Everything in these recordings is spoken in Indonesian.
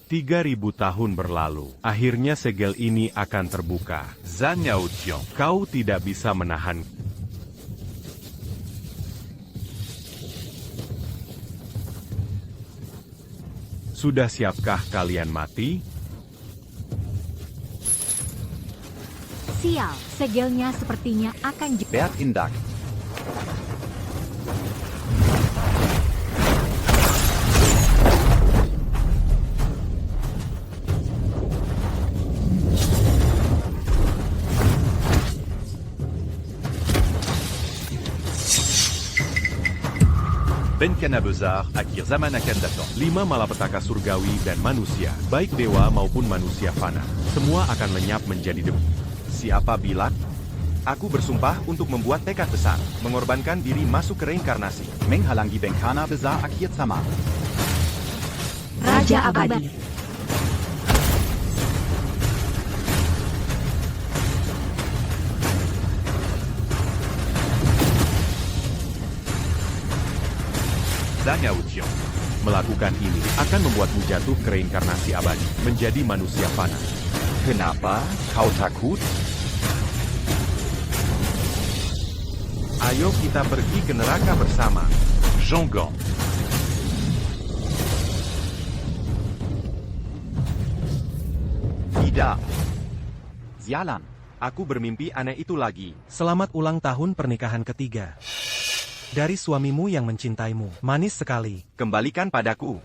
3000 tahun berlalu. Akhirnya segel ini akan terbuka. Zhan Yaoqiong, kau tidak bisa menahan. Sudah siapkah kalian mati? Sial, segelnya sepertinya akan Bertindak. Benkana Besar akhir zaman akan datang. 5 malapetaka surgawi dan manusia, baik dewa maupun manusia fana, semua akan lenyap menjadi debu. Siapa bilang? Aku bersumpah untuk membuat tekad besar, mengorbankan diri masuk ke reinkarnasi. Menghalangi Benkana Besar akhir zaman. Raja Abadi. Zhan Yaoqiong. Melakukan ini akan membuatmu jatuh ke reinkarnasi abadi, menjadi manusia fana. Kenapa kau takut? Ayo kita pergi ke neraka bersama. Zhonggang. Tidak. Sialan. Aku bermimpi aneh itu lagi. Selamat ulang tahun pernikahan ketiga. Dari suamimu yang mencintaimu. Manis sekali. Kembalikan padaku.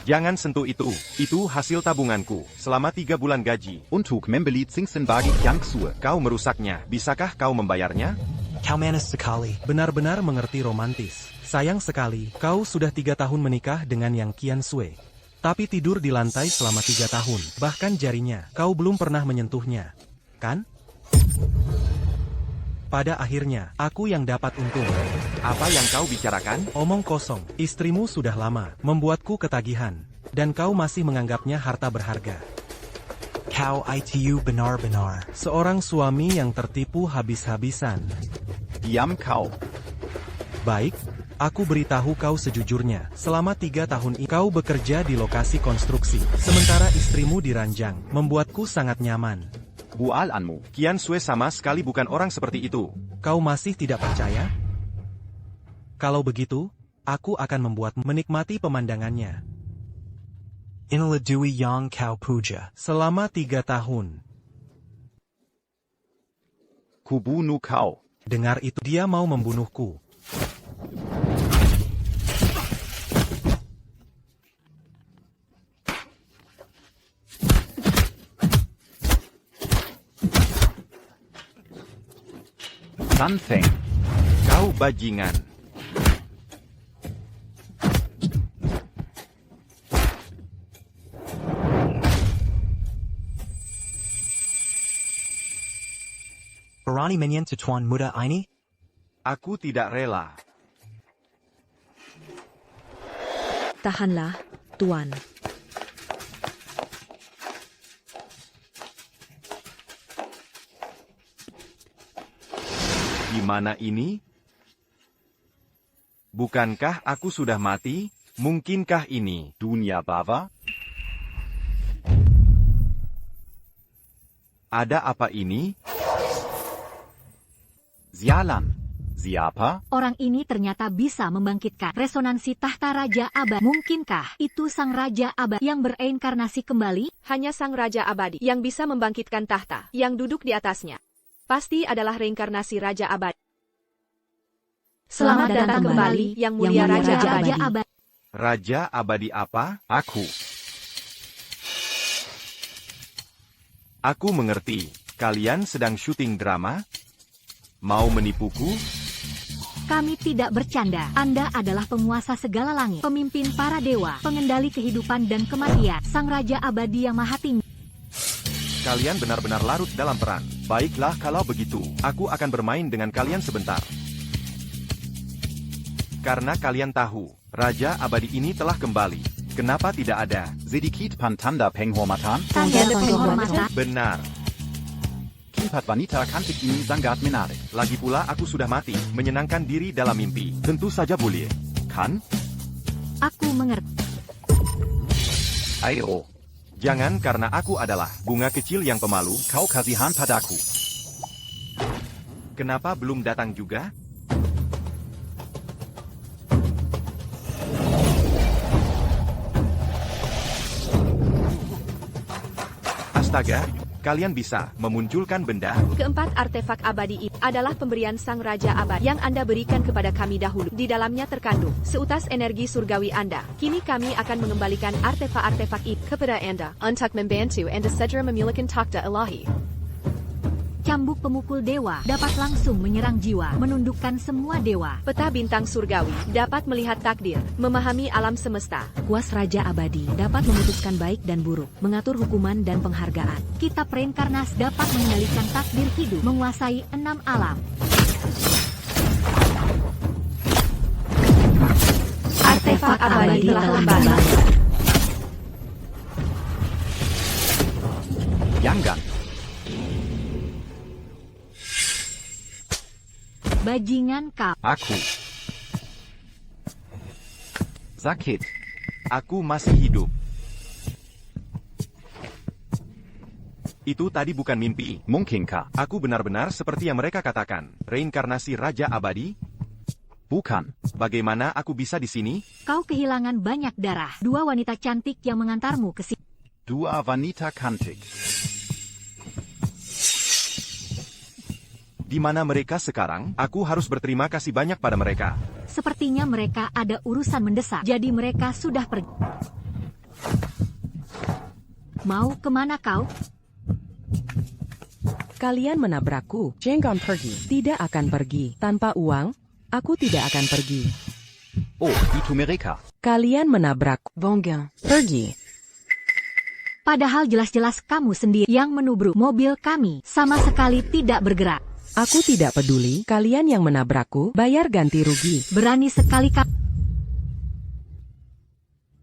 Jangan sentuh itu. Itu hasil tabunganku. Selama 3 bulan gaji. Untuk membeli cincin bagi yang Xue. Kau merusaknya. Bisakah kau membayarnya? Kau manis sekali. Benar-benar mengerti romantis. Sayang sekali, kau sudah 3 tahun menikah dengan yang Qian Sui. Tapi tidur di lantai selama 3 tahun. Bahkan jarinya, kau belum pernah menyentuhnya. Kan? Pada akhirnya, aku yang dapat untung. Apa yang kau bicarakan? Omong kosong, istrimu sudah lama, membuatku ketagihan. Dan kau masih menganggapnya harta berharga. Kau itu benar-benar seorang suami yang tertipu habis-habisan. Diam kau. Baik, aku beritahu kau sejujurnya. Selama 3 tahun ini kau bekerja di lokasi konstruksi. Sementara istrimu diranjang, membuatku sangat nyaman. Bualanmu. Qian Sui sama sekali bukan orang seperti itu. Kau masih tidak percaya? Kalau begitu, aku akan membuatmu menikmati pemandangannya. Inilah Dui Yang Kau Puja. Selama 3 tahun. Kubunuh kau. Dengar itu, dia mau membunuhku. San Feng. Kau bajingan. Berani menyentuh tuan muda ini? Aku tidak rela. Tahanlah, Tuan. Di mana ini? Bukankah aku sudah mati? Mungkinkah ini Dunia Bava? ada apa ini? Sialan. Siapa? Orang ini ternyata bisa membangkitkan resonansi tahta Raja Abadi. Mungkinkah itu sang Raja Abadi yang bereinkarnasi kembali? Hanya sang Raja Abadi yang bisa membangkitkan tahta yang duduk di atasnya. Pasti adalah reinkarnasi Raja Abadi. Selamat datang kembali, Yang Mulia Raja Abadi. Raja abadi apa? Aku. Aku mengerti. Kalian sedang syuting drama? Mau menipuku? Kami tidak bercanda. Anda adalah penguasa segala langit, pemimpin para dewa, pengendali kehidupan dan kematian, sang Raja Abadi yang maha tinggi. Kalian benar-benar larut dalam peran. Baiklah kalau begitu, aku akan bermain dengan kalian sebentar. Karena kalian tahu, Raja Abadi ini telah kembali. Kenapa tidak ada? Sedikit pantanda penghormatan. Tanda penghormatan. Benar. Kipat wanita cantik ini sangat menarik. Lagi pula aku sudah mati, menyenangkan diri dalam mimpi. Tentu saja boleh. Kan? Aku mengerti. Ayo, Jangan, karena aku adalah bunga kecil yang pemalu. kau kasihan padaku. Kenapa belum datang juga? Astaga, kalian bisa memunculkan benda. Keempat artefak abadi itu adalah pemberian Sang Raja Abadi yang Anda berikan kepada kami dahulu. Di dalamnya terkandung seutas energi surgawi Anda. Kini kami akan mengembalikan artefak-artefak itu kepada Anda untuk membantu Anda segera memiliki takhta ilahi. Cambuk pemukul dewa dapat langsung menyerang jiwa, menundukkan semua dewa. Peta bintang surgawi dapat melihat takdir, memahami alam semesta. Kuas Raja Abadi dapat memutuskan baik dan buruk, mengatur hukuman dan penghargaan. Kitab reinkarnasi dapat mengendalikan takdir hidup, menguasai 6 alam. Artefak abadi telah kembali. Jangan. Bajingan kau. Aku. Sakit. Aku masih hidup. Itu tadi bukan mimpi. Mungkinkah? Aku benar-benar seperti yang mereka katakan. Reinkarnasi Raja Abadi? Bukan. Bagaimana aku bisa di sini? Kau kehilangan banyak darah. 2 wanita cantik yang mengantarmu ke sini. Dua wanita cantik. Di mana mereka sekarang? Aku harus berterima kasih banyak pada mereka. Sepertinya mereka ada urusan mendesak, jadi mereka sudah pergi. Mau kemana kau? Kalian menabrakku. Jangan pergi. Tidak akan pergi. Tanpa uang, aku tidak akan pergi. Oh, itu mereka. Kalian menabrak. Bongan. Pergi. Padahal jelas-jelas kamu sendiri yang menubruk mobil kami, sama sekali tidak bergerak. Aku tidak peduli. Kalian yang menabrakku, bayar ganti rugi. Berani sekali kamu.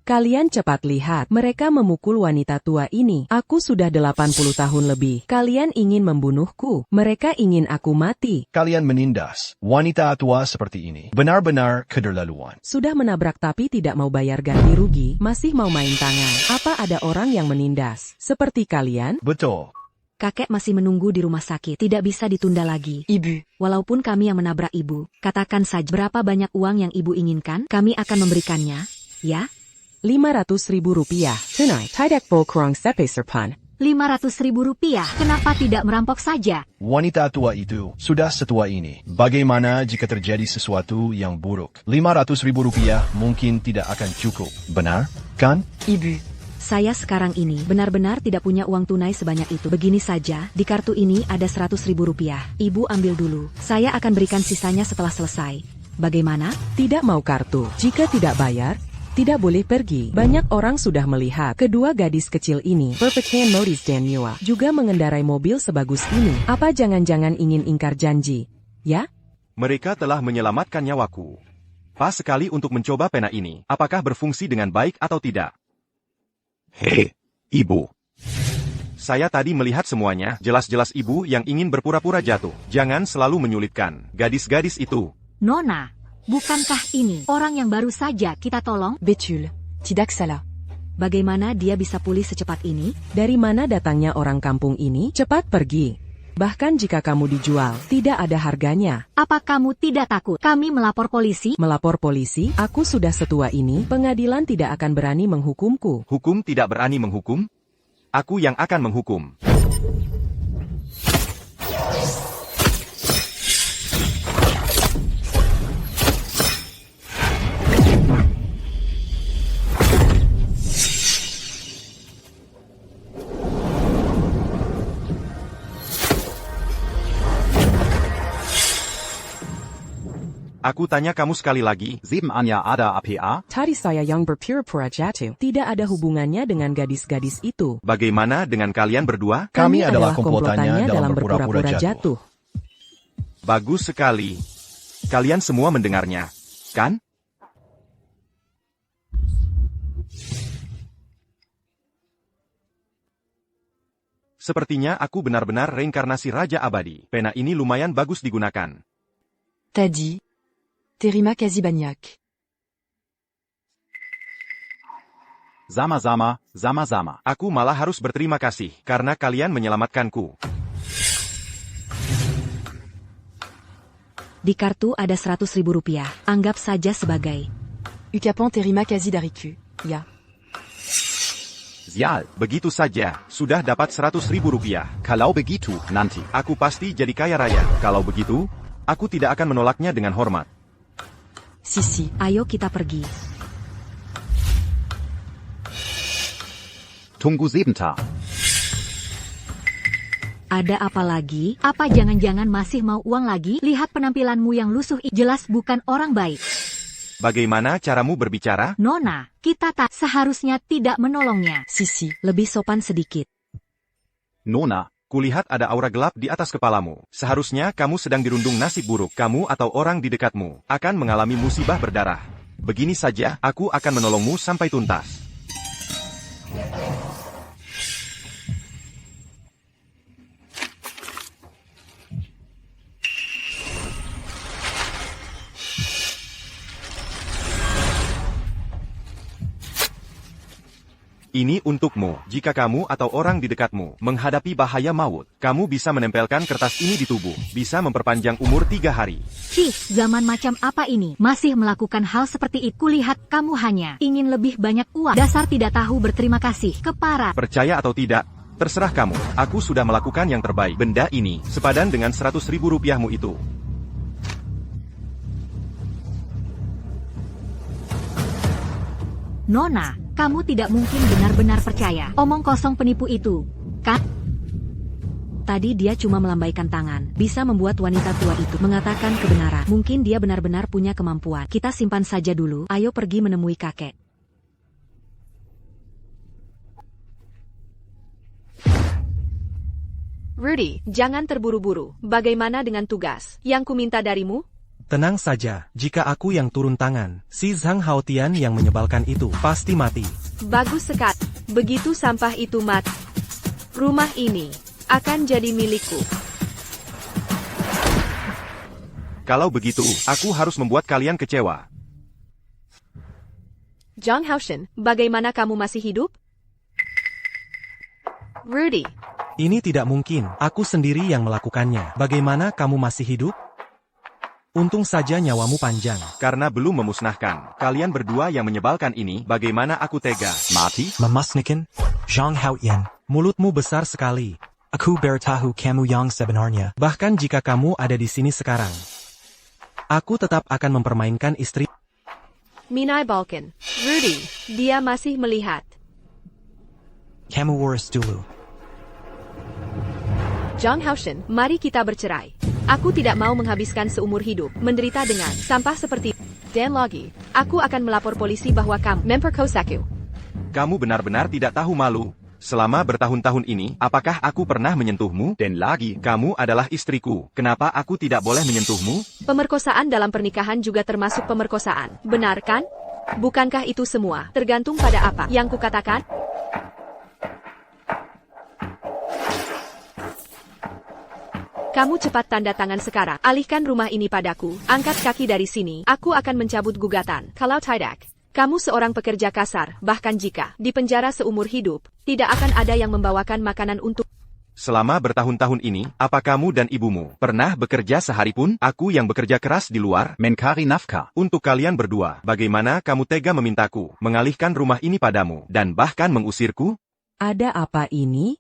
Kalian cepat lihat. Mereka memukul wanita tua ini. Aku sudah 80 tahun lebih. Kalian ingin membunuhku. Mereka ingin aku mati. Kalian menindas wanita tua seperti ini. Benar-benar keterlaluan. Sudah menabrak tapi tidak mau bayar ganti rugi. Masih mau main tangan. Apa ada orang yang menindas? Seperti kalian? Betul. Kakek masih menunggu di rumah sakit. Tidak bisa ditunda lagi. Ibu. Walaupun kami yang menabrak ibu, katakan saja berapa banyak uang yang ibu inginkan, kami akan memberikannya. Ya? 500.000 rupiah. Tonight. Tidak volkrong sepe serpan. 500.000 rupiah. Kenapa tidak merampok saja? Wanita tua itu sudah setua ini. Bagaimana jika terjadi sesuatu yang buruk? 500.000 rupiah mungkin tidak akan cukup. Benar? Kan? Ibu. Saya sekarang ini benar-benar tidak punya uang tunai sebanyak itu. Begini saja, di kartu ini ada 100.000 rupiah. Ibu ambil dulu. Saya akan berikan sisanya setelah selesai. Bagaimana? Tidak mau kartu. Jika tidak bayar, tidak boleh pergi. Banyak orang sudah melihat kedua gadis kecil ini berpakaian modis dan mewah, juga mengendarai mobil sebagus ini. Apa jangan-jangan ingin ingkar janji? Ya? Mereka telah menyelamatkan nyawaku. Pas sekali untuk mencoba pena ini. Apakah berfungsi dengan baik atau tidak? Hei, ibu. Saya tadi melihat semuanya. Jelas-jelas ibu yang ingin berpura-pura jatuh. Jangan selalu menyulitkan gadis-gadis itu. Nona, bukankah ini orang yang baru saja kita tolong? Betul. Tidak salah. Bagaimana dia bisa pulih secepat ini? Dari mana datangnya orang kampung ini? Cepat pergi. Bahkan jika kamu dijual, tidak ada harganya. Apa kamu tidak takut kami melapor polisi? Melapor polisi? Aku sudah setua ini, pengadilan tidak akan berani menghukumku. Hukum tidak berani menghukum? Aku yang akan menghukum. Aku tanya kamu sekali lagi. 7 Anya ada APA? Tadi saya yang berpura-pura jatuh. Tidak ada hubungannya dengan gadis-gadis itu. Bagaimana dengan kalian berdua? Kami adalah komplotannya dalam berpura-pura jatuh. Bagus sekali. Kalian semua mendengarnya, kan? Sepertinya aku benar-benar reinkarnasi Raja Abadi. Pena ini lumayan bagus digunakan. Tadi. Terima kasih banyak. Sama-sama, sama-sama. Aku malah harus berterima kasih, karena kalian menyelamatkanku. Di kartu ada 100.000 rupiah. Anggap saja sebagai Ukapon terima kasih dariku. Ya. Sial, Begitu saja, sudah dapat 100.000 rupiah. kalau begitu, nanti. Aku pasti jadi kaya raya. Kalau begitu, aku tidak akan menolaknya dengan hormat. Si. ayo kita pergi. Tunggu sebentar. Ada apa lagi? Apa jangan-jangan masih mau uang lagi? Lihat penampilanmu yang lusuh, jelas bukan orang baik. Bagaimana caramu berbicara? Nona, kita tak seharusnya tidak menolongnya. Si. Lebih sopan sedikit. Nona, Kulihat ada aura gelap di atas kepalamu. Seharusnya kamu sedang dirundung nasib buruk. Kamu atau orang di dekatmu akan mengalami musibah berdarah. Begini saja, aku akan menolongmu sampai tuntas. Ini untukmu. Jika kamu atau orang di dekatmu menghadapi bahaya maut, kamu bisa menempelkan kertas ini di tubuh. Bisa memperpanjang umur 3 hari. Cih, zaman macam apa ini? Masih melakukan hal seperti itu. Kulihat kamu hanya ingin lebih banyak uang. Dasar tidak tahu berterima kasih. Kepara. Percaya atau tidak, terserah kamu. Aku sudah melakukan yang terbaik. Benda ini sepadan dengan 100.000 rupiahmu itu. Nona, kamu tidak mungkin benar-benar percaya. Omong kosong penipu itu, kan? Tadi dia cuma melambaikan tangan. Bisa membuat wanita tua itu mengatakan kebenaran. Mungkin dia benar-benar punya kemampuan. Kita simpan saja dulu. Ayo pergi menemui kakek. Rudy, jangan terburu-buru. Bagaimana dengan tugas yang kuminta darimu? Tenang saja, jika aku yang turun tangan, si Zhang Haotian yang menyebalkan itu pasti mati. Bagus sekali. Begitu sampah itu mati, rumah ini akan jadi milikku. Kalau begitu, aku harus membuat kalian kecewa. Zhang Haoshen, bagaimana kamu masih hidup? Rudy, Ini tidak mungkin, aku sendiri yang melakukannya. Bagaimana kamu masih hidup? Untung saja nyawamu panjang. Karena belum memusnahkan. Kalian berdua yang menyebalkan ini, bagaimana aku tega. Mati? Memusnahkan? Zhang Haotian. Mulutmu besar sekali. Aku beritahu kamu yang sebenarnya. Bahkan jika kamu ada di sini sekarang, aku tetap akan mempermainkan istri. Minai Balkan. Rudy, dia masih melihat. Kamu urus dulu. Zhang Haoshen, mari kita bercerai. Aku tidak mau menghabiskan seumur hidup menderita dengan sampah seperti. Dan lagi, aku akan melapor polisi bahwa kamu memperkosaku. Kamu benar-benar tidak tahu malu. Selama bertahun-tahun ini, apakah aku pernah menyentuhmu? Dan lagi, Kamu adalah istriku. Kenapa aku tidak boleh menyentuhmu? Pemerkosaan dalam pernikahan juga termasuk pemerkosaan. Benar kan? Bukankah itu semua tergantung pada apa yang kukatakan? Kamu cepat tanda tangan sekarang. Alihkan rumah ini padaku. Angkat kaki dari sini. Aku akan mencabut gugatan. Kalau tidak, kamu seorang pekerja kasar. Bahkan jika di penjara seumur hidup, tidak akan ada yang membawakan makanan untuk. Selama bertahun-tahun ini, apa kamu dan ibumu pernah bekerja sehari pun? Aku yang bekerja keras di luar. mencari nafkah. Untuk kalian berdua, bagaimana kamu tega memintaku mengalihkan rumah ini padamu dan bahkan mengusirku? Ada apa ini?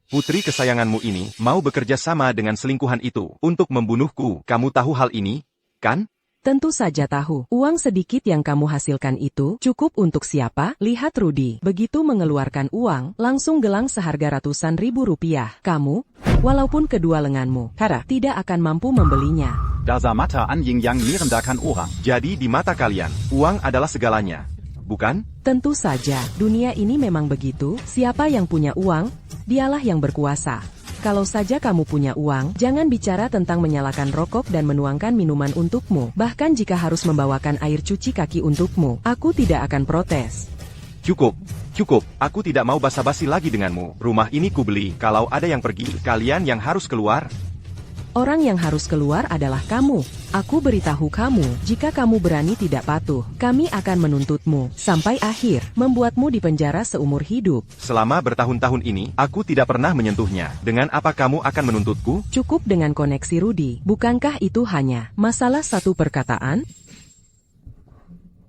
Putri kesayanganmu ini mau bekerja sama dengan selingkuhan itu untuk membunuhku. Kamu tahu hal ini, kan? Tentu saja tahu. Uang sedikit yang kamu hasilkan itu cukup untuk siapa? Lihat Rudy. Begitu mengeluarkan uang, langsung gelang seharga ratusan ribu rupiah. Kamu, walaupun kedua lenganmu, tidak akan mampu membelinya. Dasar mata anjing yang merendahkan orang. Jadi di mata kalian, uang adalah segalanya, bukan? Tentu saja, dunia ini memang begitu. Siapa yang punya uang, dialah yang berkuasa. Kalau saja kamu punya uang, jangan bicara tentang menyalakan rokok dan menuangkan minuman untukmu. Bahkan jika harus membawakan air cuci kaki untukmu, aku tidak akan protes. Cukup, cukup. Aku tidak mau basa-basi lagi denganmu. Rumah ini kubeli. Kalau ada yang pergi, kalian yang harus keluar. Orang yang harus keluar adalah kamu. Aku beritahu kamu, jika kamu berani tidak patuh, kami akan menuntutmu sampai akhir, membuatmu dipenjara seumur hidup. Selama bertahun-tahun ini, aku tidak pernah menyentuhnya. Dengan apa kamu akan menuntutku? Cukup dengan koneksi Rudy. Bukankah itu hanya masalah satu perkataan?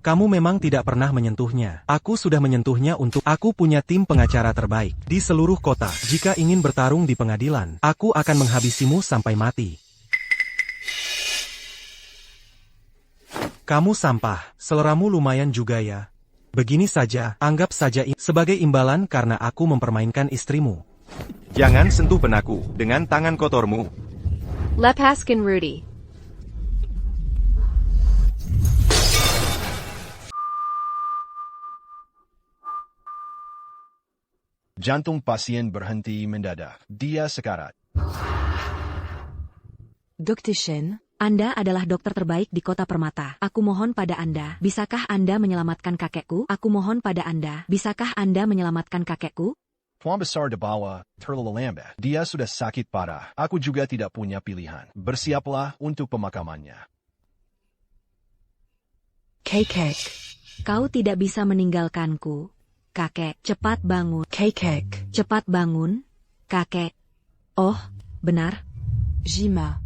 Kamu memang tidak pernah menyentuhnya. Aku sudah menyentuhnya untuk aku punya tim pengacara terbaik di seluruh kota. Jika ingin bertarung di pengadilan, aku akan menghabisimu sampai mati. Kamu sampah, seleramu lumayan juga ya. Begini saja, anggap saja ini sebagai imbalan karena aku mempermainkan istrimu. Jangan sentuh benakku dengan tangan kotormu. Lepaskan Rudy. Jantung pasien berhenti mendadak. Dia sekarat. Dr. Shen, Anda adalah dokter terbaik di kota Permata. Aku mohon pada Anda, bisakah Anda menyelamatkan kakekku? Aku mohon pada Anda, bisakah Anda menyelamatkan kakekku? Tuan Besar di bawah, terlalu lambat. Dia sudah sakit parah. Aku juga tidak punya pilihan. Bersiaplah untuk pemakamannya. Kakek, Kau tidak bisa meninggalkanku. Kakek, cepat bangun. Kakek, Cepat bangun. Kakek. Oh, benar. Jima,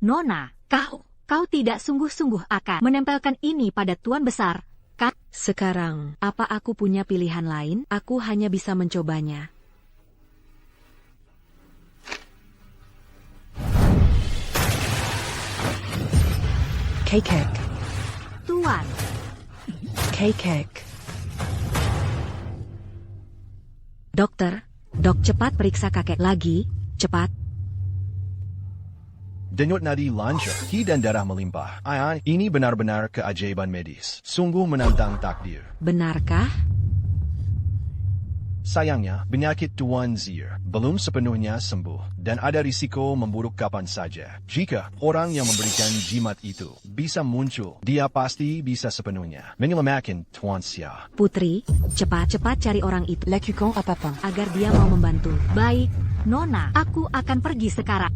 Nona, kau tidak sungguh-sungguh akan menempelkan ini pada Tuan Besar, kan? Sekarang, apa aku punya pilihan lain? Aku hanya bisa mencobanya. Kakek, Tuan, Kakek, Dokter, cepat periksa kakek lagi, cepat. Denyut nadi lancar, ki dan darah melimpah. Ini benar-benar keajaiban medis. Sungguh menantang takdir. Benarkah? Sayangnya, penyakit Tuan Zir belum sepenuhnya sembuh dan ada risiko memburuk kapan saja. Jika orang yang memberikan jimat itu bisa muncul, dia pasti bisa sepenuhnya menyelamatkan Tuan Xia. Putri, cepat-cepat cari orang itu lakukan apa-apa. agar dia mau membantu. baik, Nona, aku akan pergi sekarang.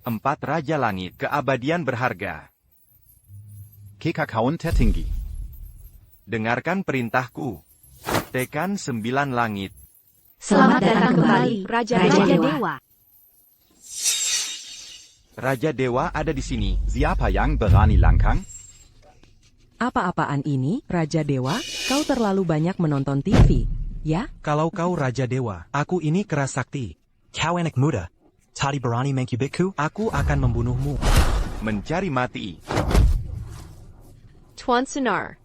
Empat Raja Langit, keabadian berharga. Kekakaun tertinggi. Dengarkan perintahku. Tekan 9 langit. Selamat datang kembali, Raja Dewa. Raja Dewa ada di sini. Siapa yang berani langkang? Apa-apaan ini, Raja Dewa? Kau terlalu banyak menonton TV, ya? Kalau kau Raja Dewa, aku ini keras sakti. Kau anak muda. Tadi berani mengkibitku? Aku akan membunuhmu. Mencari mati. Tuan Sunar.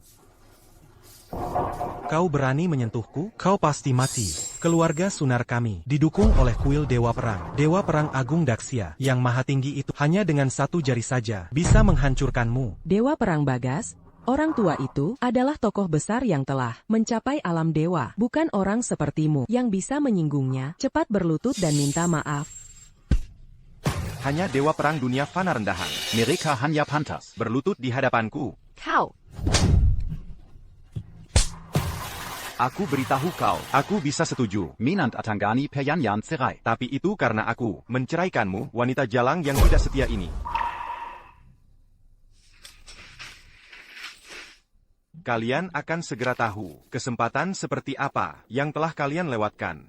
Kau berani menyentuhku? Kau pasti mati. Keluarga Sunar kami didukung oleh kuil Dewa Perang. Dewa Perang Agung Daksya yang maha tinggi itu hanya dengan satu jari saja bisa menghancurkanmu. Dewa Perang Bagas, orang tua itu adalah tokoh besar yang telah mencapai alam dewa. Bukan orang sepertimu yang bisa menyinggungnya. Cepat berlutut dan minta maaf. Hanya Dewa Perang Dunia Fana rendahan. Mereka hanya pantas Berlutut di hadapanku. Kau. Aku beritahu kau, aku bisa setuju. Minant Atanggani Peryanyan cerai. Tapi itu karena aku menceraikanmu, wanita jalang yang tidak setia ini. Kalian akan segera tahu kesempatan seperti apa yang telah kalian lewatkan.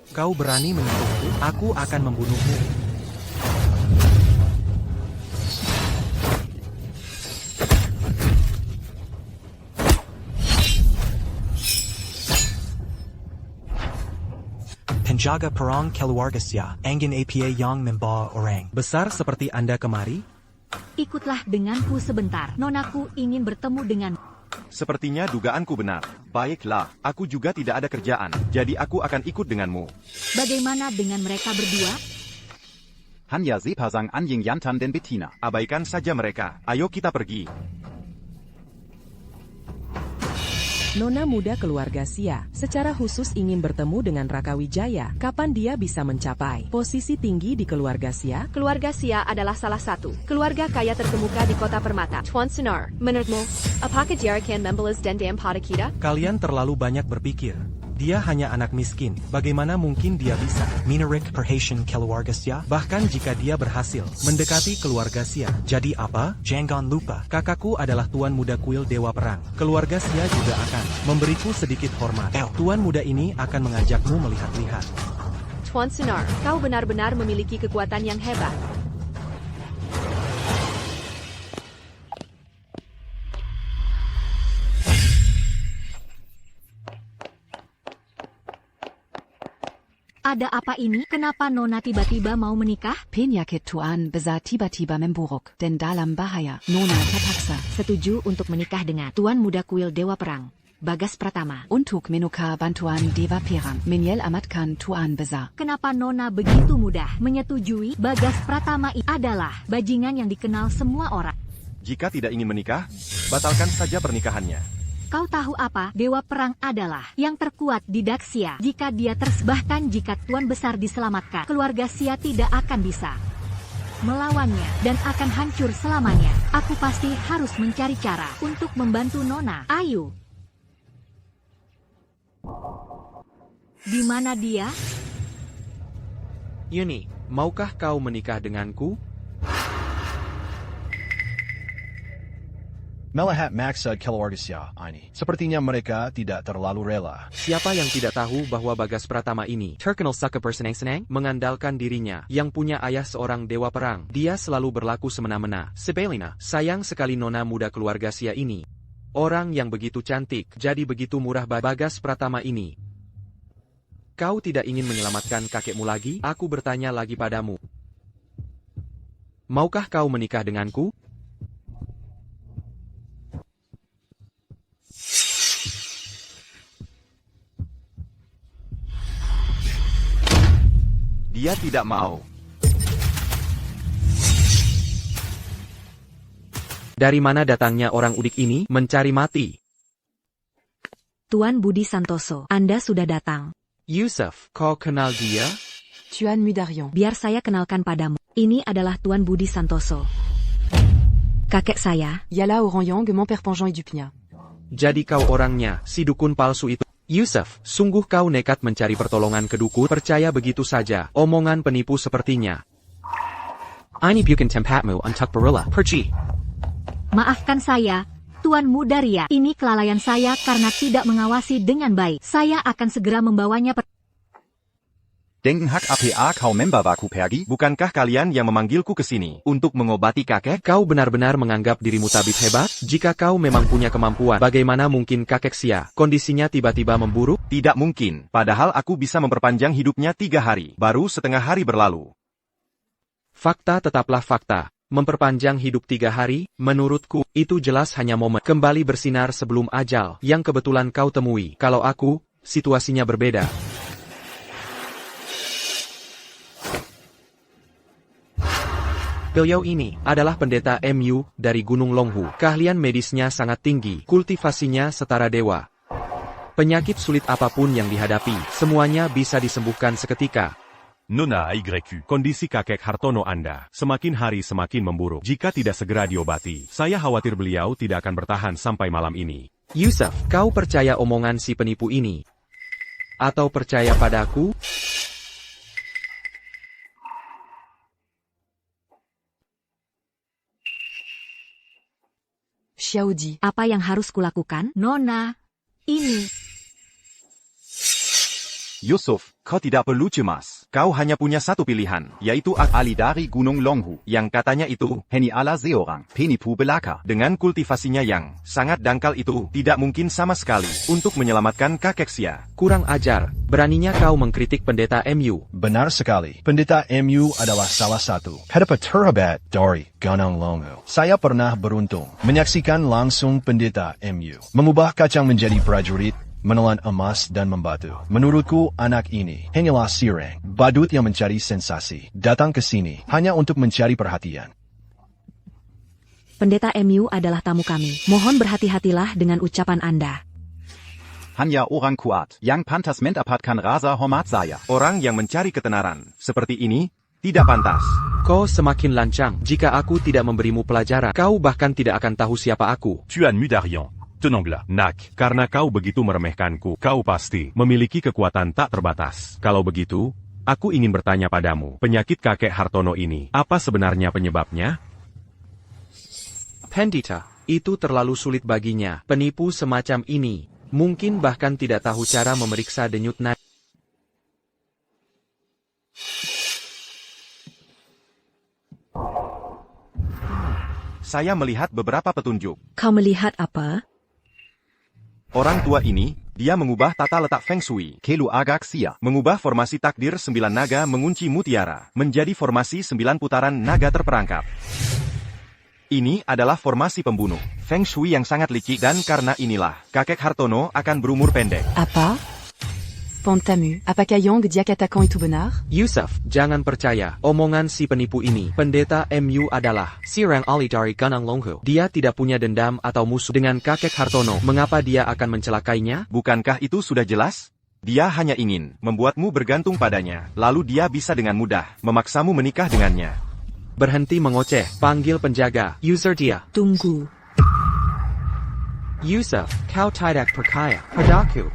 Kau berani menyentuhku? Aku akan membunuhmu. Penjaga perang keluarga angin apa yang membawa orang. Besar seperti Anda kemari? Ikutlah denganku sebentar. Nonaku ingin bertemu dengan... Sepertinya dugaanku benar. Baiklah, aku juga tidak ada kerjaan, jadi aku akan ikut denganmu. Bagaimana dengan mereka berdua? Hanya sepasang anjing jantan dan betina. Abaikan saja mereka. Ayo kita pergi. Nona muda keluarga Xia, secara khusus ingin bertemu dengan Raka Wijaya. Kapan dia bisa mencapai posisi tinggi di keluarga Xia? Keluarga Xia adalah salah satu keluarga kaya terkemuka di kota permata. Tuan Sinar, menurutmu, apakah dia akan membalas dendam pada kita? Kalian terlalu banyak berpikir. Dia hanya anak miskin. Bagaimana mungkin dia bisa? Minarik Perhatian Keluarga Xia. Bahkan jika dia berhasil mendekati keluarga Xia, jadi apa? Jangan lupa. Kakakku adalah Tuan Muda Kuil Dewa Perang. Keluarga Xia juga akan memberiku sedikit hormat. Tuan muda ini akan mengajakmu melihat-lihat. Tuan Sinar, kau benar-benar memiliki kekuatan yang hebat. Ada apa ini? Kenapa Nona tiba-tiba mau menikah? Penyakit Tuan besar tiba-tiba memburuk dan dalam bahaya. Nona terpaksa Setuju untuk menikah dengan Tuan Muda Kuil Dewa Perang, Bagas Pratama. untuk menukar bantuan Dewa Perang menyelamatkan Tuan besar. Kenapa Nona begitu mudah menyetujui? Bagas Pratama adalah bajingan yang dikenal semua orang. Jika tidak ingin menikah, batalkan saja pernikahannya. Kau tahu apa? Dewa Perang adalah yang terkuat di Daxia. Jika dia bahkan jika Tuan Besar diselamatkan, keluarga Xia tidak akan bisa melawannya dan akan hancur selamanya. Aku pasti harus mencari cara untuk membantu Nona. Ayo. Di mana dia? Yuni, maukah kau menikah denganku? Melihat maksud keluarga Xia ini, sepertinya mereka tidak terlalu rela. Siapa yang tidak tahu bahwa Bagas Pratama ini terkenal suka bersenang-senang, mengandalkan dirinya, yang punya ayah seorang dewa perang. Dia selalu berlaku semena-mena. Sebelina, sayang sekali Nona muda keluarga Xia ini. Orang yang begitu cantik, jadi begitu murah. Bagas Pratama ini. Kau tidak ingin menyelamatkan kakekmu lagi? Aku bertanya lagi padamu. Maukah kau menikah denganku? Dia tidak mau. Dari mana datangnya orang udik ini? Mencari mati. Tuan Budi Santoso, Anda sudah datang. Yusuf, kau kenal dia? Tuan Mudarion. Biar saya kenalkan padamu. Ini adalah Tuan Budi Santoso. Kakek saya. Yala Oranyang de Montperpangent et Dupnia. Jadi kau orangnya, si dukun palsu itu. Yusuf, sungguh kau nekat mencari pertolongan ke dukun, percaya begitu saja, omongan penipu sepertinya. Ini bukan tempatmu untuk berulah, pergi. Maafkan saya, Tuan Muda Ria. Ini kelalaian saya karena tidak mengawasi dengan baik. Saya akan segera membawanya Denken hak apa kau member baku pergi? Bukankah kalian yang memanggilku ke sini untuk mengobati kakek? Kau benar-benar menganggap dirimu tabib hebat? Jika kau memang punya kemampuan, bagaimana mungkin kakek Xia kondisinya tiba-tiba memburuk? Tidak mungkin, padahal aku bisa memperpanjang hidupnya 3 hari. Baru setengah hari berlalu. Fakta tetaplah fakta. Memperpanjang hidup 3 hari, menurutku, itu jelas hanya momen kembali bersinar sebelum ajal yang kebetulan kau temui. Kalau aku, situasinya berbeda. Beliau ini adalah pendeta MU dari Gunung Longhu. Keahlian medisnya sangat tinggi, kultivasinya setara dewa. Penyakit sulit apapun yang dihadapi, semuanya bisa disembuhkan seketika. Nona YQ, kondisi kakek Hartono Anda semakin hari semakin memburuk. Jika tidak segera diobati, saya khawatir beliau tidak akan bertahan sampai malam ini. Yusuf, kau percaya omongan si penipu ini? Atau percaya padaku? Xiaoji, apa yang harus kulakukan? Nona, ini. Yusuf, kau tidak perlu cemas. Kau hanya punya satu pilihan, yaitu Ali dari Gunung Longhu. yang katanya itu, Heni ala seorang penipu belaka. dengan kultivasinya yang sangat dangkal itu, tidak mungkin sama sekali untuk menyelamatkan kakek Xia. Kurang ajar, beraninya kau mengkritik pendeta MU. Benar sekali. Pendeta MU adalah salah satu pedapa terhebat dari Gunung Longhu. Saya pernah beruntung menyaksikan langsung pendeta MU mengubah kacang menjadi prajurit, menelan emas dan membatu. Menurutku, anak ini hanyalah sireng, badut yang mencari sensasi, datang ke sini hanya untuk mencari perhatian. Pendeta MU adalah tamu kami. Mohon berhati-hatilah dengan ucapan Anda. hanya orang kuat yang pantas mendapatkan rasa hormat saya. Orang yang mencari ketenaran seperti ini tidak pantas. Kau semakin lancang. Jika aku tidak memberimu pelajaran, kau bahkan tidak akan tahu siapa aku. Tu as Mudarian. Tenanglah, Nak. Karena kau begitu meremehkanku, kau pasti memiliki kekuatan tak terbatas. Kalau begitu, aku ingin bertanya padamu, penyakit kakek Hartono ini, apa sebenarnya penyebabnya? Pendita, itu terlalu sulit baginya. Penipu semacam ini, mungkin bahkan tidak tahu cara memeriksa denyut nadi. Saya melihat beberapa petunjuk. Kau melihat apa? Orang tua ini, dia mengubah tata letak Feng Shui. Kelu agak sia. Mengubah formasi takdir 9 naga mengunci mutiara, menjadi formasi 9 putaran naga terperangkap. Ini adalah formasi pembunuh. Feng Shui yang sangat licik dan karena inilah, kakek Hartono akan berumur pendek. Apa? Pontamu, apakah Yang Diak attaquant itu benar? Yusuf, jangan percaya omongan si penipu ini. Pendeta MU adalah Sirang Ali dari Ganang Longhu. Dia tidak punya dendam atau musuh dengan kakek Hartono. Mengapa dia akan mencelakainya? Bukankah itu sudah jelas? Dia hanya ingin membuatmu bergantung padanya, lalu dia bisa dengan mudah memaksamu menikah dengannya. Berhenti mengoceh, panggil penjaga. User dia. Tunggu. Yusuf, kau tidak percaya padaku.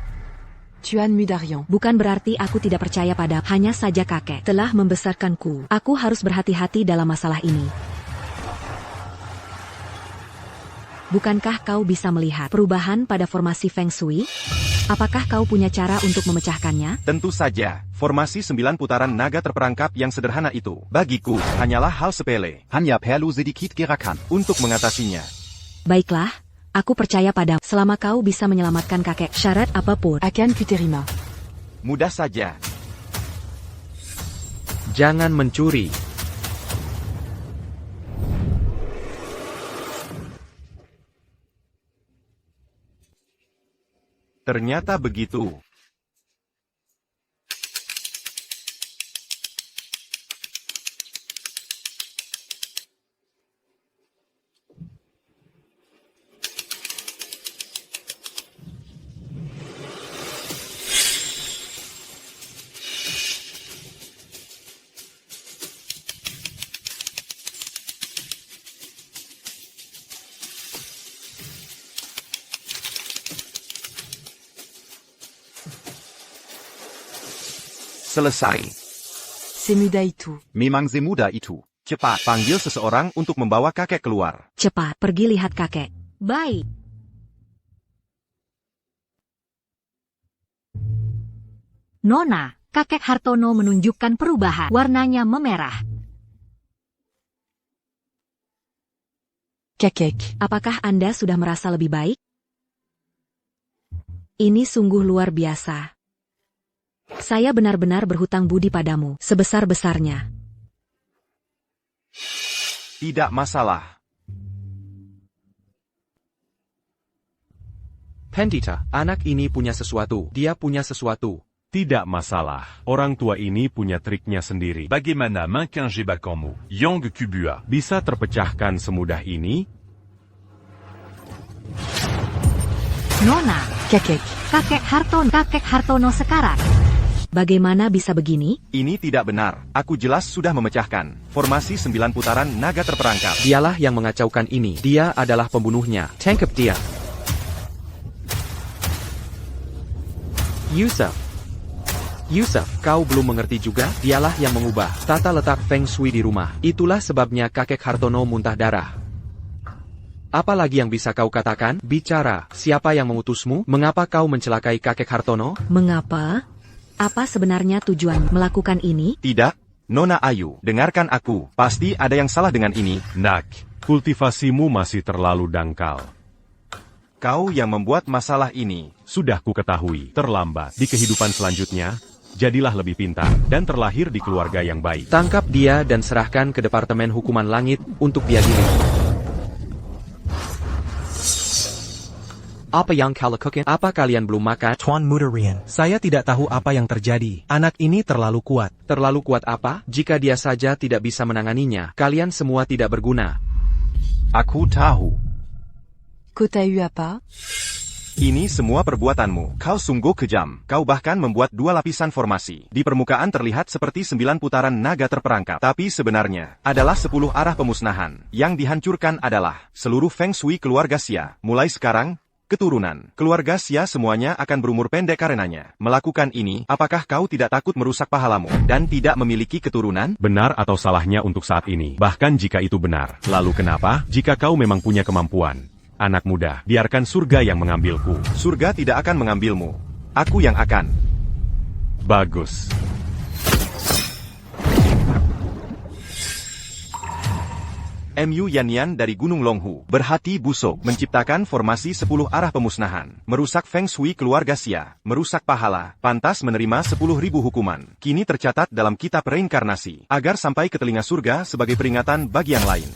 Tuan Mudarian. Bukan berarti aku tidak percaya pada, hanya saja kakek telah membesarkanku. Aku harus berhati-hati dalam masalah ini. Bukankah kau bisa melihat perubahan pada formasi Feng Shui? Apakah kau punya cara untuk memecahkannya? Tentu saja, formasi 9 putaran naga terperangkap yang sederhana itu, bagiku, hanyalah hal sepele. Hanya perlu sedikit gerakan untuk mengatasinya. Baiklah. Aku percaya padamu selama kau bisa menyelamatkan kakek syarat apapun. Akan kuterima. Mudah saja. Jangan mencuri. Ternyata begitu. Selesai. Semudah itu. Memang semudah itu. Cepat, panggil seseorang untuk membawa kakek keluar. Cepat, pergi lihat kakek. Baik. Nona, kakek Hartono menunjukkan perubahan. Warnanya memerah. Kakek. Apakah Anda sudah merasa lebih baik? Ini sungguh luar biasa. Saya benar-benar berhutang budi padamu, sebesar-besarnya. Tidak masalah. Pendita, anak ini punya sesuatu. Dia punya sesuatu. Tidak masalah. Orang tua ini punya triknya sendiri. Bagaimana makin jebakanmu, Yang Kubua, bisa terpecahkan semudah ini? Nona, kakek Hartono sekarang. Bagaimana bisa begini? Ini tidak benar. Aku jelas sudah memecahkan formasi 9 putaran naga terperangkap. Dialah yang mengacaukan ini. Dia adalah pembunuhnya. Tangkap dia. Yusuf, kau belum mengerti juga? Dialah yang mengubah tata letak Feng Shui di rumah. Itulah sebabnya kakek Hartono muntah darah. Apa lagi yang bisa kau katakan? Bicara, siapa yang mengutusmu? Mengapa kau mencelakai kakek Hartono? Mengapa? Apa sebenarnya tujuan melakukan ini? Tidak, Nona Ayu, dengarkan aku. Pasti ada yang salah dengan ini. Nak, kultivasimu masih terlalu dangkal. Kau yang membuat masalah ini. Sudah ku ketahui, terlambat. Di kehidupan selanjutnya, jadilah lebih pintar dan terlahir di keluarga yang baik. Tangkap dia dan serahkan ke Departemen Hukuman Langit untuk diadili. Apa yang kau lakukan? Apa kalian belum makan? Tuan Mudarian, saya tidak tahu apa yang terjadi. Anak ini terlalu kuat. Terlalu kuat apa? Jika dia saja tidak bisa menanganinya, kalian semua tidak berguna. Aku tahu. Kau tahu apa? Ini semua perbuatanmu. Kau sungguh kejam. Kau bahkan membuat 2 lapisan formasi. Di permukaan terlihat seperti 9 putaran naga terperangkap. Tapi sebenarnya, adalah 10 arah pemusnahan. Yang dihancurkan adalah seluruh Feng Shui keluarga Xia. Mulai sekarang, keturunan keluarga Xia semuanya akan berumur pendek karenanya. Melakukan ini, apakah kau tidak takut merusak pahalamu dan tidak memiliki keturunan? Benar atau salahnya untuk saat ini. Bahkan jika itu benar. Lalu kenapa? Jika kau memang punya kemampuan. Anak muda, biarkan surga yang mengambilku. Surga tidak akan mengambilmu. Aku yang akan. Bagus. Mu Yanyan dari Gunung Longhu, berhati busuk, menciptakan formasi 10 arah pemusnahan, merusak Feng Shui keluarga Xia, merusak pahala, pantas menerima 10.000 hukuman. Kini tercatat dalam kitab reinkarnasi, agar sampai ke telinga surga sebagai peringatan bagi yang lain.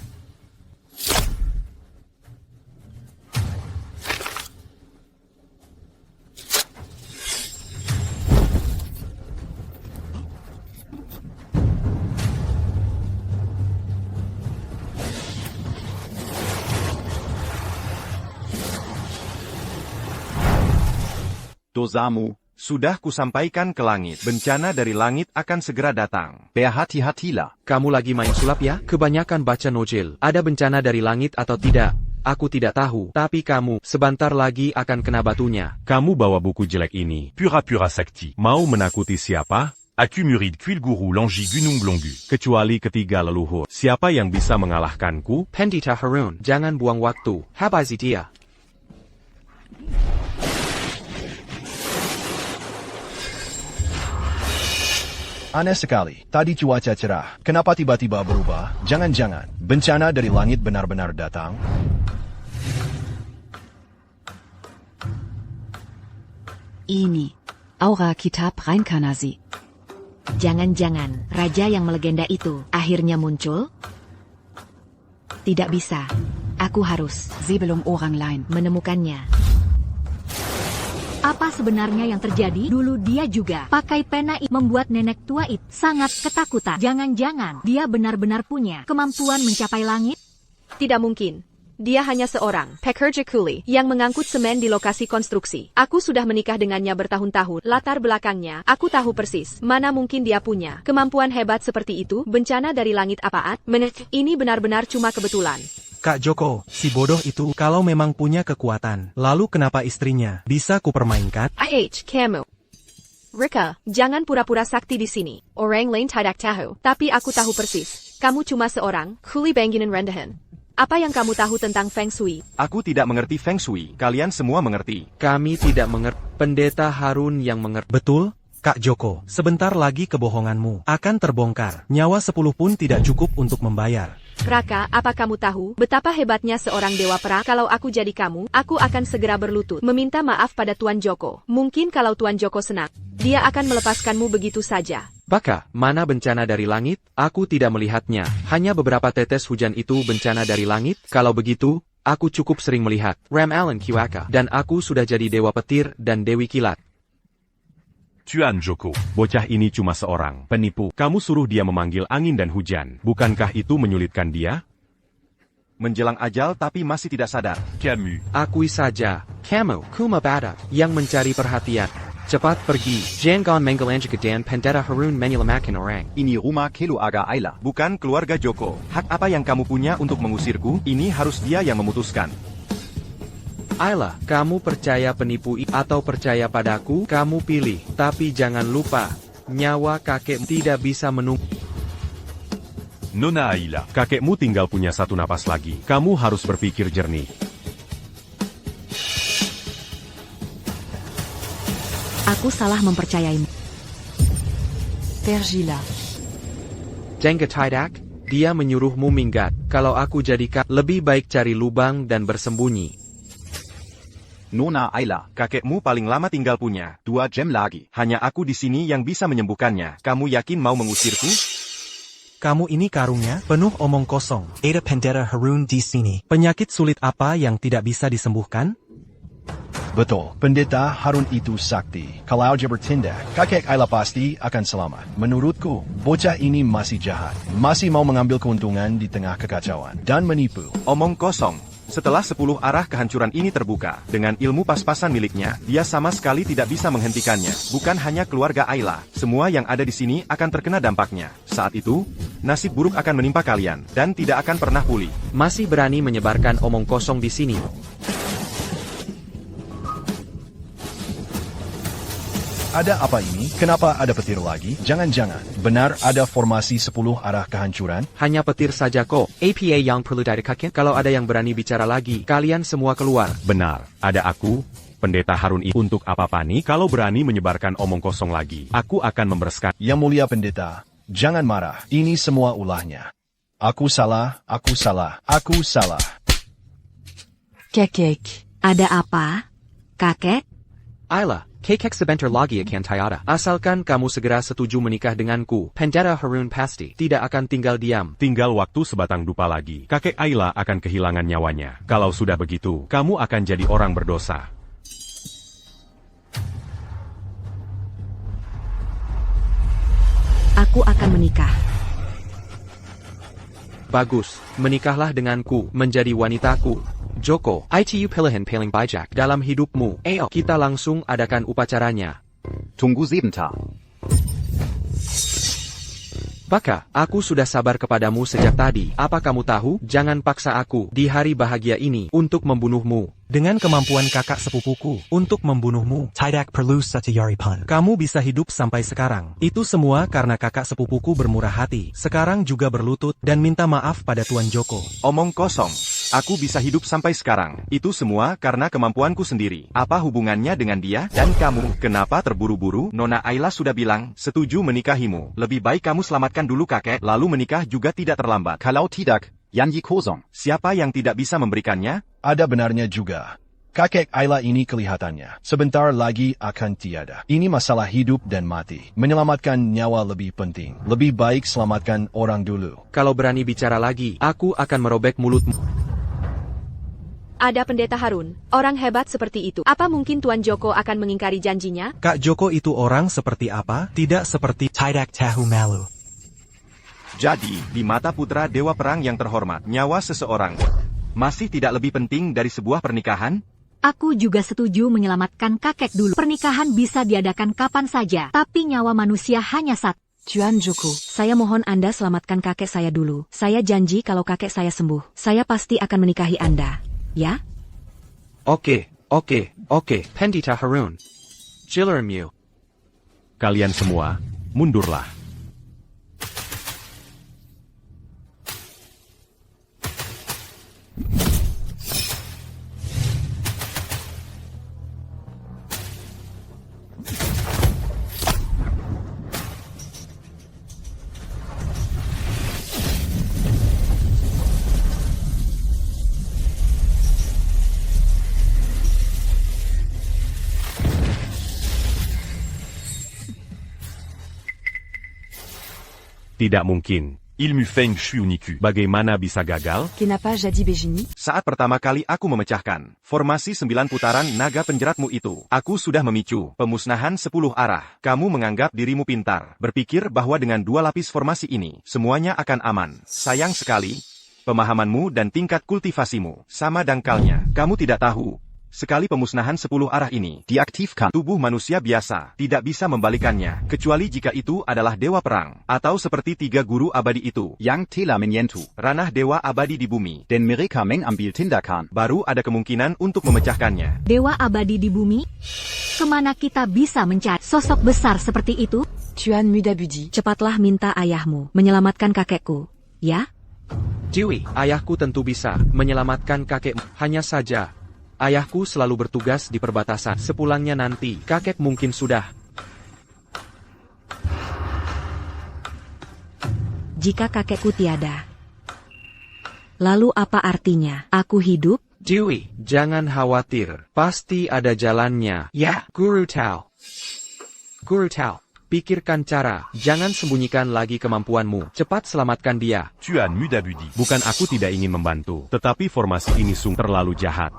Dosamu. Sudah kusampaikan ke langit, bencana dari langit akan segera datang. Berhati-hatilah. Kamu lagi main sulap ya? Kebanyakan baca nojil. Ada bencana dari langit atau tidak? Aku tidak tahu. Tapi kamu, sebentar lagi akan kena batunya. Kamu bawa buku jelek ini. Pura-pura sakti. Mau menakuti siapa? Akumurid kuil guru Langji Gunung Blongu. Kecuali ketiga leluhur. Siapa yang bisa mengalahkanku? Pendeta Harun, jangan buang waktu. Habisi dia. Aneh sekali, tadi cuaca cerah. Kenapa tiba-tiba berubah? Jangan-jangan, bencana dari langit benar-benar datang? Ini, Aura Kitab Reinkarnasi. Jangan-jangan, raja yang melegenda itu akhirnya muncul? Tidak bisa. Aku harus Sebelum orang lain menemukannya. Apa sebenarnya yang terjadi? Dulu dia juga pakai pena membuat nenek tua itu sangat ketakutan. Jangan-jangan dia benar-benar punya kemampuan mencapai langit? Tidak mungkin. Dia hanya seorang pekerja kuli yang mengangkut semen di lokasi konstruksi. Aku sudah menikah dengannya bertahun-tahun. Latar belakangnya, aku tahu persis. Mana mungkin dia punya kemampuan hebat seperti itu? Bencana dari langit apaan? Ini benar-benar cuma kebetulan. Kak Joko, si bodoh itu kalau memang punya kekuatan, lalu kenapa istrinya bisa kupermainkan? Kamu. Rika, jangan pura-pura sakti di sini. Orang lain tidak tahu, tapi aku tahu persis. Kamu cuma seorang kuli bangunan rendahan. Apa yang kamu tahu tentang Feng Shui? Aku tidak mengerti Feng Shui. Kalian semua mengerti. Kami tidak mengerti. Pendeta Harun yang mengerti. Betul, Kak Joko. Sebentar lagi kebohonganmu akan terbongkar. Nyawa 10 pun tidak cukup untuk membayar. Raka, apa kamu tahu betapa hebatnya seorang dewa perang? Kalau aku jadi kamu, aku akan segera berlutut meminta maaf pada Tuan Joko. Mungkin kalau Tuan Joko senang, dia akan melepaskanmu begitu saja. Baka, mana bencana dari langit? Aku tidak melihatnya. Hanya beberapa tetes hujan itu bencana dari langit. Kalau begitu, aku cukup sering melihat Ram Alan Kiwaka. Dan aku sudah jadi dewa petir dan dewi kilat. Tuan Joko. Bocah ini cuma seorang penipu. Kamu suruh dia memanggil angin dan hujan. Bukankah itu menyulitkan dia? Menjelang ajal tapi masih tidak sadar. Kamu. Akui saja, kamu, Kumabada, yang mencari perhatian. Cepat pergi. Jangan menggelanjut dan Pendeta Harun menyelamatkan orang. Ini rumah keluarga Ayla. Bukan keluarga Joko. Hak apa yang kamu punya untuk mengusirku? Ini harus dia yang memutuskan. Ayla, kamu percaya penipu atau percaya padaku? Kamu pilih. Tapi jangan lupa, nyawa kakek tidak bisa menunggu. Nona Ayla. Kakekmu tinggal punya 1 napas lagi. Kamu harus berpikir jernih. Aku salah mempercayaimu. Vergila. Jengga Tidak, dia menyuruhmu minggat. Kalau aku jadi lebih baik cari lubang dan bersembunyi. Nona Ayla. Kakekmu paling lama tinggal punya 2 jam lagi. Hanya aku di sini yang bisa menyembuhkannya. Kamu yakin mau mengusirku? Kamu ini karungnya penuh omong kosong. Ada Pendeta Harun di sini. Penyakit sulit apa yang tidak bisa disembuhkan? Betul, pendeta Harun itu sakti. Kalau dia bertindak, kakek Ayla pasti akan selamat. Menurutku, bocah ini masih jahat. Masih mau mengambil keuntungan di tengah kekacauan. Dan menipu. Omong kosong. Setelah 10 arah kehancuran ini terbuka, dengan ilmu pas-pasan miliknya, dia sama sekali tidak bisa menghentikannya. Bukan hanya keluarga Ayla, semua yang ada di sini akan terkena dampaknya. Saat itu, nasib buruk akan menimpa kalian, dan tidak akan pernah pulih. Masih berani menyebarkan omong kosong di sini. Ada apa ini? Kenapa ada petir lagi? Jangan-jangan, benar ada formasi 10 arah kehancuran? Hanya petir saja kok. APA yang perlu didekatkan. Kalau ada yang berani bicara lagi, kalian semua keluar. Benar, ada aku, Pendeta Harun ini. Untuk apa panik? Kalau berani menyebarkan omong kosong lagi, aku akan membereskan. Yang mulia pendeta, jangan marah. Ini semua ulahnya. Aku salah, aku salah, aku salah. Kekek, ada apa? Kakek? Ayla, kekek sebentar lagi akan tiada. Asalkan kamu segera setuju menikah denganku, Pendeta Harun pasti tidak akan tinggal diam. Tinggal waktu sebatang dupa lagi. Kakek Ayla akan kehilangan nyawanya. Kalau sudah begitu, kamu akan jadi orang berdosa. Aku akan menikah. Bagus, menikahlah denganku, menjadi wanitaku. Joko, itu pilihan paling bijak dalam hidupmu. Ayo, kita langsung adakan upacaranya. Tunggu sebentar. Baka, aku sudah sabar kepadamu sejak tadi. Apa kamu tahu? Jangan paksa aku di hari bahagia ini untuk membunuhmu. Dengan kemampuan kakak sepupuku untuk membunuhmu, Tidak perlu Satyaripan. kamu bisa hidup sampai sekarang. Itu semua karena kakak sepupuku bermurah hati. Sekarang juga berlutut dan minta maaf pada Tuan Joko. Omong kosong. Aku bisa hidup sampai sekarang. Itu semua karena kemampuanku sendiri. Apa hubungannya dengan dia? Dan kamu, kenapa terburu-buru? Nona Ayla sudah bilang, setuju menikahimu. Lebih baik kamu selamatkan dulu kakek, lalu menikah juga tidak terlambat. Kalau tidak, Yanji kosong. Siapa yang tidak bisa memberikannya? Ada benarnya juga. Kakek Ayla ini kelihatannya sebentar lagi akan tiada. Ini masalah hidup dan mati. Menyelamatkan nyawa lebih penting. Lebih baik selamatkan orang dulu. Kalau berani bicara lagi, aku akan merobek mulutmu. Ada Pendeta Harun, orang hebat seperti itu. Apa mungkin Tuan Joko akan mengingkari janjinya? Kak Joko itu orang seperti apa? Tidak seperti Tidak tahu malu. Jadi, di mata putra Dewa Perang yang terhormat, nyawa seseorang masih tidak lebih penting dari sebuah pernikahan? Aku juga setuju menyelamatkan kakek dulu. Pernikahan bisa diadakan kapan saja, tapi nyawa manusia hanya satu. Tuan Joko, saya mohon Anda selamatkan kakek saya dulu. Saya janji kalau kakek saya sembuh, saya pasti akan menikahi Anda. Ya? Oke, Pendeta Harun. Jilermu. Kalian semua, mundurlah. Tidak mungkin. Il mu feng shui uniku. Bagaimana bisa gagal? Kenapa jadi begini? Saat pertama kali aku memecahkan formasi 9 putaran naga penjeratmu itu, aku sudah memicu pemusnahan 10 arah. Kamu menganggap dirimu pintar, berpikir bahwa dengan 2 lapis formasi ini, semuanya akan aman. Sayang sekali, pemahamanmu dan tingkat kultivasimu sama dangkalnya. Kamu tidak tahu. Sekali pemusnahan 10 arah ini diaktifkan, tubuh manusia biasa tidak bisa membalikannya, kecuali jika itu adalah Dewa Perang, atau seperti 3 guru abadi itu, Yang telah menyentuh ranah Dewa Abadi di bumi. dan mereka mengambil tindakan. Baru ada kemungkinan untuk memecahkannya. Dewa abadi di bumi? Kemana kita bisa mencari sosok besar seperti itu? Tuan Muda Budi, cepatlah minta ayahmu menyelamatkan kakekku. Ya? Dewi, ayahku tentu bisa menyelamatkan kakekmu. Hanya saja, ayahku selalu bertugas di perbatasan. Sepulangnya nanti, kakek mungkin sudah. Jika kakekku tiada, lalu apa artinya? Aku hidup? Dewi, jangan khawatir. Pasti ada jalannya. Ya, Guru Tao. Guru Tao, pikirkan cara. Jangan sembunyikan lagi kemampuanmu. Cepat selamatkan dia. Tuan Muda Budi. Bukan aku tidak ingin membantu, tetapi formasi ini sungguh terlalu jahat.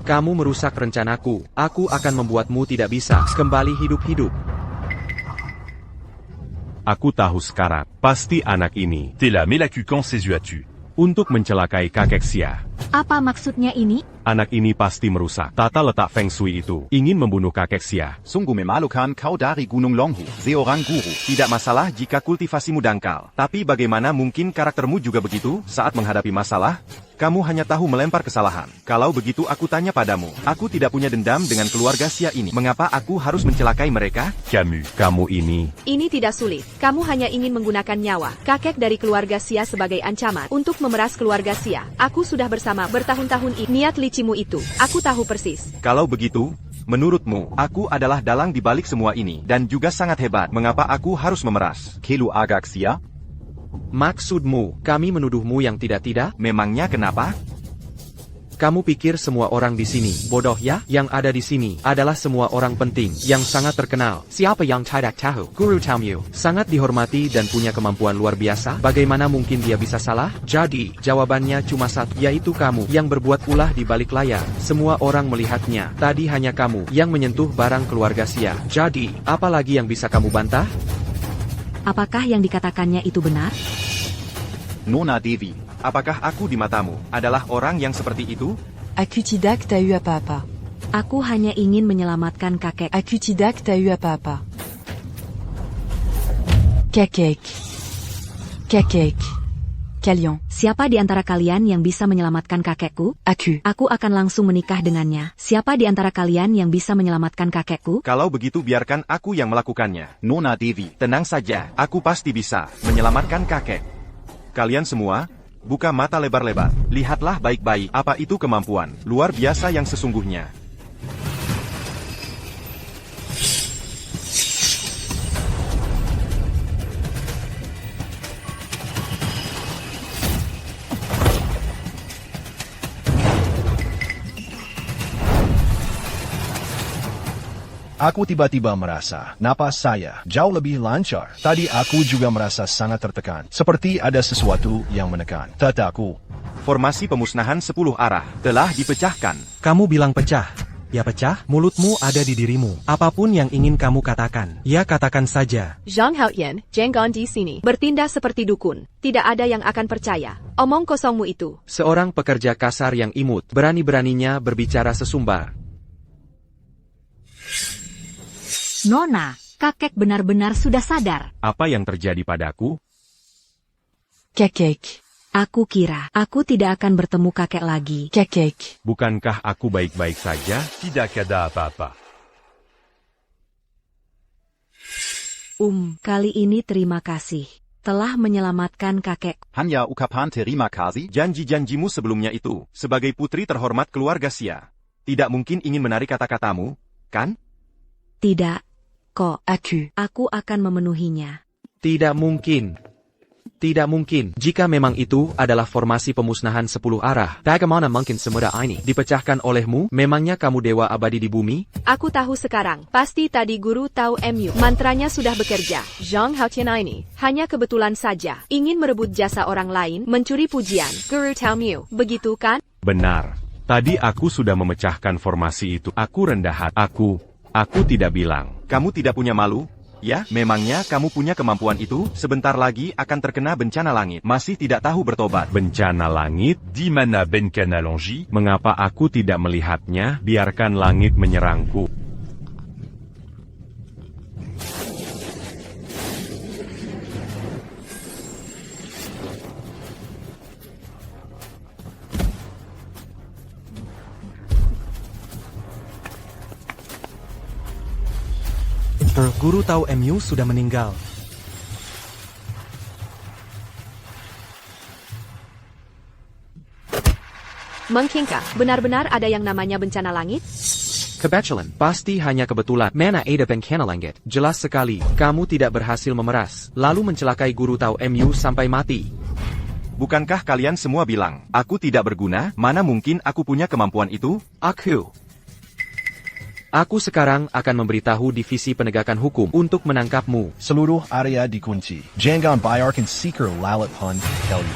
Kamu merusak rencanaku. Aku akan membuatmu tidak bisa kembali hidup-hidup. Aku tahu sekarang, pasti anak ini. T'es la Mélacu quand ses yeux as tu. untuk mencelakai kakek Xia. Apa maksudnya ini? Anak ini pasti merusak tata letak Feng Shui itu. Ingin membunuh kakek Xia. Sungguh memalukan kau dari Gunung Longhu, seorang guru. Tidak masalah jika kultivasimu dangkal. Tapi bagaimana mungkin karaktermu juga begitu saat menghadapi masalah? Kamu hanya tahu melempar kesalahan. Kalau begitu aku tanya padamu. Aku tidak punya dendam dengan keluarga Xia ini. Mengapa aku harus mencelakai mereka? Camus. Kamu ini. Ini tidak sulit. Kamu hanya ingin menggunakan nyawa kakek dari keluarga Xia sebagai ancaman untuk memeras keluarga Xia. Aku sudah bersama bertahun-tahun ini. Niat licimu itu, aku tahu persis. Kalau begitu, menurutmu, aku adalah dalang di balik semua ini, dan juga sangat hebat. Mengapa aku harus memeras? Kelu agak Xia? Maksudmu, kami menuduhmu yang tidak-tidak? Memangnya kenapa? Kamu pikir semua orang di sini bodoh ya? Yang ada di sini adalah semua orang penting yang sangat terkenal. Siapa yang tidak tahu? Guru Tao Mu sangat dihormati dan punya kemampuan luar biasa. Bagaimana mungkin dia bisa salah? Jadi, jawabannya cuma satu, yaitu kamu yang berbuat ulah di balik layar. Semua orang melihatnya. Tadi hanya kamu yang menyentuh barang keluarga Xia. Jadi, apa lagi yang bisa kamu bantah? Apakah yang dikatakannya itu benar? Nona Devi. Apakah aku di matamu adalah orang yang seperti itu? Aku tidak tahu apa-apa. Aku hanya ingin menyelamatkan kakek. Aku tidak tahu apa-apa. Kakek. Kakek. Kalian. Siapa di antara kalian yang bisa menyelamatkan kakekku? Aku. Aku akan langsung menikah dengannya. Siapa di antara kalian yang bisa menyelamatkan kakekku? Kalau begitu biarkan aku yang melakukannya. Nona Devi. Tenang saja, aku pasti bisa menyelamatkan kakek. Kalian semua, buka mata lebar-lebar. Lihatlah baik-baik apa itu kemampuan luar biasa yang sesungguhnya. Aku tiba-tiba merasa napas saya jauh lebih lancar. Tadi aku juga merasa sangat tertekan. Seperti ada sesuatu yang menekan tataku. Formasi pemusnahan 10 arah telah dipecahkan. Kamu bilang pecah. Ya pecah, mulutmu ada di dirimu. Apapun yang ingin kamu katakan, ya katakan saja. Zhang Haoyan, Jenggon di sini, bertindak seperti dukun. Tidak ada yang akan percaya. Omong kosongmu itu. Seorang pekerja kasar yang imut, berani-beraninya berbicara sesumbar. Nona, kakek benar-benar sudah sadar. Apa yang terjadi padaku? Kakek. Aku kira aku tidak akan bertemu kakek lagi. Kakek. Bukankah aku baik-baik saja? Tidak ada apa-apa. Kali ini terima kasih. Telah menyelamatkan kakek. Hanya ucapan terima kasih. Janji-janjimu sebelumnya itu, sebagai putri terhormat keluarga Xia, tidak mungkin ingin menarik kata-katamu, kan? Tidak. Kok, aku akan memenuhinya. Tidak mungkin. Tidak mungkin. Jika memang itu adalah formasi pemusnahan 10 arah, bagaimana mungkin semudah ini dipecahkan olehmu? Memangnya kamu dewa abadi di bumi? Aku tahu sekarang. Pasti tadi Guru Tao Mu. Mantranya sudah bekerja. Zhang Haoyan ini hanya kebetulan saja ingin merebut jasa orang lain, mencuri pujian Guru Tao Mu. Begitu kan? Benar. Tadi aku sudah memecahkan formasi itu. Aku rendah hati. Aku tidak bilang. Kamu tidak punya malu? Ya, memangnya kamu punya kemampuan itu? Sebentar lagi akan terkena bencana langit. Masih tidak tahu bertobat. Bencana langit? Di mana bencana longi? Mengapa aku tidak melihatnya? Biarkan langit menyerangku. Guru Tao Mu sudah meninggal. Mungkinkah benar-benar ada yang namanya bencana langit? Kebetulan, pasti hanya kebetulan. Mana ada bencana langit? Jelas sekali, kamu tidak berhasil memeras, lalu mencelakai Guru Tao Mu sampai mati. Bukankah kalian semua bilang, aku tidak berguna? Mana mungkin aku punya kemampuan itu? Aku sekarang akan memberitahu divisi penegakan hukum untuk menangkapmu. Seluruh area dikunci. Jangan biarkan seeker lalat pun Kelly.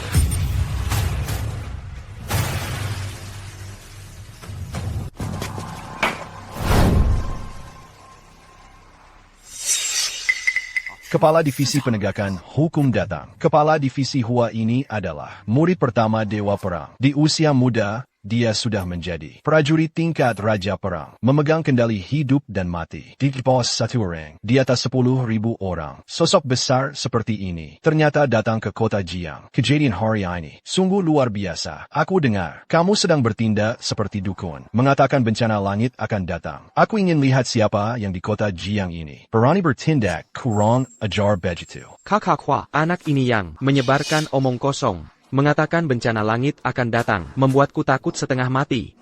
Kepala Divisi Penegakan Hukum datang. Kepala Divisi Hua ini adalah murid pertama Dewa Perang. Di usia muda, dia sudah menjadi prajurit tingkat Raja Perang, memegang kendali hidup dan mati. Di pos satu orang, di atas 10.000 orang. Sosok besar seperti ini ternyata datang ke kota Jiang. Kejadian hari ini sungguh luar biasa. Aku dengar kamu sedang bertindak seperti dukun, mengatakan bencana langit akan datang. Aku ingin lihat siapa yang di kota Jiang ini berani bertindak kurang ajar begitu. Kakak Hua, anak ini yang menyebarkan omong kosong. Mengatakan bencana langit akan datang, membuatku takut setengah mati.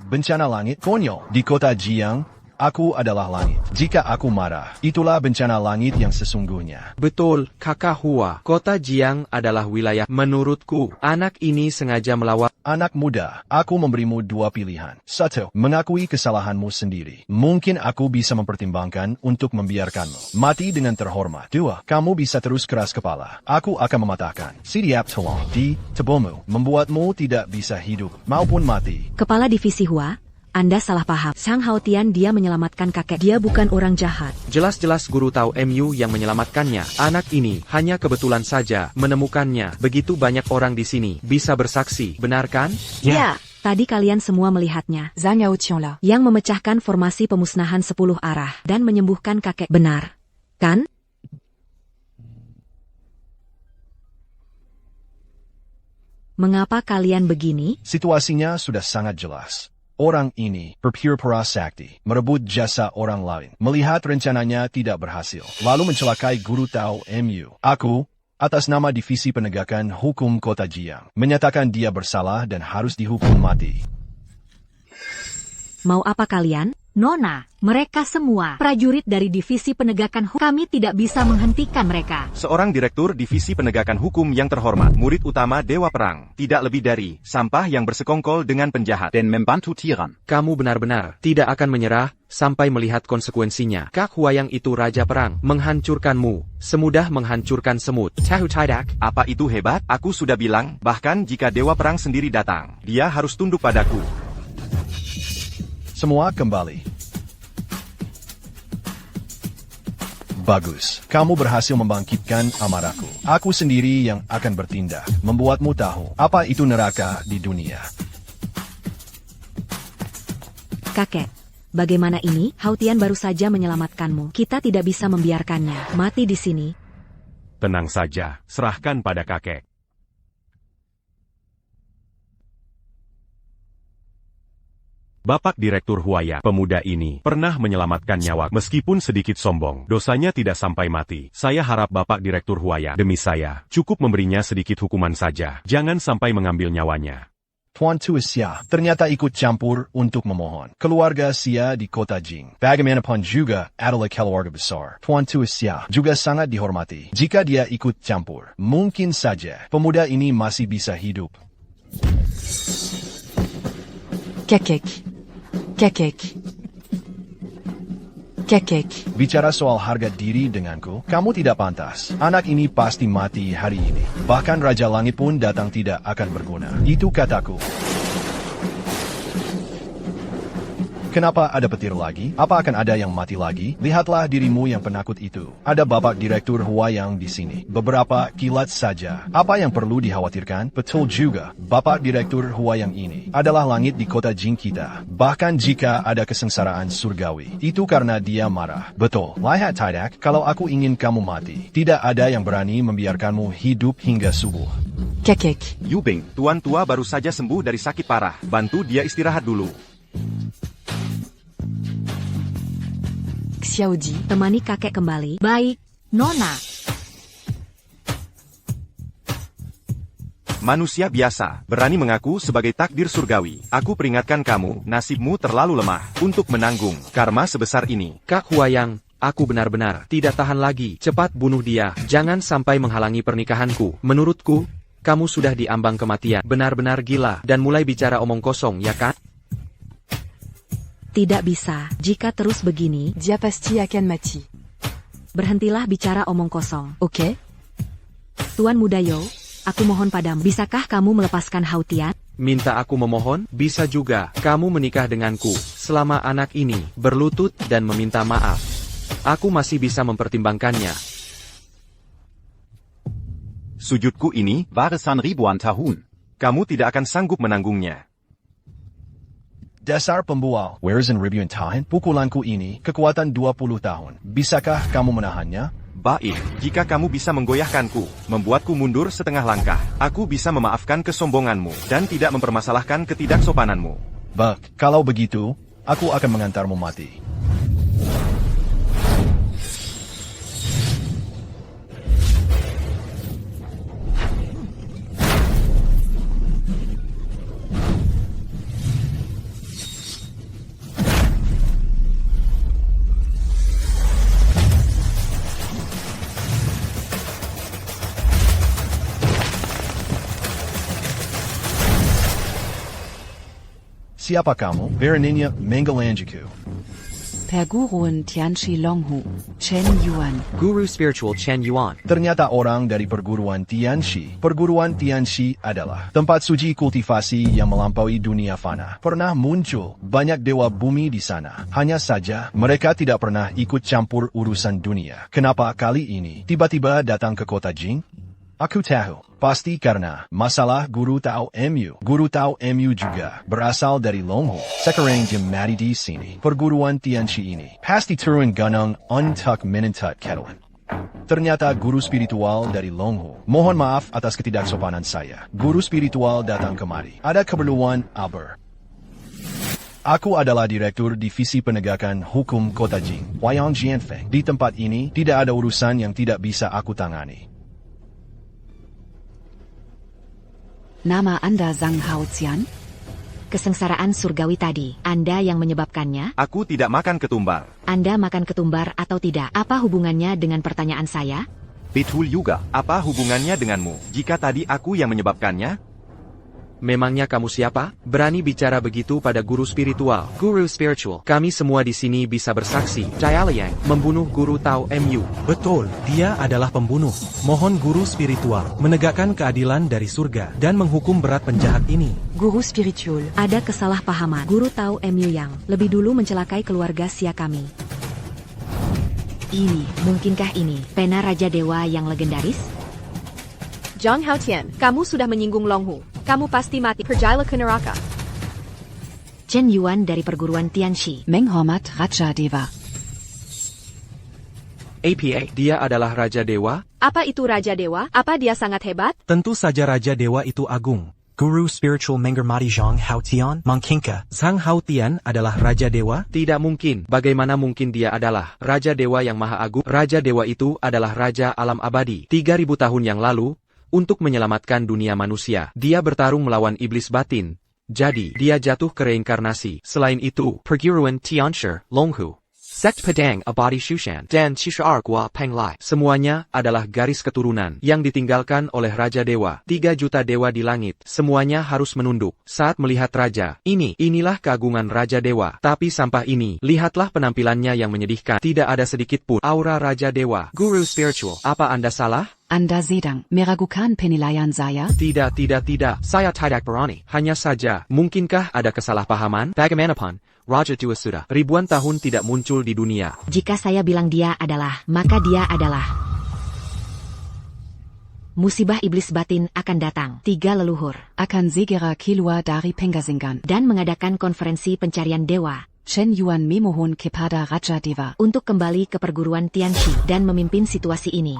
Bencana langit? Konyol. Di kota Jiang, aku adalah langit. Jika aku marah, itulah bencana langit yang sesungguhnya. Betul, Kakak Hua. Kota Jiang adalah wilayah. Menurutku, anak ini sengaja melawan. Anak muda, aku memberimu dua pilihan. 1. Mengakui kesalahanmu sendiri. Mungkin aku bisa mempertimbangkan untuk membiarkanmu mati dengan terhormat. 2. Kamu bisa terus keras kepala. Aku akan mematahkan siap tolong di tubuhmu, membuatmu tidak bisa hidup maupun mati. Kepala Divisi Hua, Anda salah paham. Sang Haotian dia menyelamatkan kakek. Dia bukan orang jahat. Jelas-jelas guru tahu MU yang menyelamatkannya. Anak ini hanya kebetulan saja menemukannya. Begitu banyak orang di sini bisa bersaksi, benar kan? Ya. Tadi kalian semua melihatnya. Zhang Yaotianla. Yang memecahkan formasi pemusnahan 10 arah dan menyembuhkan kakek. Benar, kan? Mengapa kalian begini? Situasinya sudah sangat jelas. Orang ini berpura-pura sakti, merebut jasa orang lain, melihat rencananya tidak berhasil, lalu mencelakai guru tahu MU. Aku, atas nama Divisi Penegakan Hukum Kota Jiang, menyatakan dia bersalah dan harus dihukum mati. Mau apa kalian? Nona, mereka semua prajurit dari Divisi Penegakan Hukum. Kami tidak bisa menghentikan mereka. Seorang Direktur Divisi Penegakan Hukum yang terhormat, murid utama Dewa Perang, tidak lebih dari sampah yang bersekongkol dengan penjahat dan membantu tiran. Kamu benar-benar tidak akan menyerah sampai melihat konsekuensinya. Kak Hua yang itu Raja Perang, menghancurkanmu, semudah menghancurkan semut. Tahu tidak? Apa itu hebat? Aku sudah bilang, bahkan jika Dewa Perang sendiri datang, dia harus tunduk padaku. Semua kembali. Bagus, kamu berhasil membangkitkan amarahku. Aku sendiri yang akan bertindak, membuatmu tahu apa itu neraka di dunia. Kakek, bagaimana ini? Haotian baru saja menyelamatkanmu. Kita tidak bisa membiarkannya mati di sini. Tenang saja, serahkan pada kakek. Bapak Direktur Huaya, pemuda ini pernah menyelamatkan nyawa meskipun sedikit sombong. Dosanya tidak sampai mati. Saya harap Bapak Direktur Huaya, demi saya, cukup memberinya sedikit hukuman saja. Jangan sampai mengambil nyawanya. Tuan Tua Xia ternyata ikut campur untuk memohon. Keluarga Xia di kota Jing, bagaimanapun juga adalah keluarga besar. Tuan Tua Xia juga sangat dihormati. Jika dia ikut campur, mungkin saja pemuda ini masih bisa hidup. Kakek. Kakek. Kakek. Bicara soal harga diri denganku, kamu tidak pantas. Anak ini pasti mati hari ini. Bahkan Raja Langit pun datang tidak akan berguna. Itu kataku. Kenapa ada petir lagi? Apa akan ada yang mati lagi? Lihatlah dirimu yang penakut itu. Ada Bapak Direktur Huayang di sini. Beberapa kilat saja. Apa yang perlu dikhawatirkan? Betul juga. Bapak Direktur Huayang ini adalah langit di kota Jing kita. Bahkan jika ada kesengsaraan surgawi, itu karena dia marah. Betul. Lihat tidak, kalau aku ingin kamu mati, tidak ada yang berani membiarkanmu hidup hingga subuh. Kakek. Yubing, Tuan Tua baru saja sembuh dari sakit parah. Bantu dia istirahat dulu. Xiaoji, temani kakek kembali. Baik, Nona. Manusia biasa, berani mengaku sebagai takdir surgawi. Aku peringatkan kamu, nasibmu terlalu lemah untuk menanggung karma sebesar ini. Kak Huayang, aku benar-benar tidak tahan lagi. Cepat bunuh dia, jangan sampai menghalangi pernikahanku. Menurutku, kamu sudah diambang kematian. Benar-benar gila dan mulai bicara omong kosong, ya kan? Tidak bisa, jika terus begini, Dia pasti akan mati. berhentilah bicara omong kosong. Oke? Tuan Muda Yo, aku mohon padamu, bisakah kamu melepaskan Haotian? Minta aku memohon, bisa juga. Kamu menikah denganku, selama anak ini berlutut dan meminta maaf. Aku masih bisa mempertimbangkannya. Sujudku ini, Warisan ribuan tahun. kamu tidak akan sanggup menanggungnya. Dasar pembual, warisan ribuan tahun, pukulanku ini, kekuatan 20 tahun. Bisakah kamu menahannya? Baik, jika kamu bisa menggoyahkanku, membuatku mundur setengah langkah, aku bisa memaafkan kesombonganmu, dan tidak mempermasalahkan ketidaksopananmu. Baik, kalau begitu, aku akan mengantarmu mati. Siapa kamu? Beraninya menggelanjiku. Perguruan Tianchi Longhu, Chen Yuan. Guru Spiritual Chen Yuan. Ternyata orang dari perguruan Tianchi. Perguruan Tianchi adalah tempat suci kultivasi yang melampaui dunia fana. Pernah muncul banyak dewa bumi di sana. Hanya saja, mereka tidak pernah ikut campur urusan dunia. Kenapa kali ini tiba-tiba datang ke kota Jing? Aku tahu, pasti karena masalah Guru Tao Mu. Guru Tao Mu juga berasal dari Longhu. Sekarang dia mati di sini. Perguruan Tianchi ini pasti turun gunung untuk menentat ketelan. Ternyata guru spiritual dari Longhu. Mohon maaf atas ketidaksopanan saya. Guru spiritual datang kemari. Ada keperluan aber. Aku adalah Direktur Divisi Penegakan Hukum Kota Jing, Huayang Jianfeng. Di tempat ini, tidak ada urusan yang tidak bisa aku tangani. Nama Anda Zhang Haotian? Kesengsaraan surgawi tadi, Anda yang menyebabkannya? Aku tidak makan ketumbar. Anda makan ketumbar atau tidak? Apa hubungannya dengan pertanyaan saya? Betul juga. Apa hubungannya denganmu? Jika tadi aku yang menyebabkannya? Memangnya kamu siapa? Berani bicara begitu pada guru spiritual. Guru spiritual. Kami semua di sini bisa bersaksi. Jia Liang membunuh Guru Tao Mu. Betul, dia adalah pembunuh. Mohon guru spiritual menegakkan keadilan dari surga dan menghukum berat penjahat ini. Guru spiritual. Ada kesalahpahaman. Guru Tao Mu yang lebih dulu mencelakai keluarga Xia kami. Mungkinkah ini pena Raja Dewa yang legendaris? Zhang Haotian, kamu sudah menyinggung Longhu. Kamu pasti mati. Pergilah ke neraka. Chen Yuan dari perguruan Tianchi. Menghormat Raja Dewa. APA, dia adalah Raja Dewa? Apa itu Raja Dewa? Apa dia sangat hebat? Tentu saja Raja Dewa itu agung. Guru Spiritual Mengermati Zhang Haotian, Mangkinka. Zhang Haotian adalah Raja Dewa? Tidak mungkin. Bagaimana mungkin dia adalah Raja Dewa yang Maha Agung? Raja Dewa itu adalah Raja Alam Abadi. 3000 tahun yang lalu, untuk menyelamatkan dunia manusia, dia bertarung melawan iblis batin. Jadi, dia jatuh ke reinkarnasi. Selain itu, perguruan Tianshi, Longhu, Sekt Pedang Abadi Shushan, dan Qishar Gua Penglai, semuanya adalah garis keturunan yang ditinggalkan oleh Raja Dewa. 3 juta dewa di langit, semuanya harus menunduk saat melihat Raja. Inilah keagungan Raja Dewa. Tapi sampah ini, lihatlah penampilannya yang menyedihkan. Tidak ada sedikit pun aura Raja Dewa. Guru spiritual, apa Anda salah? Anda sedang meragukan penilaian saya? Tidak. Saya tidak berani. Hanya saja, mungkinkah ada kesalahpahaman? Bagaimanapun, Raja Dewa sudah ribuan tahun tidak muncul di dunia. Jika saya bilang dia adalah, maka dia adalah. Musibah iblis batin akan datang. 3 leluhur akan segera keluar dari penggasingan dan mengadakan konferensi pencarian dewa. Chen Yuan memohon kepada Raja Dewa untuk kembali ke perguruan Tianchi dan memimpin situasi ini.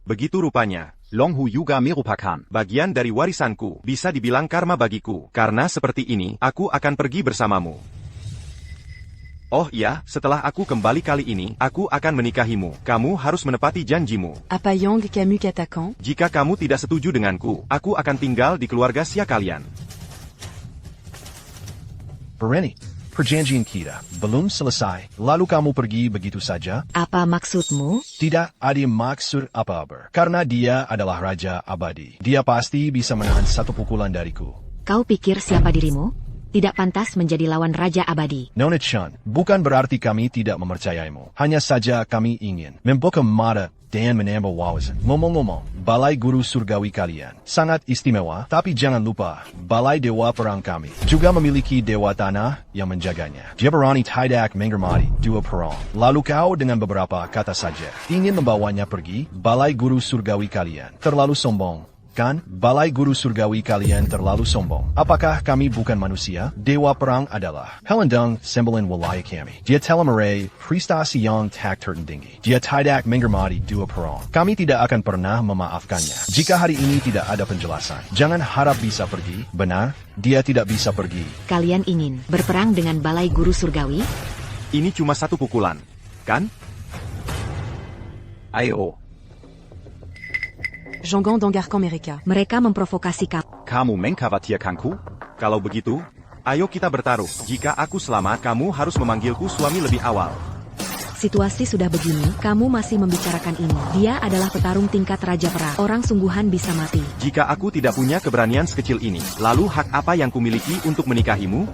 Begitu rupanya. Longhu juga merupakan bagian dari warisanku, bisa dibilang karma bagiku. Karena seperti ini, aku akan pergi bersamamu. Oh iya, setelah aku kembali kali ini, aku akan menikahimu. Kamu harus menepati janjimu. Apa Yang Camus katakan? Jika kamu tidak setuju denganku, aku akan tinggal di keluarga Xia kalian. Berani. Perjanjian kita belum selesai, lalu kamu pergi begitu saja? Apa maksudmu? Tidak ada maksud apa-apa. Karena dia adalah Raja Abadi. Dia pasti bisa menahan 1 pukulan dariku. Kau pikir siapa dirimu? tidak pantas menjadi lawan Raja Abadi. Nona Chan, bukan berarti kami tidak mempercayaimu. Hanya saja kami ingin membuka mata dan menambah wawasan. Ngomong-ngomong, balai guru surgawi kalian sangat istimewa, tapi jangan lupa, balai dewa perang kami juga memiliki dewa tanah yang menjaganya. Dia berani tidak menghormati dua perang. Lalu kau dengan beberapa kata saja ingin membawanya pergi, balai guru surgawi kalian terlalu sombong. Kan, balai guru surgawi kalian terlalu sombong. Apakah kami bukan manusia? Dewa perang adalah Helendang sembilan wilayah kami. Dia telah meraih prestasi yang tak tertandingi. Dia tidak menghormati dua perang. Kami tidak akan pernah memaafkannya. Jika hari ini tidak ada penjelasan, jangan harap bisa pergi. Benar, dia tidak bisa pergi. Kalian ingin berperang dengan balai guru surgawi? Ini cuma satu pukulan, kan? Ayo. Jangan dengarkan mereka. Mereka memprovokasi kamu. Kamu mengkhawatirkanku? Kalau begitu, ayo kita bertaruh. Jika aku selamat, kamu harus memanggilku suami lebih awal. Situasi sudah begini, kamu masih membicarakan ini. Dia adalah petarung tingkat Raja Perang. Orang sungguhan bisa mati. Jika aku tidak punya keberanian sekecil ini, lalu hak apa yang kumiliki untuk menikahimu?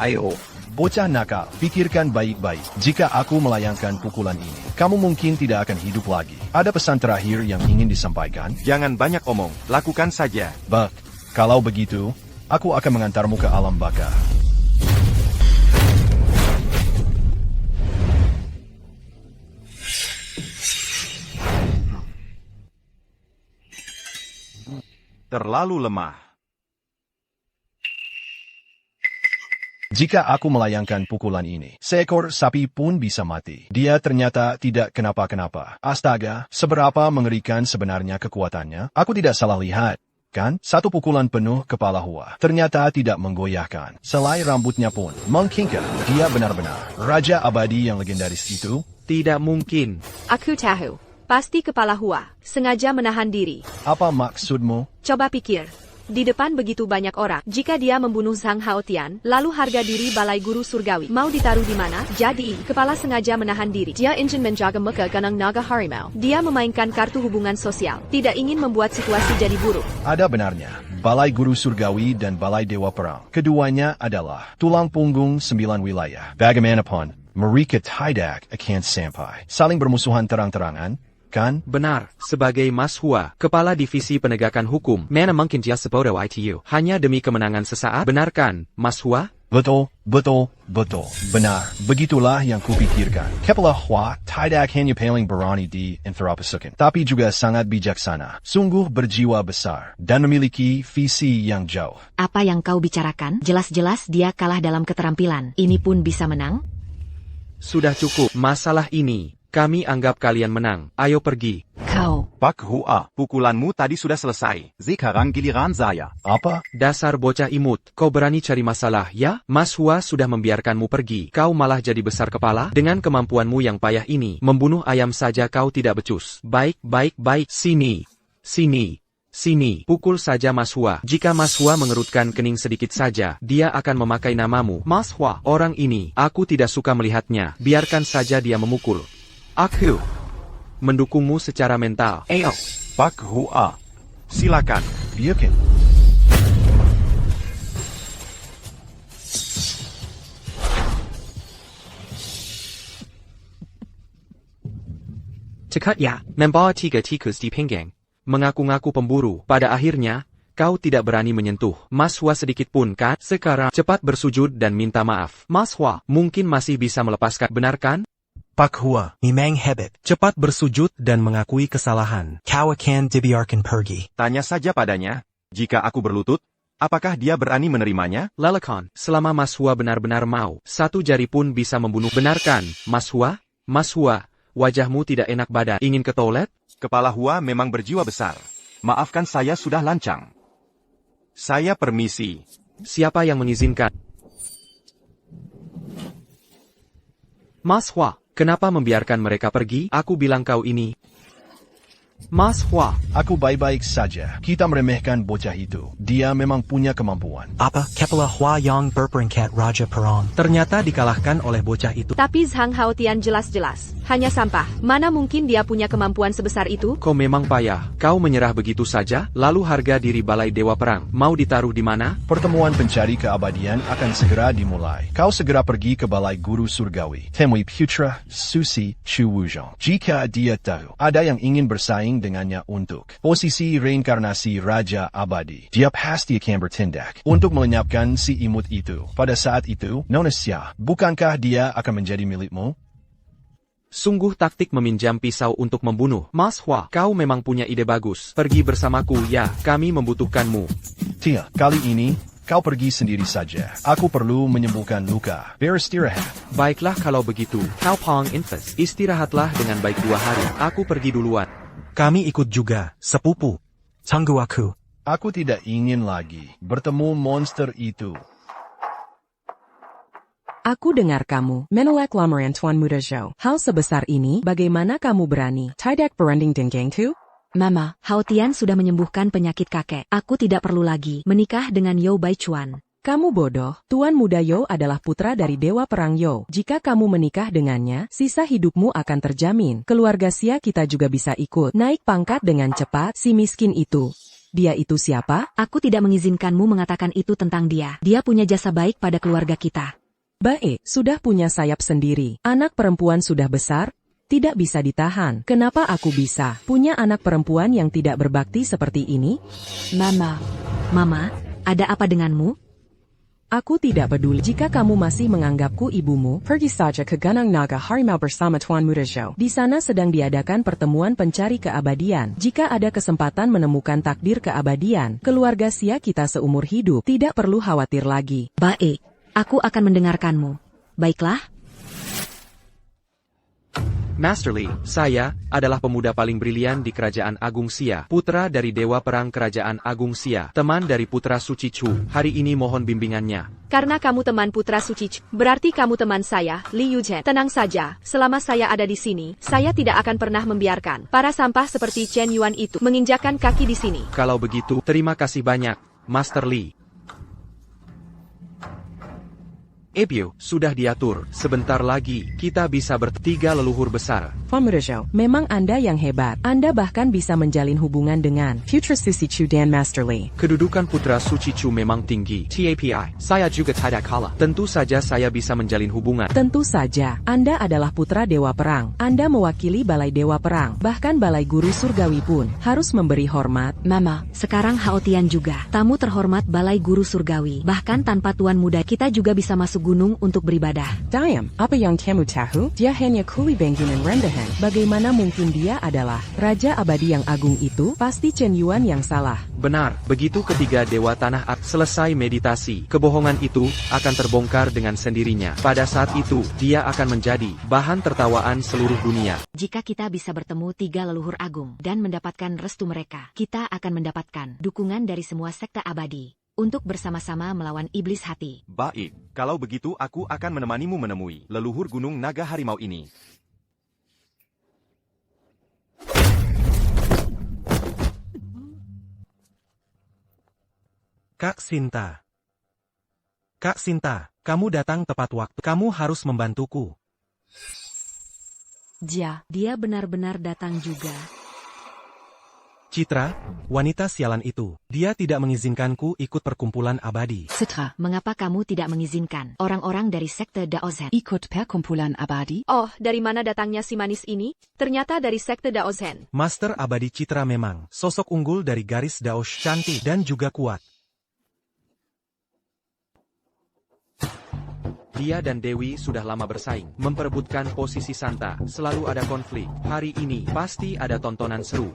Ayo. Bocah nakal, pikirkan baik-baik. Jika aku melayangkan pukulan ini, kamu mungkin tidak akan hidup lagi. Ada pesan terakhir yang ingin disampaikan? Jangan banyak omong, lakukan saja. Bak, kalau begitu, aku akan mengantarmu ke alam baka. Terlalu lemah. Jika aku melayangkan pukulan ini, seekor sapi pun bisa mati. Dia ternyata tidak kenapa-kenapa. Astaga, seberapa mengerikan sebenarnya kekuatannya? Aku tidak salah lihat, kan? Satu pukulan penuh kepala Hua. Ternyata tidak menggoyahkan. Selai rambutnya pun mengkingkar. Dia benar-benar Raja Abadi yang legendaris itu? Tidak mungkin. Aku tahu. Pasti kepala Hua. Sengaja menahan diri. Apa maksudmu? Coba pikir. Di depan begitu banyak orang. Jika dia membunuh Zhang Haotian, lalu harga diri balai guru surgawi mau ditaruh di mana? Jadi, kepala sengaja menahan diri. Dia ingin menjaga muka ganang naga harimau. Dia memainkan kartu hubungan sosial. Tidak ingin membuat situasi jadi buruk. Ada benarnya. Balai guru surgawi dan balai dewa perang. Keduanya adalah tulang punggung 9 wilayah. Bagaimanapun, mereka tidak akan sampai saling bermusuhan terang-terangan. Kan? Benar, sebagai Mas Hua, Kepala Divisi Penegakan Hukum, mana mungkin dia sebodoh itu, hanya demi kemenangan sesaat, benarkan, Mas Hua? Betul. Benar, begitulah yang kupikirkan. Kepala Hua tidak hanya paling berani di Anthropocene, tapi juga sangat bijaksana, sungguh berjiwa besar, dan memiliki visi yang jauh. Apa yang kau bicarakan? Jelas-jelas dia kalah dalam keterampilan. Ini pun bisa menang? Sudah cukup, masalah ini. Kami anggap kalian menang. Ayo pergi. Kau. Pak Hua, pukulanmu tadi sudah selesai. Sekarang giliran saya. Apa? Dasar bocah imut, kau berani cari masalah, ya? Mas Hua sudah membiarkanmu pergi. Kau malah jadi besar kepala? Dengan kemampuanmu yang payah ini, membunuh ayam saja kau tidak becus. Baik. Sini. Pukul saja Mas Hua. Jika Mas Hua mengerutkan kening sedikit saja, dia akan memakai namamu. Mas Hua, orang ini, aku tidak suka melihatnya. Biarkan saja dia memukul. Aku mendukungmu secara mental. Ayo. Pak Hua, silakan. Biarkan. Cekat ya, membawa 3 tikus di pinggang. Mengaku-ngaku pemburu. Pada akhirnya, kau tidak berani menyentuh Mas Hua sedikit pun kan? Sekarang, cepat bersujud dan minta maaf. Mas Hua, mungkin masih bisa melepaskan, benar kan? Pak Hua, memang hebat. Cepat bersujud dan mengakui kesalahan. Kau akan dibiarkan pergi. Tanya saja padanya, jika aku berlutut, apakah dia berani menerimanya? Lelakon, selama Mas Hua benar-benar mau, 1 jari pun bisa membunuh. Benarkan, Mas Hua? Mas Hua, wajahmu tidak enak badan. Ingin ke toilet? Kepala Hua memang berjiwa besar. Maafkan saya sudah lancang. Saya permisi. Siapa yang mengizinkan? Mas Hua, kenapa membiarkan mereka pergi? Aku bilang kau ini. Mas Hua, Aku baik-baik saja. Kita meremehkan bocah itu. Dia memang punya kemampuan. Apa Kepala Hua Yang berperingkat Raja Perang? Ternyata dikalahkan oleh bocah itu. Tapi Zhang Haotian jelas-jelas hanya sampah. Mana mungkin dia punya kemampuan sebesar itu? kau memang payah. Kau menyerah begitu saja? Lalu harga diri Balai Dewa Perang mau ditaruh di mana? Pertemuan pencari keabadian akan segera dimulai. Kau segera pergi ke Balai Guru Surgawi. Temui Putra Susi Chu Wuzhong. Jika dia tahu ada yang ingin bersaing dengannya untuk posisi reinkarnasi Raja Abadi, dia pasti akan bertindak untuk melenyapkan si imut itu. Pada saat itu, Nona Xia, bukankah dia akan menjadi milikmu? Sungguh taktik meminjam pisau untuk membunuh. Mas Hua, kau memang punya ide bagus. Pergi bersamaku ya, kami membutuhkanmu. Tia, kali ini kau pergi sendiri saja. Aku perlu menyembuhkan luka. Beristirahat. Baiklah kalau begitu, Kau Pong Invest. Istirahatlah dengan baik 2 hari. Aku pergi duluan. Kami ikut juga, sepupu. Tunggu aku. Aku tidak ingin lagi bertemu monster itu. Aku dengar kamu menolak lamaran Tuan Muda Zhou. Hal sebesar ini, bagaimana kamu berani? Tidak berunding dengan tu? Mama, Haotian sudah menyembuhkan penyakit kakek. Aku tidak perlu lagi menikah dengan You Bai Chuan. Kamu bodoh. Tuan Muda Yo adalah putra dari Dewa Perang Yo. Jika kamu menikah dengannya, sisa hidupmu akan terjamin. Keluarga Xia kita juga bisa ikut naik pangkat dengan cepat. Si miskin itu. Dia itu siapa? Aku tidak mengizinkanmu mengatakan itu tentang dia. Dia punya jasa baik pada keluarga kita. Bae, sudah punya sayap sendiri. Anak perempuan sudah besar, tidak bisa ditahan. Kenapa aku bisa punya anak perempuan yang tidak berbakti seperti ini? Mama, ada apa denganmu? Aku tidak peduli jika kamu masih menganggapku ibumu. Pergi saja ke Ganang Naga Harimau bersama Tuan Muda Zhou. Di sana sedang diadakan pertemuan pencari keabadian. Jika ada kesempatan menemukan takdir keabadian, keluarga Xia kita seumur hidup tidak perlu khawatir lagi. Baik, aku akan mendengarkanmu. Baiklah. Master Li, saya adalah pemuda paling brilian di Kerajaan Agung Xia, putra dari Dewa Perang Kerajaan Agung Xia, teman dari Putra Suci Chu. Hari ini mohon bimbingannya. Karena kamu teman Putra Suci Chu, berarti kamu teman saya, Li Yuzhen. Tenang saja, selama saya ada di sini, saya tidak akan pernah membiarkan para sampah seperti Chen Yuan itu menginjakkan kaki di sini. Kalau begitu, terima kasih banyak, Master Li. Ebio, sudah diatur. Sebentar lagi, kita bisa bertiga leluhur besar. Tuan Muda Zhou, memang Anda yang hebat. Anda bahkan bisa menjalin hubungan dengan Putra Suci Chu dan Master Li. Kedudukan Putra Suci Chu memang tinggi. TAPI, saya juga tidak kalah. Tentu saja saya bisa menjalin hubungan. Tentu saja, Anda adalah putra Dewa Perang. Anda mewakili Balai Dewa Perang. Bahkan Balai Guru Surgawi pun harus memberi hormat. Mama, sekarang Haotian juga. Tamu terhormat Balai Guru Surgawi. Bahkan tanpa Tuan Muda kita juga bisa masuk gunung untuk beribadah. Diam, apa yang kamu tahu? Dia hanya kuli bangunan rendahan. Bagaimana mungkin dia adalah Raja Abadi yang agung itu? Pasti Chen Yuan yang salah. Benar, begitu ketiga Dewa Tanah selesai meditasi, kebohongan itu akan terbongkar dengan sendirinya. Pada saat itu, dia akan menjadi bahan tertawaan seluruh dunia. Jika kita bisa bertemu 3 leluhur agung dan mendapatkan restu mereka, kita akan mendapatkan dukungan dari semua sekte abadi untuk bersama-sama melawan iblis hati. Baik, kalau begitu aku akan menemanimu menemui leluhur Gunung Naga Harimau ini. Kak Sinta. Kak Sinta, kamu datang tepat waktu. Kamu harus membantuku. Dia benar-benar datang juga. Citra, wanita sialan itu, dia tidak mengizinkanku ikut perkumpulan abadi. Citra, Mengapa kamu tidak mengizinkan orang-orang dari sekte Daozen ikut perkumpulan abadi? Oh, dari mana datangnya si manis ini? Ternyata dari sekte Daozen. Master abadi Citra memang sosok unggul dari garis Daosh, cantik dan juga kuat. Dia dan Dewi sudah lama bersaing, memperebutkan posisi Santa. Selalu ada konflik. Hari ini pasti ada tontonan seru.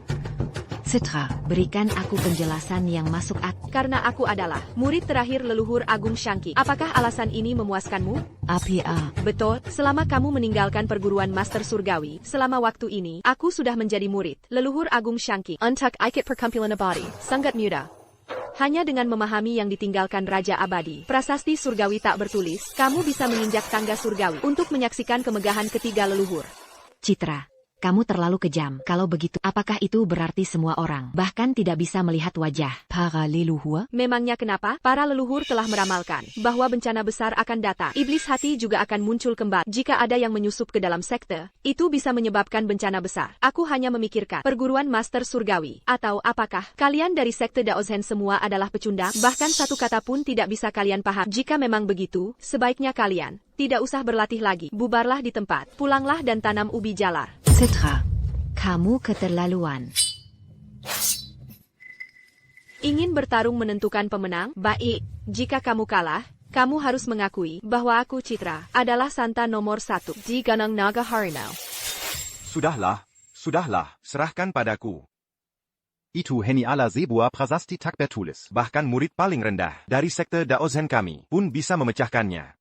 Citra, berikan aku penjelasan yang masuk akal. Karena aku adalah murid terakhir leluhur Agung Shangqi. Apakah alasan ini memuaskanmu? APA. Betul, selama kamu meninggalkan perguruan Master Surgawi, selama waktu ini, aku sudah menjadi murid leluhur Agung Shangqi. Untuk ikut perkumpulan abadi, sangat mudah. Hanya dengan memahami yang ditinggalkan Raja Abadi, prasasti surgawi tak bertulis, kamu bisa menginjak tangga surgawi untuk menyaksikan kemegahan ketiga leluhur. Citra, Kamu terlalu kejam. Kalau begitu, apakah itu berarti semua orang bahkan tidak bisa melihat wajah para leluhur? Memangnya kenapa? Para leluhur telah meramalkan bahwa bencana besar akan datang. Iblis hati juga akan muncul kembali. Jika ada yang menyusup ke dalam sekte, itu bisa menyebabkan bencana besar. Aku hanya memikirkan perguruan master surgawi. Atau apakah kalian dari sekte Daozen semua adalah pecundang? Bahkan satu kata pun tidak bisa kalian paham. Jika memang begitu, sebaiknya kalian tidak usah berlatih lagi. Bubarlah di tempat. Pulanglah dan tanam ubi jalar. Citra. Kamu keterlaluan. Ingin bertarung menentukan pemenang? Baik, jika kamu kalah, kamu harus mengakui bahwa aku Citra adalah santa nomor 1 di Ganang Naga Harimau. Sudahlah, serahkan padaku. Itu Heniala Zebua Prasasti Takbertulis. Bahkan murid paling rendah dari sekte Daozen kami pun bisa memecahkannya.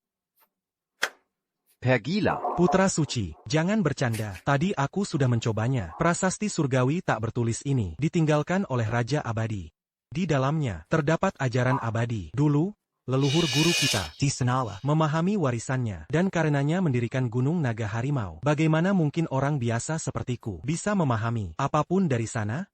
Pergilah. Putra suci, jangan bercanda. Tadi aku sudah mencobanya. Prasasti surgawi tak bertulis ini ditinggalkan oleh Raja Abadi. Di dalamnya terdapat ajaran abadi. Dulu, leluhur guru kita, Tisenala, memahami warisannya dan karenanya mendirikan Gunung Naga Harimau. Bagaimana mungkin orang biasa sepertiku bisa memahami apapun dari sana?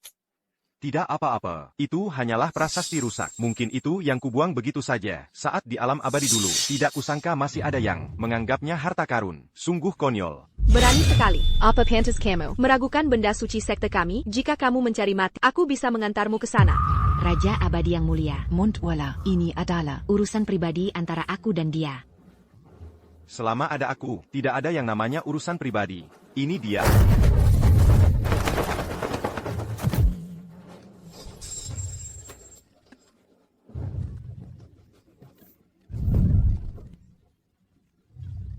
Tidak apa-apa, itu hanyalah prasasti rusak. Mungkin itu yang kubuang begitu saja saat di alam abadi dulu. Tidak kusangka masih ada yang menganggapnya harta karun. Sungguh konyol. Berani sekali. Apa pantas kamu meragukan benda suci sekte kami? Jika kamu mencari mati, aku bisa mengantarmu ke sana. Raja Abadi yang mulia, Mundwala, ini adalah urusan pribadi antara aku dan dia. Selama ada aku, tidak ada yang namanya urusan pribadi. Ini dia.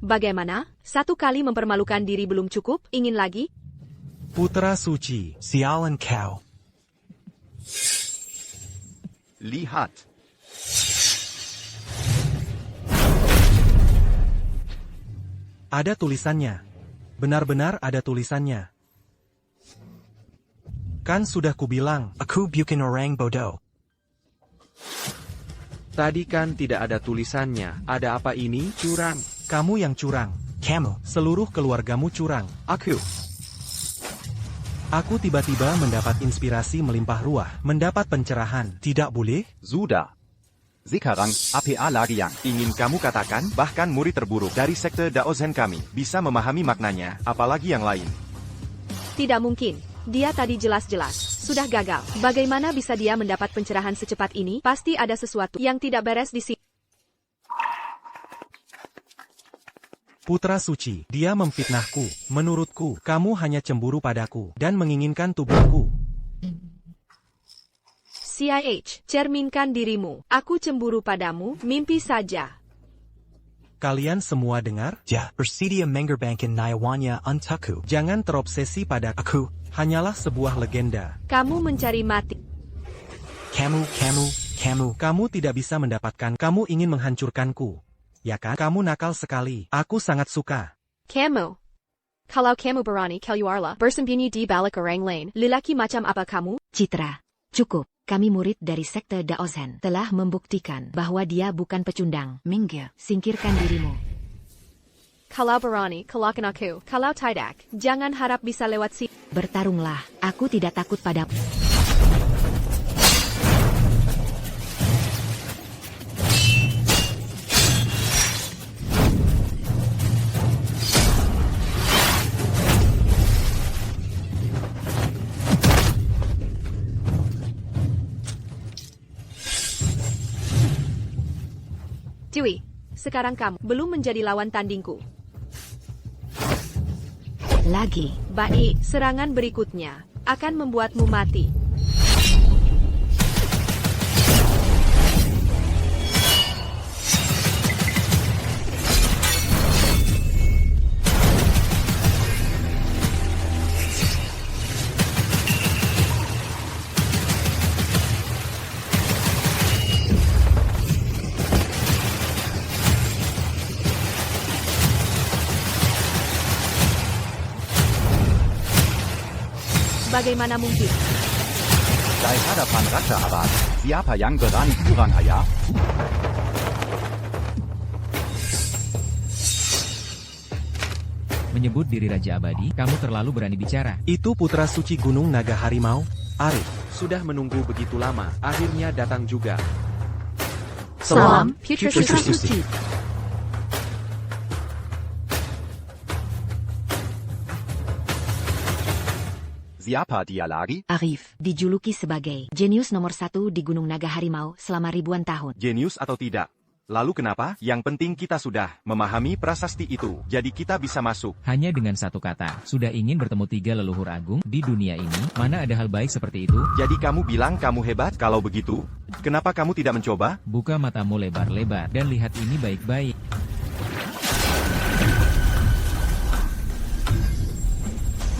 Bagaimana? Satu kali mempermalukan diri belum cukup? Ingin lagi? Putra suci, sialan kau. Lihat. Ada tulisannya. Benar-benar ada tulisannya. Kan sudah kubilang. Aku bukan orang bodoh. Tadi kan tidak ada tulisannya. Ada apa ini? Curang. Kamu yang curang. Kamu. Seluruh keluargamu curang. Aku. Aku tiba-tiba mendapat inspirasi melimpah ruah. Mendapat pencerahan. Tidak boleh? Sudah. Sekarang, apa lagi yang ingin kamu katakan? Bahkan murid terburuk dari sekte Daozen kami bisa memahami maknanya, apalagi yang lain. Tidak mungkin. Dia tadi jelas-jelas sudah gagal. Bagaimana bisa dia mendapat pencerahan secepat ini? Pasti ada sesuatu yang tidak beres di sini. Putra suci, dia memfitnahku. Menurutku, kamu hanya cemburu padaku dan menginginkan tubuhku. CIH, cerminkan dirimu. Aku cemburu padamu, mimpi saja. Kalian semua dengar? Ya, bersedia mengorbankan nyawanya untukku. Jangan terobsesi pada aku. Hanyalah sebuah legenda. Kamu mencari mati. Kamu tidak bisa mendapatkan. Kamu ingin menghancurkanku. Ya kan? Kamu nakal sekali. Aku sangat suka. Kamu. Kalau kamu berani keluarlah bersembunyi di balik orang lain. Lelaki macam apa kamu? Citra, cukup. Kami murid dari sekte Daozen telah membuktikan bahwa dia bukan pecundang. Minggir. Singkirkan dirimu. Kalau berani, kalahkan aku. Kalau tidak, jangan harap bisa lewat sini. Bertarunglah. Aku tidak takut padamu. Dewi, sekarang kamu belum menjadi lawan tandingku. Lagi. Baik, serangan berikutnya akan membuatmu mati. Bagaimana mungkin? Dari hadapan Raja Abad, siapa yang berani kurang ayah? Menyebut diri Raja Abadi, kamu terlalu berani bicara. Itu putra suci Gunung Naga Harimau, Arif. Sudah menunggu begitu lama, akhirnya datang juga. Salam, Putra Suci. Siapa dia lagi? Arif, dijuluki sebagai jenius nomor 1 di Gunung Naga Harimau selama ribuan tahun. Jenius atau tidak? Lalu kenapa? Yang penting kita sudah memahami prasasti itu, jadi kita bisa masuk. Hanya dengan satu kata, sudah ingin bertemu 3 leluhur agung di dunia ini, mana ada hal baik seperti itu? Jadi kamu bilang kamu hebat? Kalau begitu, kenapa kamu tidak mencoba? Buka matamu lebar-lebar dan lihat ini baik-baik.